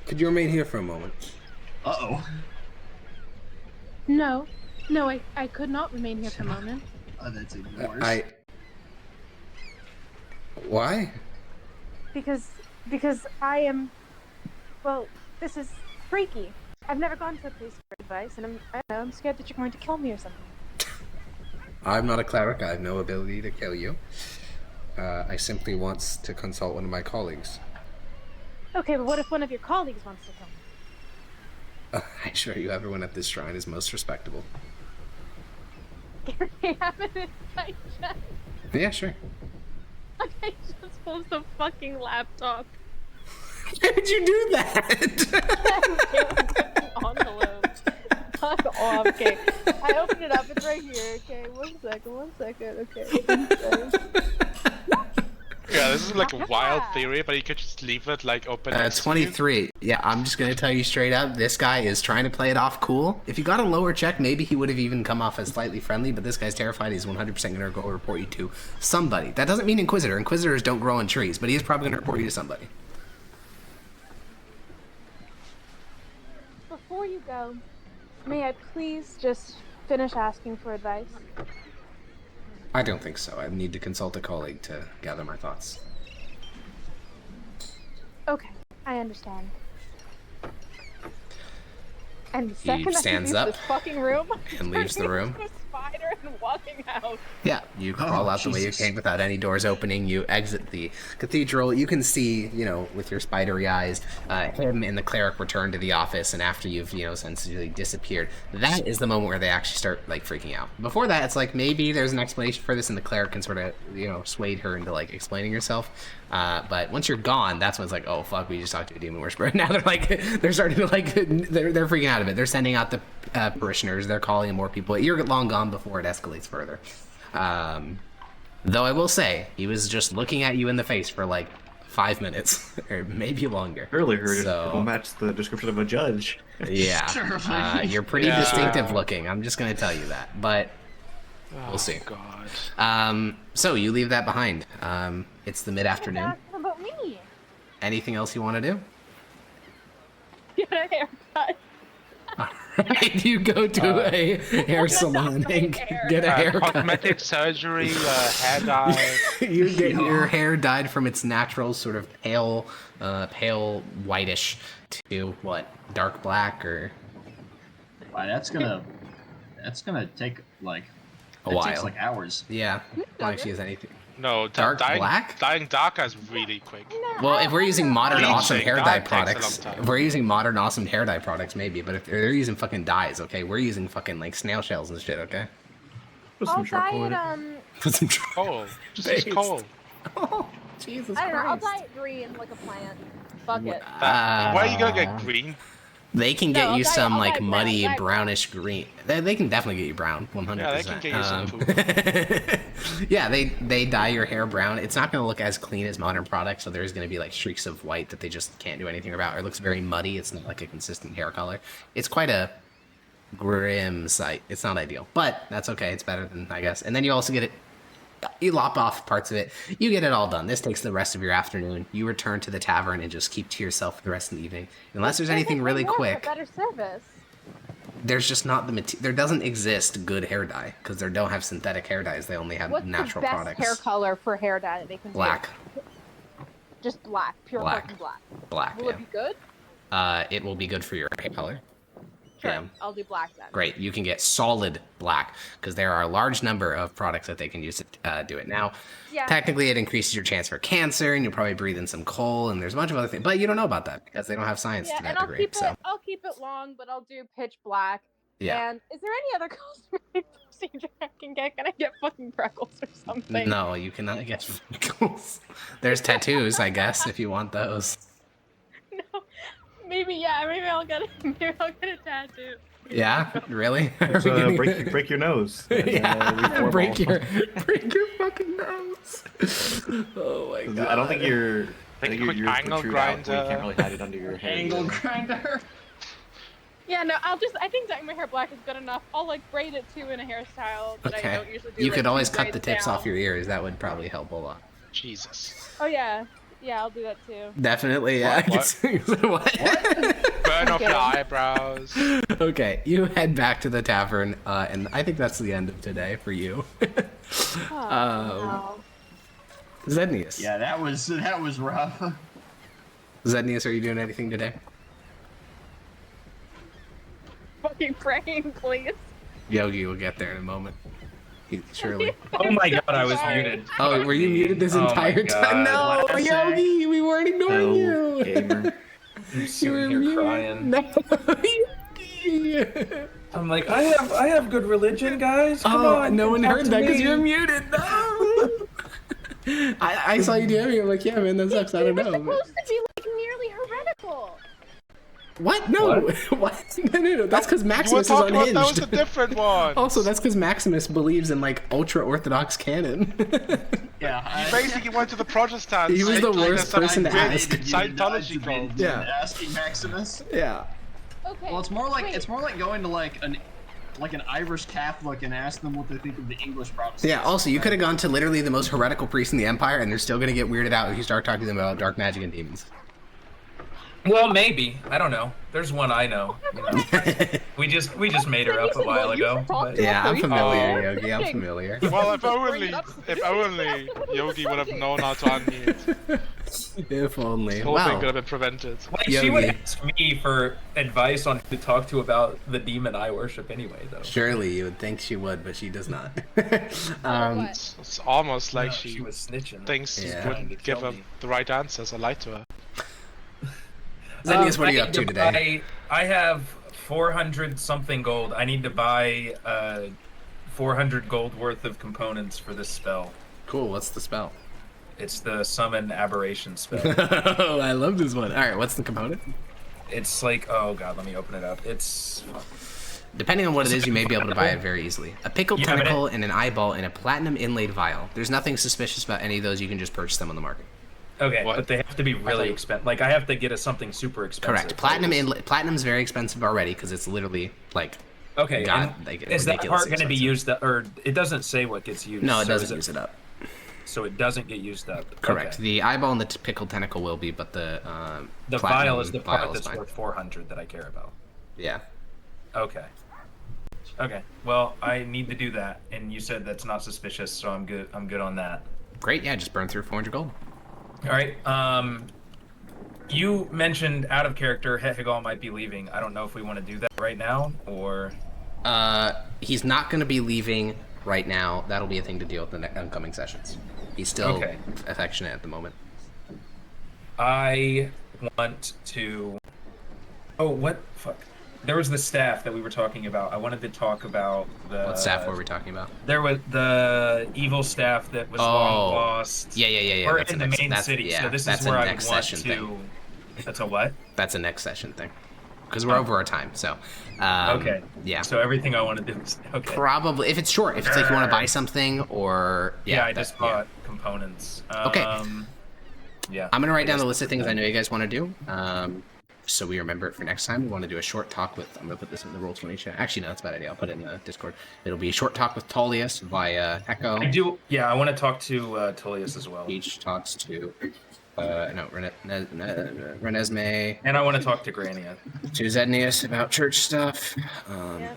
"Could you remain here for a moment?" Uh-oh. No, I could not remain here for a moment. Oh, that's even worse. Why? Because I am, well, this is freaky. I've never gone to a priest for advice, and I'm scared that you're going to kill me or something. I'm not a cleric. I have no ability to kill you. I simply want to consult one of my colleagues. Okay, but what if one of your colleagues wants to kill me? I assure you, everyone at this shrine is most respectable. Can I have an insight check? Yeah, sure. Okay, just close the fucking laptop. Why did you do that? Envelope. Fuck off. Okay, I opened it up. It's right here. Okay, 1 second. Okay. Yeah, this is like a wild theory, but you could just leave it like open. 23. Yeah, I'm just gonna tell you straight up, this guy is trying to play it off cool. If you got a lower check, maybe he would have even come off as slightly friendly, but this guy's terrified. He's 100% gonna go report you to somebody. That doesn't mean Inquisitor. Inquisitors don't grow on trees, but he is probably gonna report you to somebody. Before you go, may I please just finish asking for advice? I don't think so. I need to consult a colleague to gather my thoughts. Okay, I understand. And the second stands I up leave this fucking room, and leaves the room. into a spider and walking out. Yeah, you crawl out the way you Jesus. came without any doors opening. You exit the cathedral. You can see, with your spidery eyes, him and the cleric return to the office. And after you've, essentially disappeared, that is the moment where they actually start freaking out. Before that, it's like maybe there's an explanation for this, and the cleric can sort of, sway her into explaining herself. But once you're gone, that's when it's like, oh fuck, we just talked to a demon whisperer. Now they're starting to they're freaking out of it. They're sending out the parishioners. They're calling in more people. You're long gone before it escalates further. Though I will say, he was just looking at you in the face for 5 minutes, or maybe longer. Earlier, So- it'll match the description of a judge. Yeah, you're pretty distinctive looking. I'm just gonna tell you that, but we'll see. God. So you leave that behind. It's the mid-afternoon. Ask about me. Anything else you want to do? Get a haircut. Right, you go to a hair salon and get a haircut. Cosmetic surgery, hair dye. You get your hair dyed from its natural sort of pale whitish to what, dark black or Wow, that's gonna take a while. Takes hours. Yeah, not actually has anything. No, Dark black? Dyeing dark is really quick. Well, if we're using modern Bleaching, awesome hair dye dye takes a long products, time. if we're using modern awesome hair dye products, maybe. But if they're using fucking dyes, okay, we're using fucking snail shells and shit, okay. Put I'll some charcoal in dye it. it, Put some Coal. Just Based. use coal. Oh, Jesus I don't know, I'll Christ. dye it green like a plant. Fuck it. Where are you gonna get green? They can No, get I'll you dye- some I'll dye brown, muddy dye brown. brownish green. They can definitely get you brown, 100%. Yeah, they can get you some Yeah, they dye your hair brown. It's not going to look as clean as modern products, so there's going to be streaks of white that they just can't do anything about. Or it looks very muddy. It's not a consistent hair color. It's quite a grim sight. It's not ideal, but that's okay. It's better than, I guess. And then you also get it. You lop off parts of it. You get it all done. This takes the rest of your afternoon. You return to the tavern and just keep to yourself for the rest of the evening. Unless there's anything really More for quick. better service. There's just not the material. There doesn't exist good hair dye because they don't have synthetic hair dyes. They only have What's natural the best products. hair color for hair dye that they can Black, do? Just black, pure Black. fucking black. black. Will it be good? It will be good for your hair color. Sure, Yeah. I'll do black then. Great. You can get solid black because there are a large number of products that they can use to do it. Now, Yeah. technically, it increases your chance for cancer, and you'll probably breathe in some coal, and there's a bunch of other things. But you don't know about that because they don't have science Yeah, to that and I'll degree. keep So it. I'll keep it long, but I'll do pitch black. yeah. And is there any other cosmetic procedure I can get? Can I get fucking freckles or something? No, you cannot get freckles. There's tattoos, I guess, if you want those. No. Maybe I'll get a tattoo. Yeah, really? Are we So, getting- break your nose. Yeah, we break form your fucking nose. Oh my god. I don't think you're. I Like a think quick you're angle protrude out where you grinder. can't really hide it under your hair. Angle grinder. Yeah, no, I think dyeing my hair black is good enough. I'll like braid it too in a hairstyle that I Okay. don't usually do. You like, could always two cut the braids tips down. off your ears. That would probably help a lot. Jesus. Oh yeah, I'll do that too. Definitely, yeah. What? Burn off Okay. your eyebrows. Okay, you head back to the tavern, and I think that's the end of today for you. Oh, wow. Zednius. Yeah, that was rough. Zednius, are you doing anything today? Fucking praying, please. Yogi will get there in a moment. Surely. Oh my god, I was Sorry. muted. Oh, were you muted this Oh my entire time? God. No, What'd I say? Yogi, we weren't ignoring Hell, you. gamer. I'm You sitting were here muted. crying. No, Yogi. I'm like, I have good religion, guys. Come Oh, on, no one talk heard to that because me. you're muted. No. I saw you DMing. I'm like, yeah, man, that sucks. I don't We're know. supposed to be like nearly heretical. What? No. What? No. That's because You were Maximus is talking about unhinged. that was a different one. Also, that's because Maximus believes in like ultra orthodox canon. Yeah, You basically went to the Protestants. He was the like, worst there's some person to weird ask. Scientology cult. Yeah. Asking Maximus. Yeah. Okay. Well, it's more like wait. going to like an Irish Catholic and ask them what they think of the English Protestants. Yeah. Also, you could have gone to literally the most heretical priest in the Empire, and they're still gonna get weirded out if you start talking to them about dark magic and demons. Well, maybe. I don't know. There's one I know. You know. we just made her up a while ago. But... Yeah, I'm familiar, Oh. Yogi. I'm familiar. Well, if only Yogi would have known how to unmute. If only. The whole thing could Wow. have been prevented. Like, Yogi. she would ask me for advice on who to talk to about the demon I worship anyway, though. Surely you would think she would, but she does not. What? It's almost like No, she was snitching. thinks Yeah. you Trying to wouldn't give kill her me. the right answers. I lied to her. Zednius, what are I you need up to today? I have 400 something gold. I need to buy 400 gold worth of components for this spell. Cool. What's the spell? It's the summon aberration spell. Oh, I love this one. All right, what's the component? It's like, oh god, let me open it up. It's Depending on what it is, you may be able to buy it very easily. A pickled You have it? tentacle and an eyeball in a platinum inlaid vial. There's nothing suspicious about any of those. You can just purchase them on the market. okay, What? but they have to be really expensive. Like I have to get something super expensive. Correct. Platinum's very expensive already because it's literally like. Okay, God, and like, is that ridiculously part going to be expensive. used up, or it doesn't say what gets used? No, it so doesn't use it up. So it doesn't get used up. Correct. Okay. The eyeball and the pickled tentacle will be, but the The platinum vial is the part vial is that's fine. worth 400 that I care about. Yeah. Okay. Okay. Well, I need to do that, and you said that's not suspicious, so I'm good. I'm good on that. Great. Yeah, just burn through 400 gold. All right. You mentioned out of character, Hegal might be leaving. I don't know if we want to do that right now or. He's not going to be leaving right now. That'll be a thing to deal with in the upcoming sessions. He's still Okay. affectionate at the moment. I want to. Oh, what? Fuck. There was the staff that we were talking about. I wanted to talk about the. What staff were we talking about? There was the evil staff that was long lost. Yeah. Or That's in a the next- main that's- city. yeah, So this that's is a where I would next want session to. thing. That's a what? That's a next session thing. Because we're over our time, so. Okay. Yeah. So everything I want to do is okay. Probably, if it's short, if it's like you want to buy something or. Yeah, I that- just bought components. Okay. Yeah. I'm gonna write down guess the list of that's things I it. know you guys want to do, so we remember it for next time. We want to do a short talk with. I'm gonna put this in the Roll20 chat. Actually, no, that's a bad idea. I'll put it in the Discord. It'll be a short talk with Tullius via Echo. I do. Yeah, I want to talk to Tullius as well. Each talks to Renesmee, And I want to talk to Grania. to Zednius about church stuff. Yeah.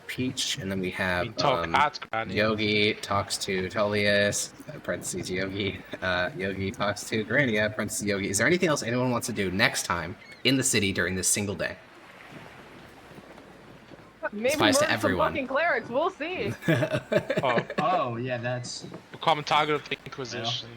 Peach, and then we have We talk at Granny. Yogi talks to Tullius, parentheses Yogi. Yogi talks to Grania, parentheses Yogi. Is there anything else anyone wants to do next time in the city during this single day? Maybe applies to murder some everyone. fucking clerics. We'll see. Oh, Oh, yeah, that's. a common target of the Inquisition.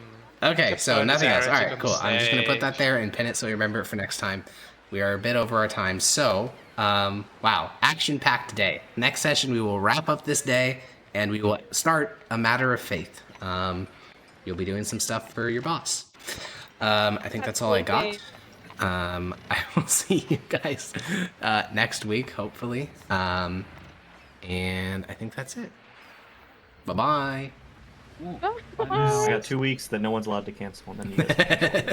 Okay, Kept so burning nothing else. All heretic right, on the cool. I'm just gonna put that stage. there and pin it so we remember it for next time. We are a bit over our time, so wow, action-packed day. Next session, we will wrap up this day and we will start a matter of faith. You'll be doing some stuff for your boss. I think that's all I got. I will see you guys next week, hopefully. And I think that's it. Bye-bye. Cool. Oh, Bye now. I got 2 weeks that no one's allowed to cancel, and then you guys.